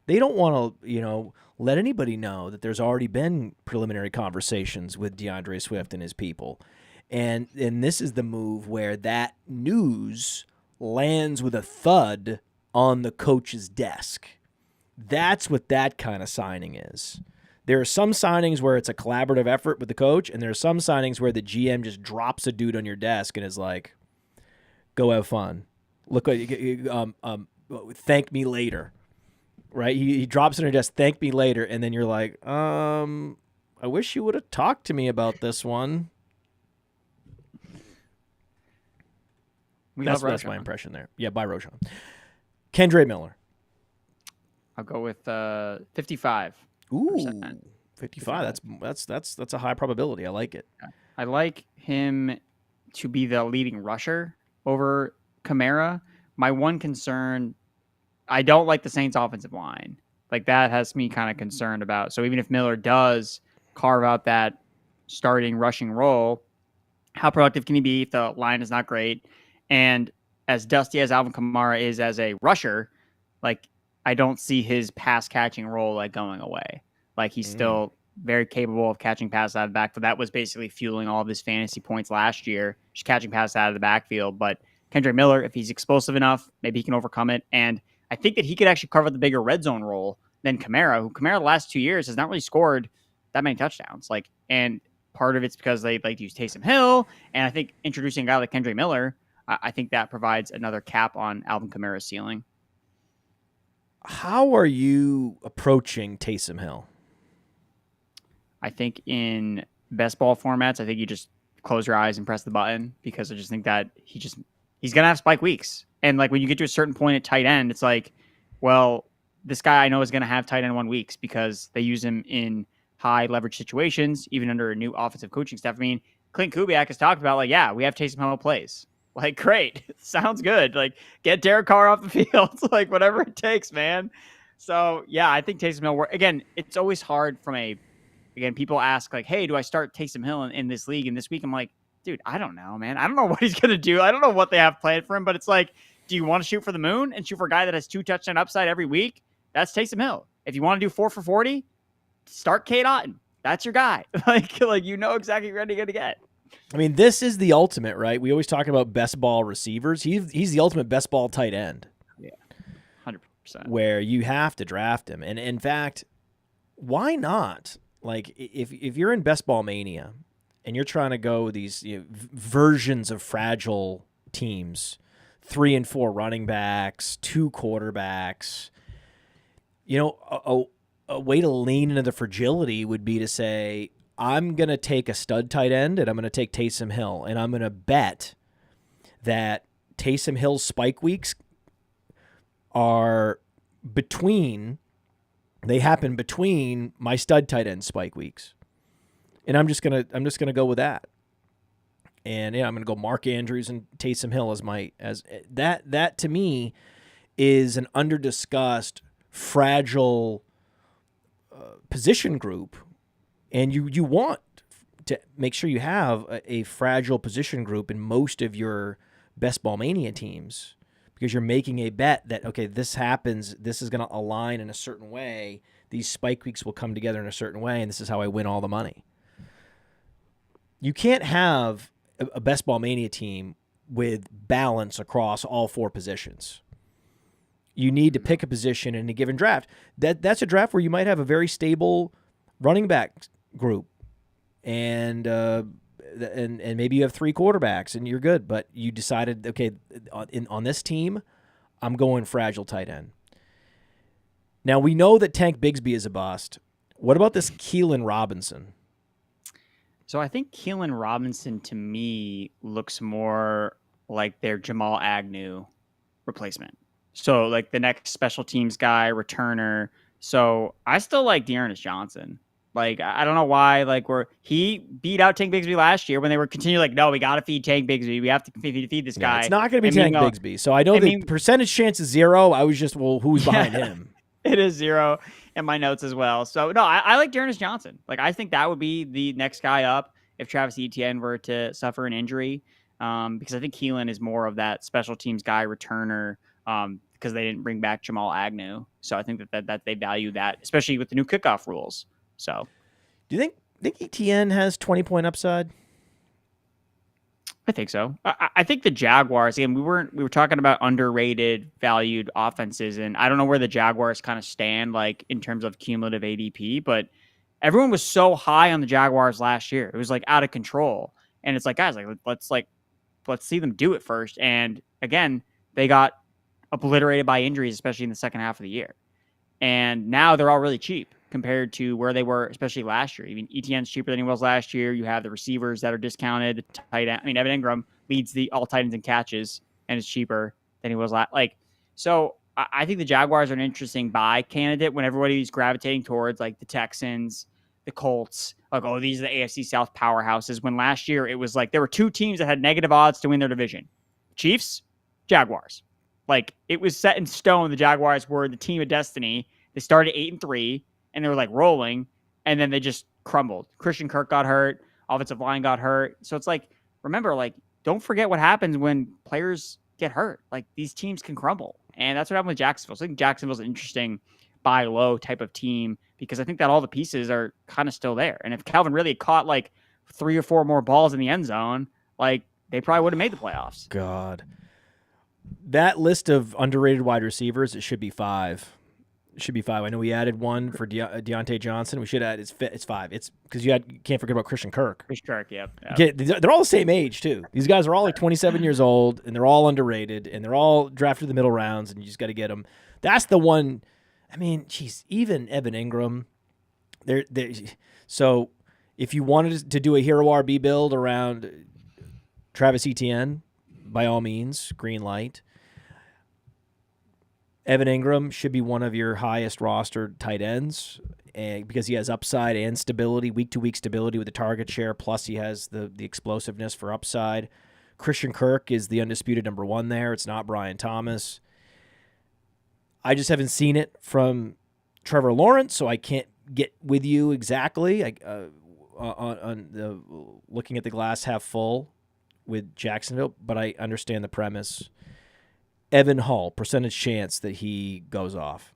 They don't want to, let anybody know that there's already been preliminary conversations with DeAndre Swift and his people. And this is the move where that news lands with a thud on the coach's desk. That's what that kind of signing is. There are some signings where it's a collaborative effort with the coach, and there are some signings where the GM just drops a dude on your desk and is like, "Go have fun. Look, thank me later." Right? He drops it on your desk, "Thank me later," and then you're like, "I wish you would have talked to me about this one." That's my impression there. Yeah, by Rachaad. Kendre Miller. I'll go with 55. Ooh, 55. That's a high probability. I like it. I like him to be the leading rusher over Kamara. My one concern, I don't like the Saints' offensive line. Like, that has me kind of concerned about. So even if Miller does carve out that starting rushing role, how productive can he be if the line is not great? And as dusty as Alvin Kamara is as a rusher, like, I don't see his pass catching role like going away. Like, he's still very capable of catching passes out of the backfield. That was basically fueling all of his fantasy points last year, just catching passes out of the backfield. But Kendre Miller, if he's explosive enough, maybe he can overcome it. And I think that he could actually carve out the bigger red zone role than Kamara, who the last 2 years has not really scored that many touchdowns. Like, and part of it's because they like to use Taysom Hill. And I think introducing a guy like Kendre Miller, I think that provides another cap on Alvin Kamara's ceiling. How are you approaching Taysom Hill? I think in best ball formats, I think you just close your eyes and press the button, because I just think that he's going to have spike weeks. And like, when you get to a certain point at tight end, it's like, well, this guy I know is going to have tight end 1 weeks because they use him in high leverage situations, even under a new offensive coaching staff. I mean, Clint Kubiak has talked about, like, yeah, we have Taysom Hill plays. Like, great. Sounds good. Like, get Derek Carr off the field. Like, whatever it takes, man. So, yeah, I think Taysom Hill, again, it's always hard people ask, like, hey, do I start Taysom Hill in this league? And this week I'm like, dude, I don't know, man. I don't know what he's going to do. I don't know what they have planned for him. But it's like, do you want to shoot for the moon and shoot for a guy that has 2 touchdown upside every week? That's Taysom Hill. If you want to do 4 for 40, start Kate Otten. That's your guy. like exactly what you're going to get. I mean, this is the ultimate, right? We always talk about best ball receivers. He's the ultimate best ball tight end. Yeah, 100%. Where you have to draft him. And in fact, why not? Like, if you're in best ball mania and you're trying to go these versions of fragile teams, 3 and 4 running backs, 2 quarterbacks, a way to lean into the fragility would be to say, I'm going to take a stud tight end and I'm going to take Taysom Hill, and I'm going to bet that Taysom Hill's spike weeks happen between my stud tight end spike weeks. And I'm just going to go with that. And yeah, I'm going to go Mark Andrews and Taysom Hill as that to me is an under-discussed fragile position group. And you want to make sure you have a fragile position group in most of your best ball mania teams, because you're making a bet that, okay, this happens, this is going to align in a certain way, these spike weeks will come together in a certain way, and this is how I win all the money. You can't have a best ball mania team with balance across all 4 positions. You need to pick a position in a given draft. That's a draft where you might have a very stable running back group, and maybe you have 3 quarterbacks and you're good. But you decided, okay, on this team, I'm going fragile tight end. Now we know that Tank Bigsby is a bust. What about this Keelan Robinson? So I think Keelan Robinson to me looks more like their Jamal Agnew replacement. So like the next special teams guy, returner. So I still like Dearness Johnson. Like, I don't know why, like, he beat out Tank Bigsby last year when they were continuing, like, no, we got to feed Tank Bigsby. We have to feed this guy. It's not going to be Tank Bigsby. So I know the percentage chance is 0. I was just, well, who's behind him? It is 0 in my notes as well. So, no, I like Dearness Johnson. Like, I think that would be the next guy up if Travis Etienne were to suffer an injury, because I think Keelan is more of that special teams guy, returner, because they didn't bring back Jamal Agnew. So I think that they value that, especially with the new kickoff rules. So, do you think Etienne has 20-point upside? I think so. I think the Jaguars, again, we were talking about underrated, valued offenses, and I don't know where the Jaguars kind of stand, like, in terms of cumulative ADP, but everyone was so high on the Jaguars last year. It was like out of control. And it's like, guys, let's see them do it first. And again, they got obliterated by injuries, especially in the second half of the year. And now they're all really cheap compared to where they were, especially last year. Even Etienne's cheaper than he was last year. You have the receivers that are discounted. The tight end, Evan Ingram leads the all tight ends in catches and is cheaper than he was last. So I think the Jaguars are an interesting buy candidate when everybody's gravitating towards like the Texans, the Colts. Like, oh, these are the AFC South powerhouses. When last year it was like there were 2 teams that had negative odds to win their division: Chiefs, Jaguars. Like, it was set in stone. The Jaguars were the team of destiny. They started 8-3, and they were like rolling, and then they just crumbled. Christian Kirk got hurt. Offensive line got hurt. So it's like, remember, like, don't forget what happens when players get hurt. Like, these teams can crumble, and that's what happened with Jacksonville. So I think Jacksonville's an interesting buy low type of team because I think that all the pieces are kind of still there. And if Calvin really had caught like 3 or 4 more balls in the end zone, like, they probably would have made the playoffs. God. That list of underrated wide receivers, it should be 5. It should be 5. I know we added one for Deontay Johnson. We should add it's 5. It's because you can't forget about Christian Kirk. Christian Kirk, yep. They're all the same age too. These guys are all like 27 years old, and they're all underrated, and they're all drafted in the middle rounds, and you just got to get them. That's the one. I mean, geez, even Evan Ingram. So if you wanted to do a hero RB build around Travis Etienne, by all means, green light. Evan Ingram should be one of your highest rostered tight ends, and because he has upside and stability, week-to-week stability with the target share, plus he has the explosiveness for upside. Christian Kirk is the undisputed number 1 there. It's not Brian Thomas. I just haven't seen it from Trevor Lawrence, so I can't get with you exactly on the looking at the glass half full with Jacksonville, but I understand the premise. Evan Hull, percentage chance that he goes off.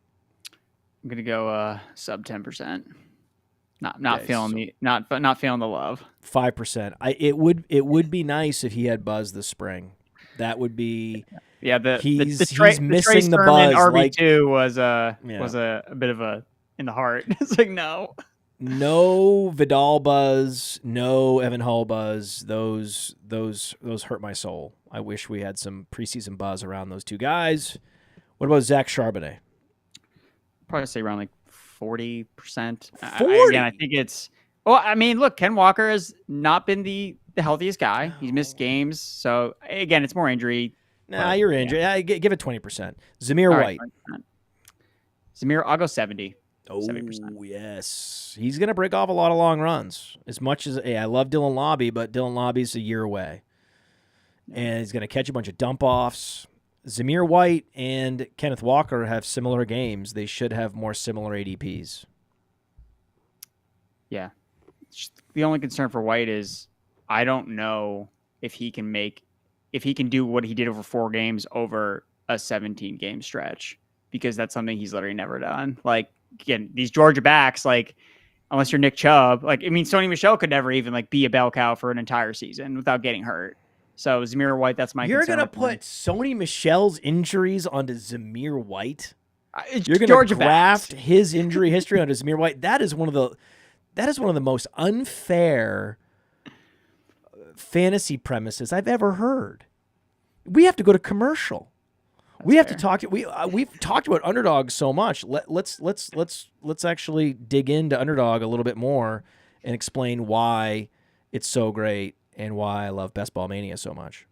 I'm gonna go sub 10%. Not feeling the love. 5%. It would be nice if he had buzz this spring. That would be. Yeah, he's the missing the buzz. RB2 was a bit of a in the heart. It's like no. No Vidal buzz, no Evan Hull buzz. Those hurt my soul. I wish we had some preseason buzz around those 2 guys. What about Zach Charbonnet? Probably say around like 40%. 40? I think it's. Well, I mean, look, Ken Walker has not been the healthiest guy. No. He's missed games, so again, it's more injury. Nah, you're injured. Yeah. Give it 20%. Zamir White. 20%. Zamir, I'll go 70. Oh, 70%. Yes. He's going to break off a lot of long runs. As much as I love Dylan Lobby, but Dylan Lobby's a year away. And he's going to catch a bunch of dump-offs. Zamir White and Kenneth Walker have similar games. They should have more similar ADPs. Yeah. The only concern for White is I don't know if he can do what he did over 4 games over a 17-game stretch, because that's something he's literally never done. Like, again, these Georgia backs, like, unless you're Nick Chubb, like, I mean, Sony Michel could never even like be a bell cow for an entire season without getting hurt. So Zamir White, that's my You're concern. going to put Sony Michel's injuries onto Zamir White? It's You're going Georgia to graft backs. his injury history onto Zamir White? That is one of the most unfair fantasy premises I've ever heard. We have to go to commercial. We have to talk. We've talked about Underdog so much. Let's actually dig into Underdog a little bit more and explain why it's so great and why I love Best Ball Mania so much.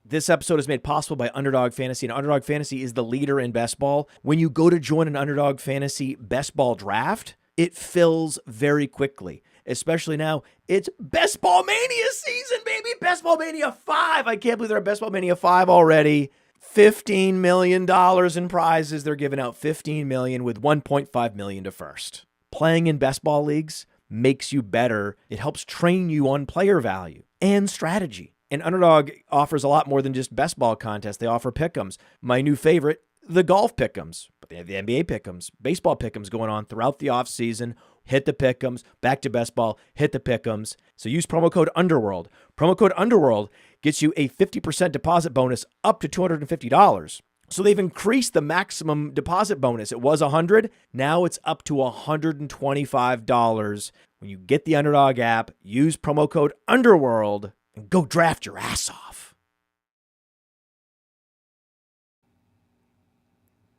This episode is made possible by Underdog Fantasy, and Underdog Fantasy is the leader in Best Ball. When you go to join an Underdog Fantasy Best Ball draft, it fills very quickly. Especially now, it's Best Ball Mania season, baby! Best Ball Mania 5! I can't believe they're at Best Ball Mania 5 already. $15 million in prizes. They're giving out $15 million with $1.5 million to first. Playing in Best Ball leagues makes you better. It helps train you on player value and strategy. And Underdog offers a lot more than just Best Ball contests. They offer pick'ems. My new favorite, the golf pick'ems. But they have the NBA pick'ems, baseball pick'ems going on throughout the offseason. Hit the pick'ems, back to Best Ball, hit the pick'ems. So use promo code Underworld. Promo code Underworld gets you a 50% deposit bonus up to $250. So they've increased the maximum deposit bonus. It was $100. Now it's up to $125. When you get the Underdog app, use promo code Underworld and go draft your ass off.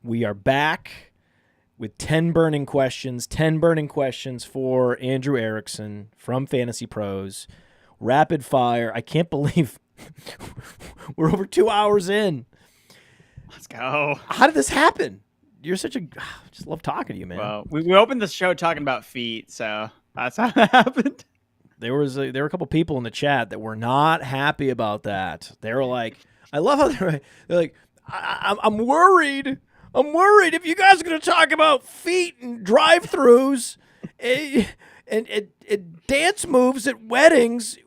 We are back with 10 burning questions. 10 burning questions for Andrew Erickson from FantasyPros. Rapid fire. I can't believe we're over 2 hours in. Let's go. How did this happen? You're such a... I just love talking to you, man. Well, we opened the show talking about feet, so that's how that happened. There were a couple people in the chat that were not happy about that. They were like, I love how they're like, I'm worried. I'm worried if you guys are going to talk about feet and drive-thrus and dance moves at weddings,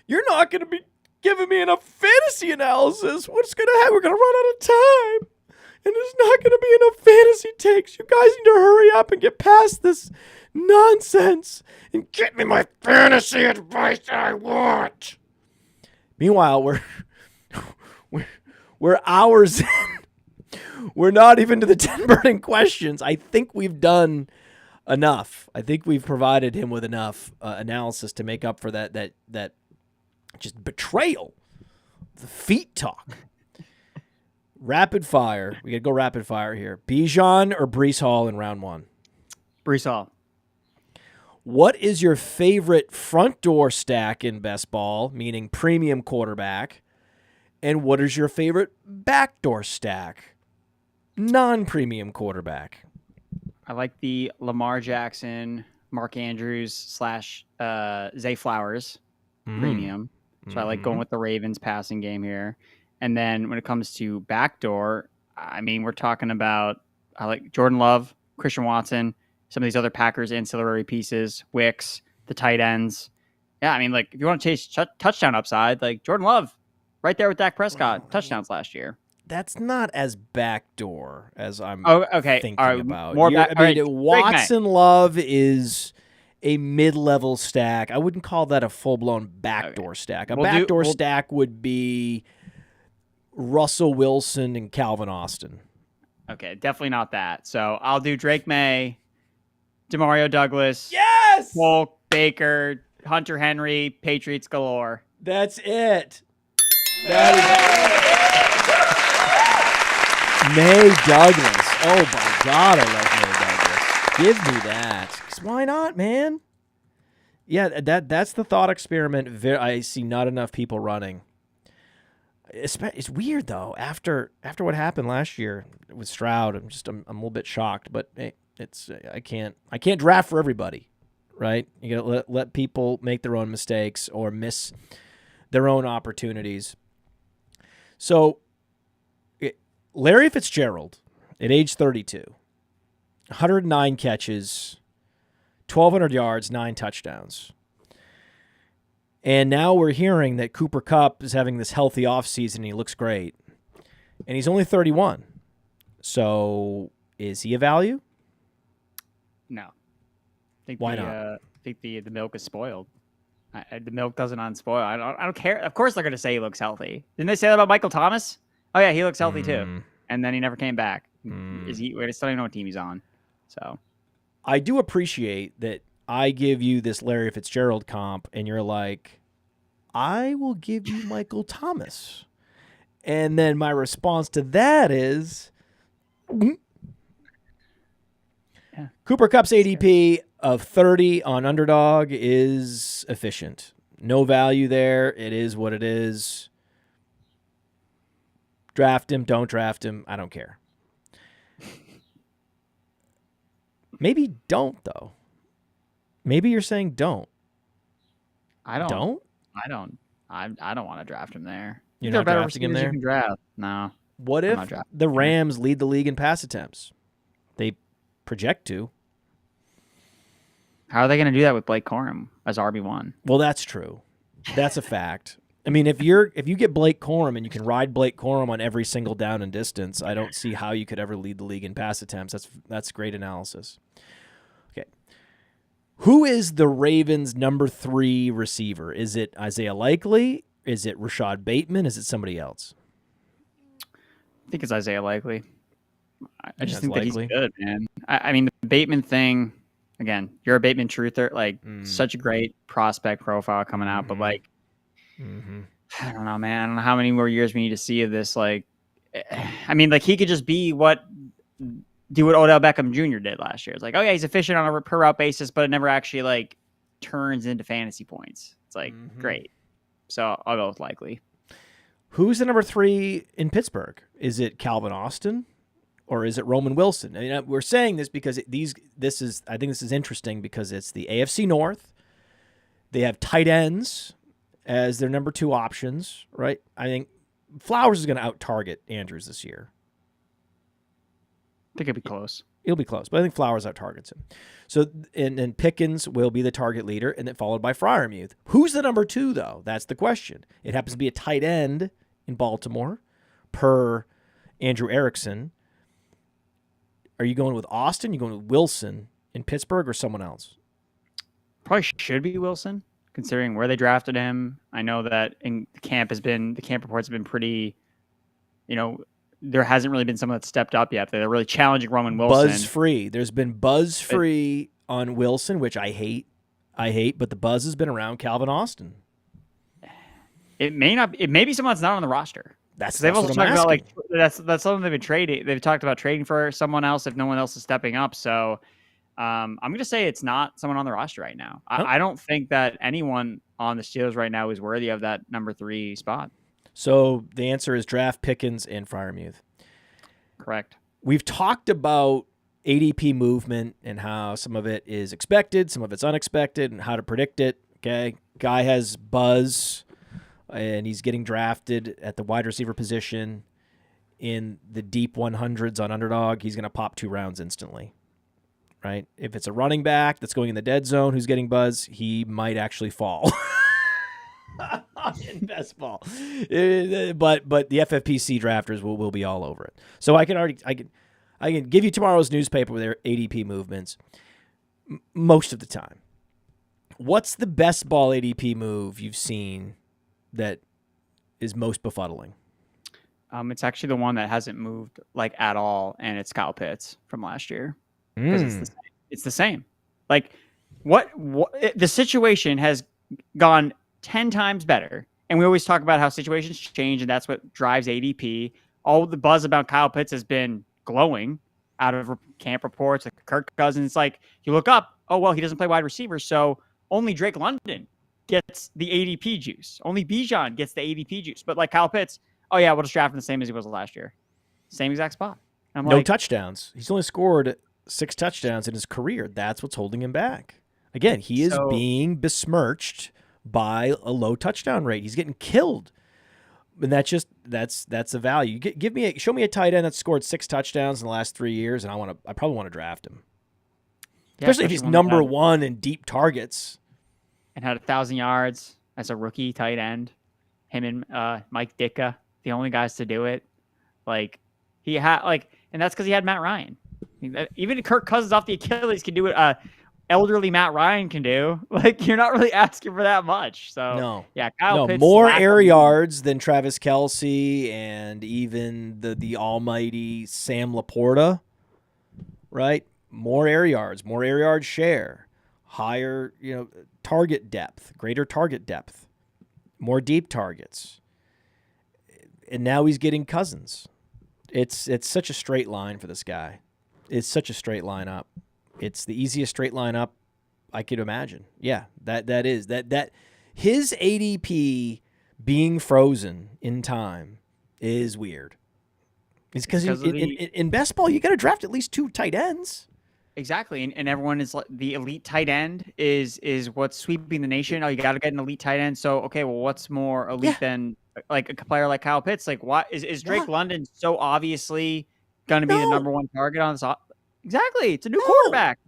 you're not going to be giving me enough fantasy analysis. What's going to happen? We're going to run out of time, and there's not going to be enough fantasy takes. You guys need to hurry up and get past this nonsense and get me my fantasy advice I want. Meanwhile, we're hours in. We're not even to the 10 burning questions. I think we've done enough. I think we've provided him with enough analysis to make up for that just betrayal. The feet talk. Rapid fire. We got to go rapid fire here. Bijan or Breece Hall in round 1? Breece Hall. What is your favorite front door stack in Best Ball, meaning premium quarterback? And what is your favorite backdoor stack? Non-premium quarterback. I like the Lamar Jackson, Mark Andrews / Zay Flowers premium. So I like going with the Ravens passing game here. And then when it comes to backdoor, I mean, we're talking about, I like Jordan Love, Christian Watson, some of these other Packers ancillary pieces, Wicks, the tight ends. Yeah, I mean, like, if you want to chase touchdown upside, like Jordan Love, right there with Dak Prescott, touchdowns last year. That's not as backdoor as I'm thinking about. Watson Love is a mid-level stack. I wouldn't call that a full-blown backdoor stack. A backdoor stack would be Russell Wilson and Calvin Austin. Okay, definitely not that. So I'll do Drake May, Demario Douglas, yes, Polk, Baker, Hunter Henry, Patriots galore. That's it. That is it. May Douglas. Oh my God, I love May Douglas. Give me that. 'Cause why not, man? Yeah, that's the thought experiment. I see not enough people running. It's weird though. After what happened last year with Stroud, I'm a little bit shocked. But hey, I can't draft for everybody, right? You gotta let people make their own mistakes or miss their own opportunities. So, Larry Fitzgerald at age 32, 109 catches, 1,200 yards, 9 touchdowns. And now we're hearing that Cooper Kupp is having this healthy offseason and he looks great. And he's only 31. So Is he a value? No. Why not? I think the milk is spoiled. The milk doesn't unspoil. I don't care. Of course they're going to say he looks healthy. Didn't they say that about Michael Thomas? Oh yeah, he looks healthy too. And then he never came back. Is he? I still don't even know what team he's on. So I do appreciate that I give you this Larry Fitzgerald comp, and you're like, I will give you Michael Thomas. And then my response to that is, Cooper Kupp's ADP of 30 on Underdog is efficient. No value there. It is what it is. Draft him, don't draft him. I don't care. Maybe don't, though. Maybe you're saying don't. I don't. Don't? I don't want to draft him there. You're not drafting him there? You can draft. No. What if the Rams lead the league in pass attempts? They project to. How are they going to do that with Blake Corum as RB1? Well, that's true. That's a fact. I mean, if you get Blake Corum and you can ride Blake Corum on every single down and distance, I don't see how you could ever lead the league in pass attempts. That's great analysis. Okay. Who is the Ravens' number 3 receiver? Is it Isaiah Likely? Is it Rachaad Bateman? Is it somebody else? I think it's Isaiah Likely. I just think that he's good, man. I mean, the Bateman thing, again, you're a Bateman truther. Like, such a great prospect profile coming out, but like, I don't know, man. I don't know how many more years we need to see of this. Like, I mean, like, he could just be do what Odell Beckham Jr. did last year. It's like, oh yeah, he's efficient on a per route basis, but it never actually like turns into fantasy points. It's like, great. So I'll go with Likely. Who's the number 3 in Pittsburgh? Is it Calvin Austin or is it Roman Wilson? I mean, we're saying this because I think this is interesting because it's the AFC North. They have tight ends as their number 2 options, right? I think Flowers is going to out-target Andrews this year. I think it'll be close. It'll be close, but I think Flowers out-targets him. So, and Pickens will be the target leader, and then followed by Freiermuth. Who's the number 2, though? That's the question. It happens to be a tight end in Baltimore, per Andrew Erickson. Are you going with Austin? Are you going with Wilson in Pittsburgh or someone else? Probably should be Wilson, considering where they drafted him. I know that the camp reports have been pretty, there hasn't really been someone that's stepped up yet. They're really challenging Roman Wilson. Buzz-free. There's been buzz-free on Wilson, which I hate, but the buzz has been around Calvin Austin. It may be someone that's not on the roster. They've also talked about that's something they've been trading. They've talked about trading for someone else if no one else is stepping up. So I'm going to say it's not someone on the roster right now. I don't think that anyone on the Steelers right now is worthy of that number 3 spot. So the answer is draft Pickens and Freiermuth. Correct. We've talked about ADP movement and how some of it is expected, some of it's unexpected, and how to predict it. Okay, guy has buzz, and he's getting drafted at the wide receiver position in the deep 100s on Underdog. He's going to pop 2 rounds instantly, right? If it's a running back that's going in the dead zone who's getting buzz, he might actually fall. In best ball, but the FFPC drafters will be all over it. So I can give you tomorrow's newspaper with their ADP movements most of the time. What's the best ball ADP move you've seen that is most befuddling? It's actually the one that hasn't moved like at all, and it's Kyle Pitts from last year because it's the same. Like what the situation has gone 10 times better. And we always talk about how situations change, and that's what drives ADP. All the buzz about Kyle Pitts has been glowing out of camp reports, like Kirk Cousins. Like, you look up, oh, well, he doesn't play wide receiver, so only Drake London gets the ADP juice. Only Bijan gets the ADP juice. But like Kyle Pitts, oh, yeah, we'll just draft him the same as he was last year. Same exact spot. No touchdowns. He's only scored 6 touchdowns in his career. That's what's holding him back. Again, he is being besmirched by a low touchdown rate. He's getting killed. And that's a value. Show me a tight end that scored 6 touchdowns in the last 3 years, and I probably want to draft him. Especially if he's number 1 in deep targets. And had 1,000 yards as a rookie tight end. Him and Mike Ditka, the only guys to do it. Like, he had and that's because he had Matt Ryan. Even Kirk Cousins off the Achilles can do what elderly Matt Ryan can do. Like, you're not really asking for that much. So No. yeah, Kyle Pitts more air yards than Travis Kelce and even the almighty Sam Laporta, right? More air yards share, higher, target depth, greater target depth, more deep targets. And now he's getting Cousins. It's such a straight line for this guy. It's such a straight line up. It's the easiest straight line up I could imagine. Yeah, that is his ADP being frozen in time is weird. It's because in best ball you got to draft at least 2 tight ends. Exactly, and everyone is like, the elite tight end is what's sweeping the nation. Oh, you got to get an elite tight end. So okay, well, what's more elite than like a player like Kyle Pitts? Like, what is Drake London so obviously going to be the number 1 target on this? Exactly, it's a new quarterback.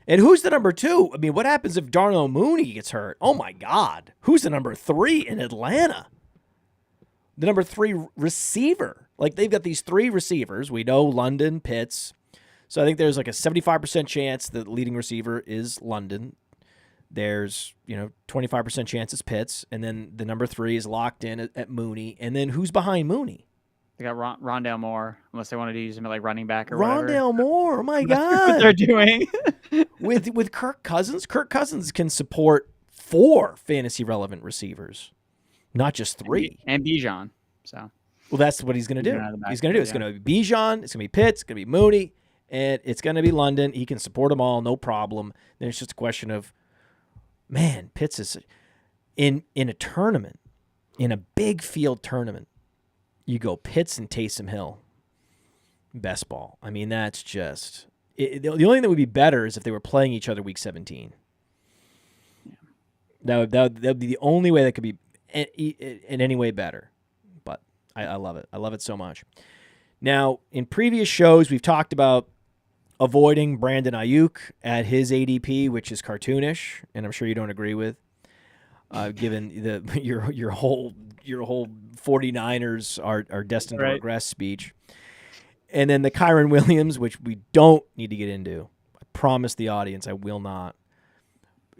And who's the number 2? I mean, what happens if Darnell Mooney gets hurt? Oh my God, who's the number 3 in Atlanta? The number 3 receiver. Like, they've got these 3 receivers. We know London, Pitts. So I think there's like a 75% chance the leading receiver is London. There's, 25% chance it's Pitts. And then the number 3 is locked in at Mooney. And then who's behind Mooney? They got Rondale Moore, unless they wanted to use him at like running back or whatever. Rondale Moore, oh my God. What they're doing. with Kirk Cousins. Kirk Cousins can support 4 fantasy relevant receivers, not just 3. And Bijan. So, well, that's what he's going to do. He's going to do. It's going to be Bijan. It's going to be Pitts. It's going to be Mooney. And it's going to be London. He can support them all, no problem. Then it's just a question of, man, Pitts is in a tournament, in a big field tournament. You go Pitts and Taysom Hill, best ball. I mean, that's just the only thing that would be better is if they were playing each other week 17. Yeah. That would be the only way that could be in any way better. But I love it. I love it so much. Now, in previous shows, we've talked about avoiding Brandon Ayuk at his ADP, which is cartoonish, and I'm sure you don't agree with, given your whole 49ers are destined to regress speech. And then the Kyren Williams, which we don't need to get into. I promise the audience I will not.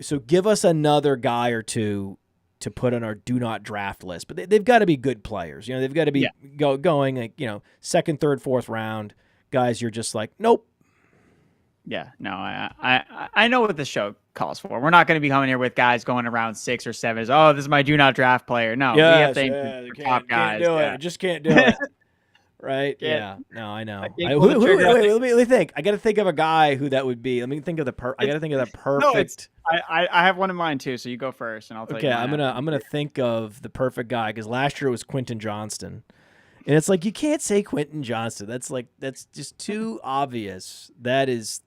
So give us another guy or two to put on our do not draft list. But they've got to be good players. They've got to be going like, second, third, fourth round guys. You're just like, nope. Yeah, no, I know what the show calls for. We're not going to be coming here with guys going around 6 or 7. Oh, this is my do not draft player. No, we have to top guys. Can't do it. Just can't do it. Right? Yeah. No, I know. Wait, let me think. I got to think of a guy who that would be. Let me think of I got to think of the perfect. No, I have one in mind too. So you go first, and I'll tell you. Okay, I'm gonna think of the perfect guy because last year it was Quentin Johnston. And it's like, you can't say Quentin Johnston. That's just too obvious. That is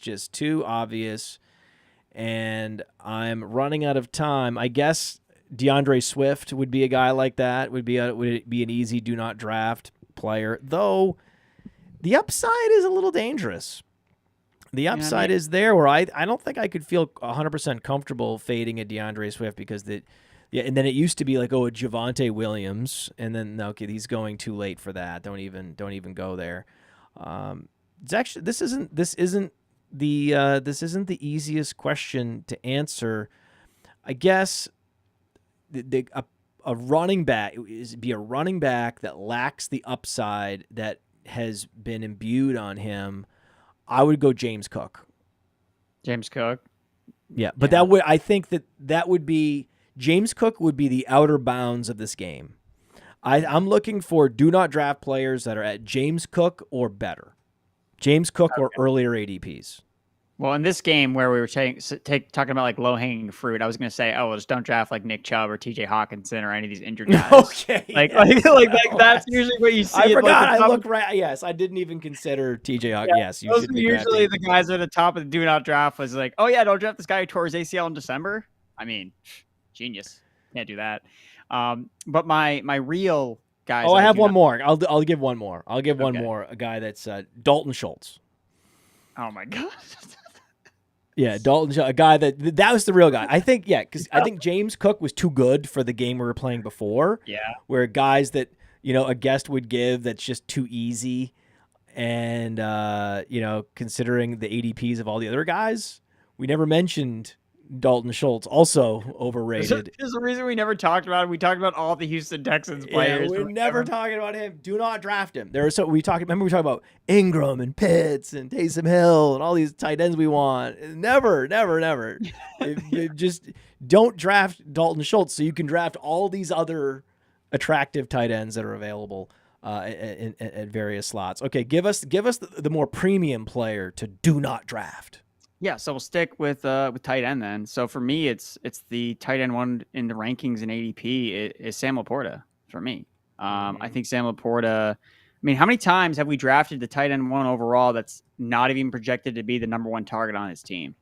just too obvious. And I'm running out of time. I guess DeAndre Swift would be a guy like that. Would it be an easy do not draft player? Though the upside is a little dangerous. The upside is there where I don't think I could feel 100% comfortable fading a DeAndre Swift because and then it used to be like, a Javonte Williams, and then okay, he's going too late for that. Don't even go there. It's actually this isn't the easiest question to answer. I guess a running back be a running back that lacks the upside that has been imbued on him. I would go James Cook. James Cook. Yeah, but I think that would be. James Cook would be the outer bounds of this game. I'm looking for do not draft players that are at James Cook or better. James Cook or earlier ADPs. Well, in this game where we were talking about like low-hanging fruit, I was going to say, just don't draft like Nick Chubb or TJ Hawkinson or any of these injured guys. Okay. Like that's usually what you see. I forgot. I look right. Yes, I didn't even consider TJ Hawkinson. Yes, you should be usually the guys that are at the top of the do not draft was like, don't draft this guy who tore his ACL in December. I mean, genius. Can't do that. But my real guys. I have one more. I'll give one more. I'll give one more. A guy that's Dalton Schultz. Oh my God. Yeah, Dalton Schultz, a guy that was the real guy. I think because I think James Cook was too good for the game we were playing before. Yeah. Where guys that a guest would give that's just too easy. And, considering the ADPs of all the other guys, we never mentioned Dalton Schultz, also overrated. There's a reason we never talked about him. We talked about all the Houston Texans players. We're never talking about him. Do not draft him. Remember we talked about Ingram and Pitts and Taysom Hill and all these tight ends we want. Never. Just don't draft Dalton Schultz so you can draft all these other attractive tight ends that are available at various slots. Okay, give us the more premium player to do not draft. Yeah, so we'll stick with tight end then. So for me, it's the tight end one in the rankings in ADP is Sam Laporta for me. I think Sam Laporta. I mean, how many times have we drafted the tight end one overall that's not even projected to be the number one target on his team?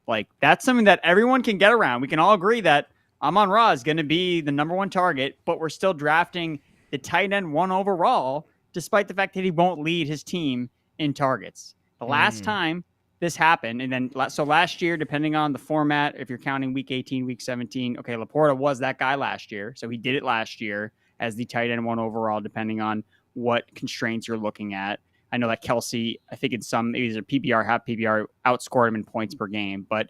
Like, that's something that everyone can get around. We can all agree that Amon-Ra is going to be the number one target, but we're still drafting the tight end one overall, despite the fact that he won't lead his team in targets. The last time this happened, and then so last year, depending on the format, if you're counting week 18, week 17, okay, Laporta was that guy last year, so he did it last year as the tight end one overall, depending on what constraints you're looking at. I know that Kelsey, I think in some, maybe there's a PPR, half PPR, outscored him in points per game, but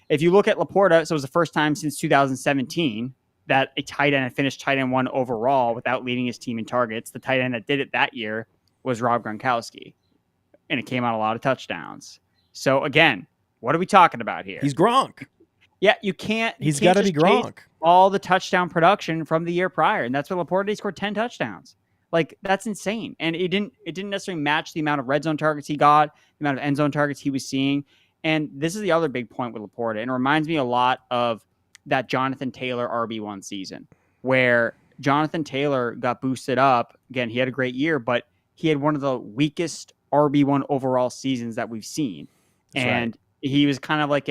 if you look at Laporta, so it was the first time since 2017 that a tight end had finished tight end one overall without leading his team in targets. The tight end that did it that year was Rob Gronkowski, and it came out a lot of touchdowns. So again, what are we talking about here? He's Gronk. Yeah, you can't. He's got to be Gronk. All the touchdown production from the year prior, and that's what Laporta did. He scored 10 touchdowns. Like, that's insane. And it didn't necessarily match the amount of red zone targets he got, the amount of end zone targets he was seeing. And this is the other big point with Laporta. And it reminds me a lot of that Jonathan Taylor RB1 season, where Jonathan Taylor got boosted up. Again, he had a great year, but he had one of the weakest RB1 overall seasons that we've seen. That's and right. He was kind of like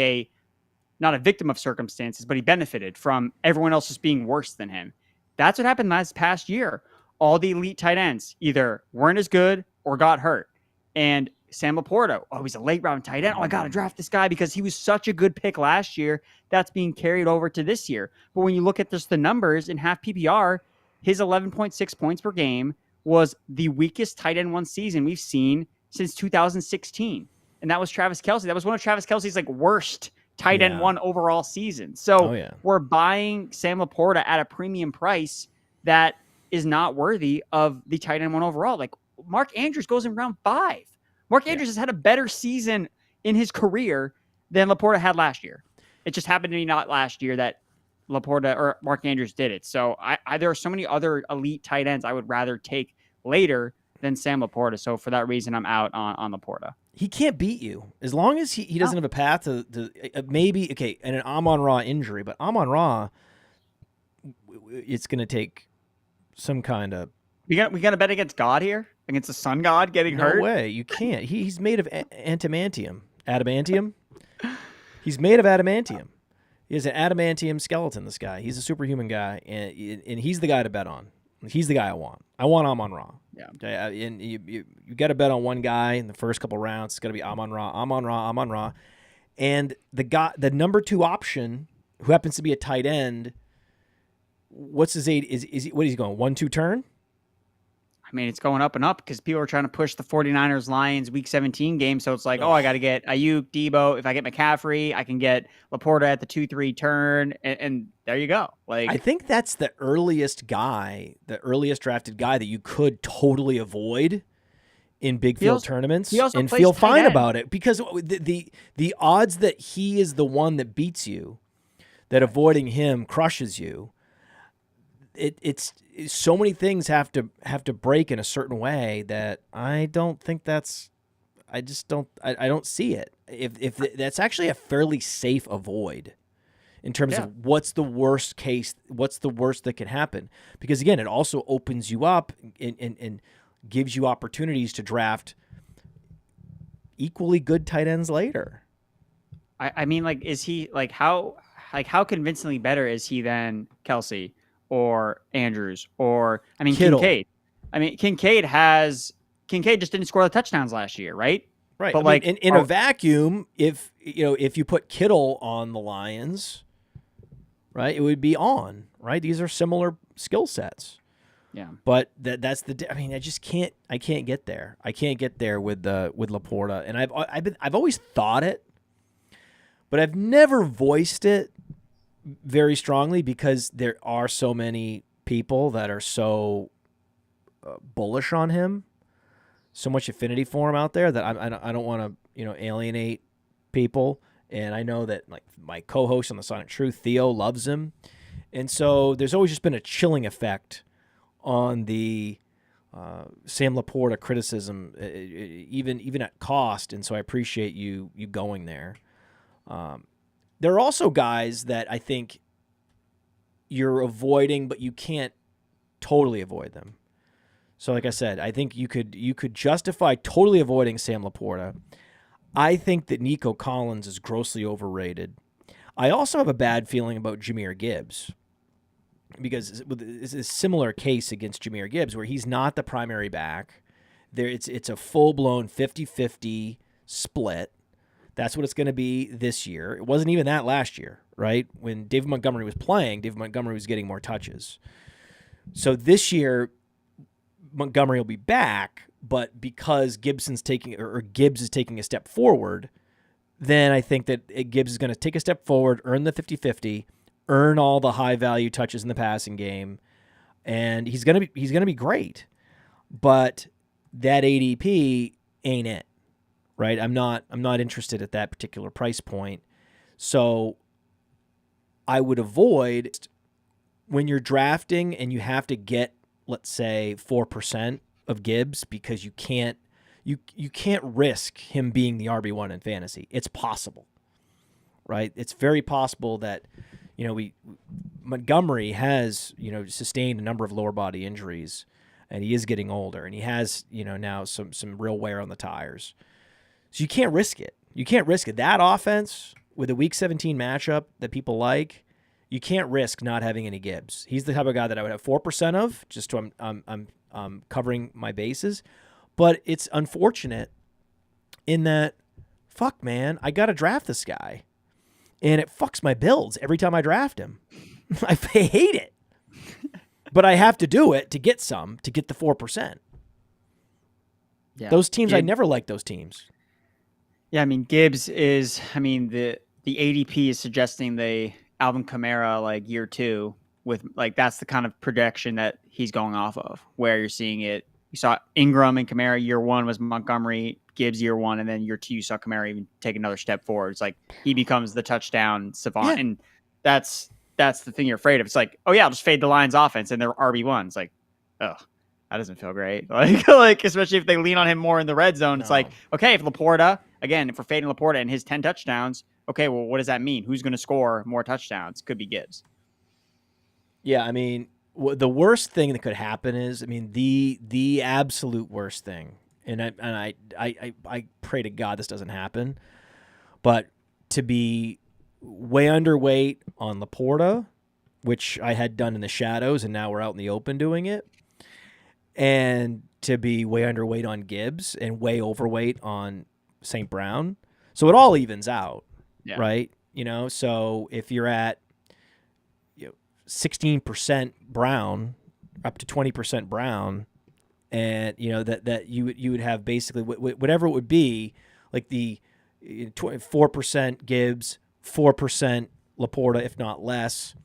not a victim of circumstances, but he benefited from everyone else just being worse than him. That's what happened last past year. All the elite tight ends either weren't as good or got hurt. And Sam Laporta, he's a late round tight end. I got to draft this guy because he was such a good pick last year. That's being carried over to this year. But when you look at just the numbers in half PPR, his 11.6 points per game was the weakest tight end one season we've seen since 2016. And that was Travis Kelce. That was one of Travis Kelce's worst tight end one overall seasons. So we're buying Sam Laporta at a premium price that is not worthy of the tight end one overall. Like, Mark Andrews goes in round 5. Mark Andrews has had a better season in his career than Laporta had last year. It just happened to be not last year that Laporta or Mark Andrews did it. So there are so many other elite tight ends I would rather take later than Sam Laporta. So for that reason, I'm out on Laporta. He can't beat you as long as he doesn't have a path to maybe, okay, and an Amon-Ra injury, but Amon-Ra, it's going to take some kind of... We got to bet against God here? Against the sun god getting hurt? No way. You can't. He's made of adamantium. Adamantium? He's made of adamantium. He has an adamantium skeleton, this guy. He's a superhuman guy, and he's the guy to bet on. He's the guy I want. I want Amon-Ra. Yeah. Okay? And you got to bet on one guy in the first couple rounds. It's got to be Amon-Ra. And the number 2 option, who happens to be a tight end, what's his age? What is he going? 1-2 turn? I mean, it's going up and up because people are trying to push the 49ers-Lions Week 17 game. So it's like, I got to get Ayuk, Debo. If I get McCaffrey, I can get Laporta at the 2-3 turn, and there you go. Like, I think that's the earliest drafted guy that you could totally avoid in big field tournaments and feel fine about it, because the odds that he is the one that beats you, that avoiding him crushes you. It's so many things have to break in a certain way that I don't think that's. I just don't. I don't see it. If that's actually a fairly safe avoid in terms of what's the worst case, what's the worst that can happen. Because again, it also opens you up and gives you opportunities to draft equally good tight ends later. I mean, is he how convincingly better is he than Kelsey or Andrews or Kittle. Kincaid? Kincaid just didn't score the touchdowns last year, right? Right. But in a vacuum, if you put Kittle on the Lions, right, it would be on, right? These are similar skill sets. Yeah. But that's I mean, I can't get there. I can't get there with Laporta, and I've always thought it, but I've never voiced it very strongly because there are so many people that are so bullish on him, so much affinity for him out there that I don't want to alienate people, and I know that like my co-host on the Sonic Truth, Theo, loves him, and so there's always just been a chilling effect on the Sam Laporta criticism, even at cost, and so I appreciate you going there. There are also guys that I think you're avoiding, but you can't totally avoid them. So like I said, I think you could justify totally avoiding Sam Laporta. I think that Nico Collins is grossly overrated. I also have a bad feeling about Jahmyr Gibbs because it's a similar case against Jahmyr Gibbs where he's not the primary back. It's a full-blown 50-50 split. That's what it's going to be this year. It wasn't even that last year, right? When David Montgomery was playing, David Montgomery was getting more touches. So this year, Montgomery will be back, but because Gibbs is taking a step forward, then I think that Gibbs is going to take a step forward, earn the 50-50, earn all the high-value touches in the passing game, and he's going to be great. But that ADP ain't it. Right, I'm not interested at that particular price point, so I would avoid when you're drafting and you have to get, let's say, 4% of Gibbs because you can't risk him being the RB1 in fantasy. It's possible, right? It's very possible that Montgomery has sustained a number of lower body injuries, and he is getting older, and he has now some real wear on the tires. So you can't risk it. You can't risk it. That offense with a Week 17 matchup that people like, you can't risk not having any Gibbs. He's the type of guy that I would have 4% of, just to I'm covering my bases. But it's unfortunate in that, fuck, man, I got to draft this guy. And it fucks my builds every time I draft him. I hate it. But I have to do it to get the 4%. Yeah. Those teams, I never liked those teams. Yeah, I mean, Gibbs is, the ADP is suggesting the Alvin Kamara, like, year 2, with, like, that's the kind of projection that he's going off of, where you're seeing it. You saw Ingram and Kamara year 1 was Montgomery, Gibbs year 1, and then year 2 you saw Kamara even take another step forward. It's like he becomes the touchdown savant, and that's the thing you're afraid of. It's like, oh, yeah, I'll just fade the Lions offense, and they're RB1. It's like, oh. That doesn't feel great. Like especially if they lean on him more in the red zone. No. It's like, okay, if Laporta, again, if we're fading Laporta and his 10 touchdowns, okay, well, what does that mean? Who's going to score more touchdowns? Could be Gibbs. Yeah, I mean, the worst thing that could happen is, the absolute worst thing, and I pray to God this doesn't happen, but to be way underweight on Laporta, which I had done in the shadows, and now we're out in the open doing it, and to be way underweight on Gibbs and way overweight on St. Brown. So it all evens out, right? So if you're at 16% Brown, up to 20% Brown, and that you would have basically whatever it would be, like the 4% Gibbs, 4% Laporta, if not less.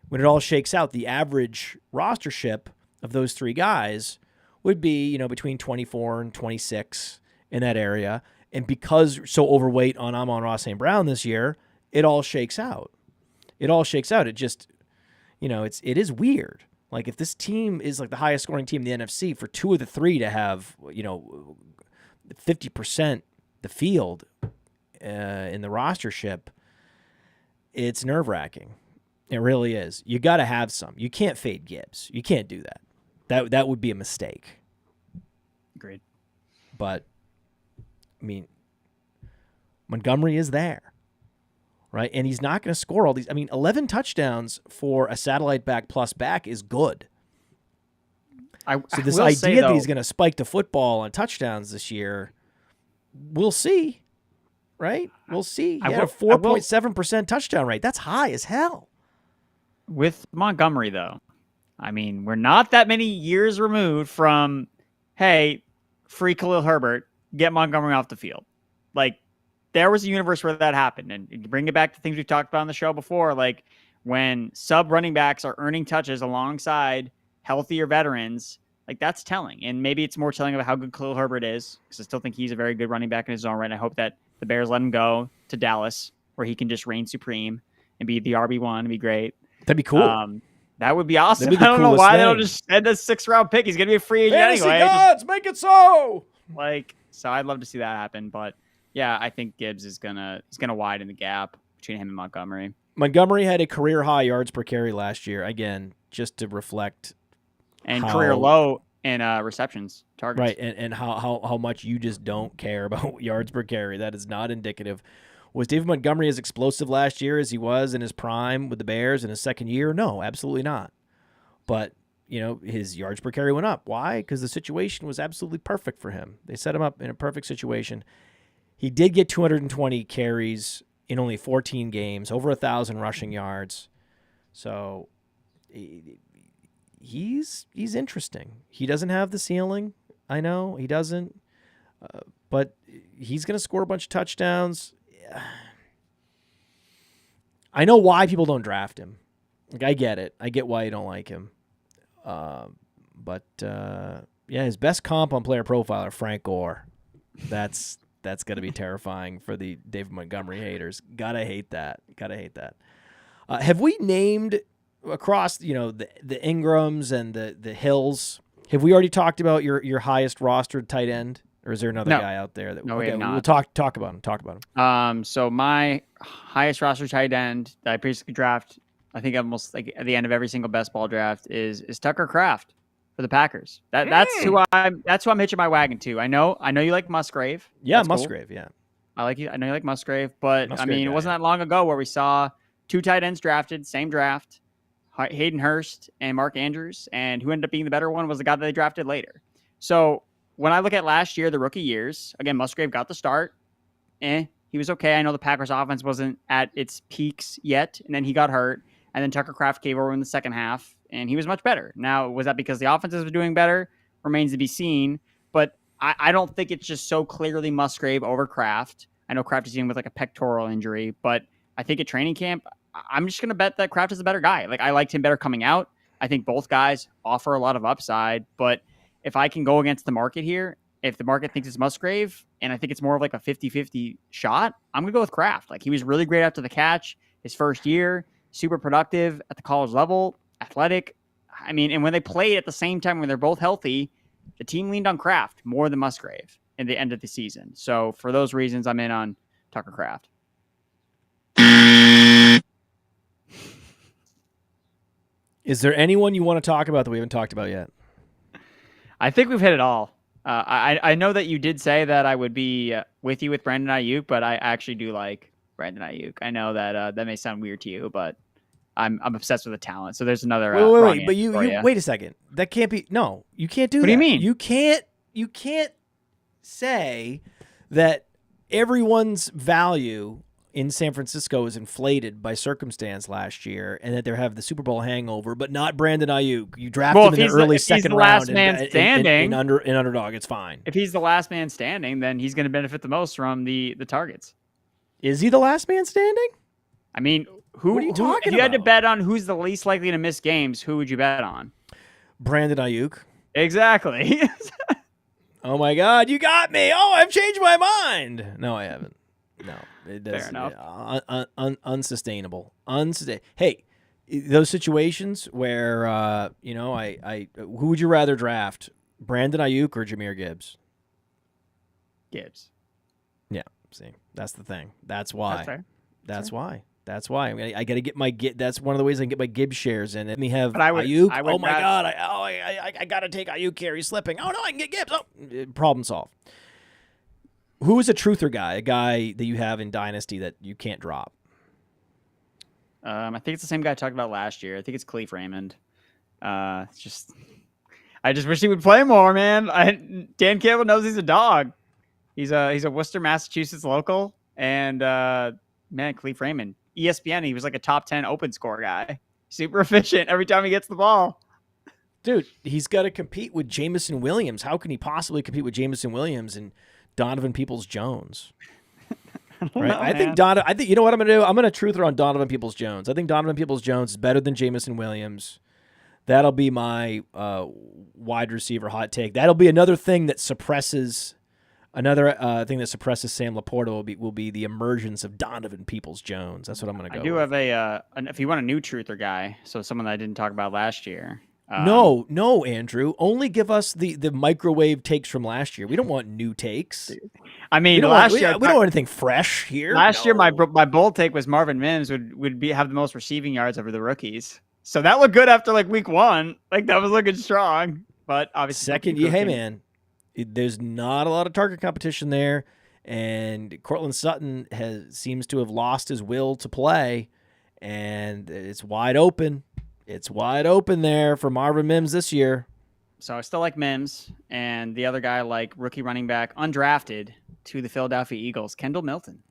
When it all shakes out, the average rostership of those three guys would be, between 24 and 26 in that area. And because so overweight on Amon-Ra St. Brown this year, it all shakes out. It just, it is weird. Like if this team is like the highest scoring team in the NFC, for 2 of the 3 to have, 50% the field in the rostership, it's nerve-wracking. It really is. You got to have some. You can't fade Gibbs. You can't do that. That would be a mistake. Agreed. But, Montgomery is there, right? And he's not going to score all these. 11 touchdowns for a satellite back plus back is good. So this idea that he's going to spike the football on touchdowns this year, we'll see, right? We'll see. He had a 4.7% touchdown rate. That's high as hell. With Montgomery, though, I mean, we're not that many years removed from, hey, free Khalil Herbert, get Montgomery off the field. Like, there was a universe where that happened. And you bring it back to things we've talked about on the show before, like when sub running backs are earning touches alongside healthier veterans, like that's telling. And maybe it's more telling about how good Khalil Herbert is, because I still think he's a very good running back in his own right. I hope that the Bears let him go to Dallas, where he can just reign supreme and be the RB1 and be great. That'd be cool. That would be awesome. Be I don't know why thing. they don't just send a 6th-round pick. He's going to be a free agent Fantasy anyway. gods, make it so! So I'd love to see that happen. But yeah, I think Gibbs is gonna widen the gap between him and Montgomery. Montgomery had a career high yards per carry last year. Again, just to reflect, and career low in receptions targets. Right, and how much you just don't care about yards per carry. That is not indicative. Was David Montgomery as explosive last year as he was in his prime with the Bears in his second year? No, absolutely not. But, his yards per carry went up. Why? Because the situation was absolutely perfect for him. They set him up in a perfect situation. He did get 220 carries in only 14 games, over 1,000 rushing yards. So he's interesting. He doesn't have the ceiling. I know he doesn't. But he's going to score a bunch of touchdowns. I know why people don't draft him. Like, I get it. I get why you don't like him. But his best comp on Player Profiler, Frank Gore. That's going to be terrifying for the David Montgomery haters. Gotta hate that. Have we named across, the Ingrams and the Hills? Have we already talked about your highest rostered tight end? Or is there another guy out there that we have not. We'll talk about him. So my highest roster tight end that I basically draft, I think almost like at the end of every single best ball draft is Tucker Kraft for the Packers. That's who I'm hitching my wagon to. I know you like Musgrave. Yeah, that's Musgrave, cool. yeah. I know you like Musgrave, but it wasn't that long ago where we saw 2 tight ends drafted, same draft, Hayden Hurst and Mark Andrews, and who ended up being the better one was the guy that they drafted later. So when I look at last year, the rookie years, again, Musgrave got the start. He was okay. I know the Packers offense wasn't at its peaks yet, and then he got hurt. And then Tucker Kraft came over in the second half, and he was much better. Now, was that because the offenses were doing better? Remains to be seen. But I don't think it's just so clearly Musgrave over Kraft. I know Kraft is dealing with like a pectoral injury, but I think at training camp, I'm just going to bet that Kraft is a better guy. Like, I liked him better coming out. I think both guys offer a lot of upside, but if I can go against the market here, if the market thinks it's Musgrave, and I think it's more of like a 50-50 shot, I'm going to go with Kraft. Like, he was really great after the catch his first year, super productive at the college level, athletic. I mean, and when they played at the same time, when they're both healthy, the team leaned on Kraft more than Musgrave in the end of the season. So for those reasons, I'm in on Tucker Kraft. Is there anyone you want to talk about that we haven't talked about yet? I think we've hit it all. I know that you did say that I would be with you with Brandon Ayuk, but I actually do like Brandon Ayuk. I know that that may sound weird to you, but I'm obsessed with the talent. So there's another. Wait. But you wait a second. That can't be. No, you can't do that. What do you mean? You can't say that everyone's value in San Francisco is inflated by circumstance last year, and that they have the Super Bowl hangover, but not Brandon Ayuk. You draft him in the early second round in Underdog. It's fine. If he's the last man standing, then he's going to benefit the most from the targets. Is he the last man standing? I mean, what are you talking about? If you had to bet on who's the least likely to miss games, who would you bet on? Brandon Ayuk. Exactly. Oh my God, you got me! Oh, I've changed my mind. No, I haven't. No, it does. Fair enough. Unsustainable. Hey, those situations where who would you rather draft, Brandon Ayuk or Jahmyr Gibbs? Gibbs. Yeah, see, that's the thing. That's why. That's fair. That's why. I got to get my That's one of the ways I can get my Gibbs shares in. Let me have Ayuk. Oh my God! I got to take Ayuk here. He's slipping. Oh no, I can get Gibbs. Oh, problem solved. Who is a truther guy? A guy that you have in Dynasty that you can't drop? I think it's the same guy I talked about last year. I think it's Khalif Raymond. I just wish he would play more, man. Dan Campbell knows he's a dog. He's a Worcester, Massachusetts local, and man, Khalif Raymond, ESPN. He was like a top 10 open score guy. Super efficient every time he gets the ball. Dude, he's got to compete with Jamison Williams. How can he possibly compete with Jamison Williams and Donovan Peoples-Jones? Right? I think you know what I'm gonna do? I'm gonna truther on Donovan Peoples-Jones. I think Donovan Peoples-Jones is better than Jamison Williams. That'll be my wide receiver hot take. That'll be another thing that suppresses Sam Laporta will be the emergence of Donovan Peoples-Jones. That's what I'm gonna go. I do have if you want a new truther guy, so someone that I didn't talk about last year. No, Andrew. Only give us the microwave takes from last year. We don't want new takes. I mean, last year we don't want anything fresh here. Last year, my bold take was Marvin Mims would have the most receiving yards over the rookies. So that looked good after like week 1. Like that was looking strong. But obviously, hey man, there's not a lot of target competition there, and Cortland Sutton seems to have lost his will to play, and it's wide open. It's wide open there for Marvin Mims this year. So I still like Mims, and the other guy like rookie running back, undrafted to the Philadelphia Eagles, Kendall Milton,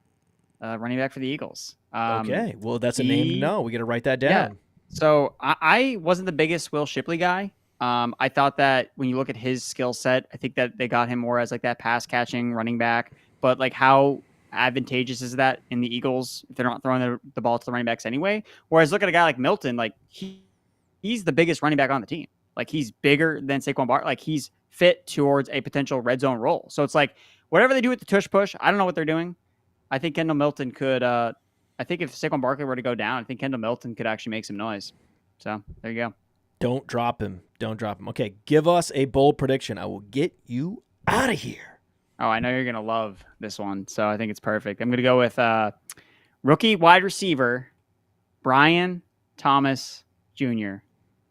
running back for the Eagles. Okay, well that's a name to know. We got to write that down. Yeah. So I wasn't the biggest Will Shipley guy. I thought that when you look at his skill set, I think that they got him more as like that pass catching running back. But like how advantageous is that in the Eagles if they're not throwing the ball to the running backs anyway? Whereas look at a guy like Milton, like he's the biggest running back on the team. Like he's bigger than Saquon Barkley. Like he's fit towards a potential red zone role. So it's like whatever they do with the tush push, I don't know what they're doing. I think Kendall Milton could. I think if Saquon Barkley were to go down, I think Kendall Milton could actually make some noise. So there you go. Don't drop him. Don't drop him. Okay, give us a bold prediction. I will get you out of here. Oh, I know you're going to love this one, so I think it's perfect. I'm going to go with rookie wide receiver Brian Thomas Jr.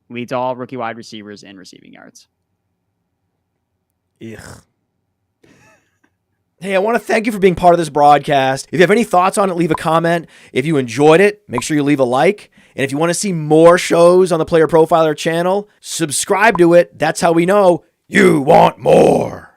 leads all rookie wide receivers in receiving yards. Ugh. Hey, I want to thank you for being part of this broadcast. If you have any thoughts on it, leave a comment. If you enjoyed it, make sure you leave a like. And if you want to see more shows on the Player Profiler channel, subscribe to it. That's how we know you want more.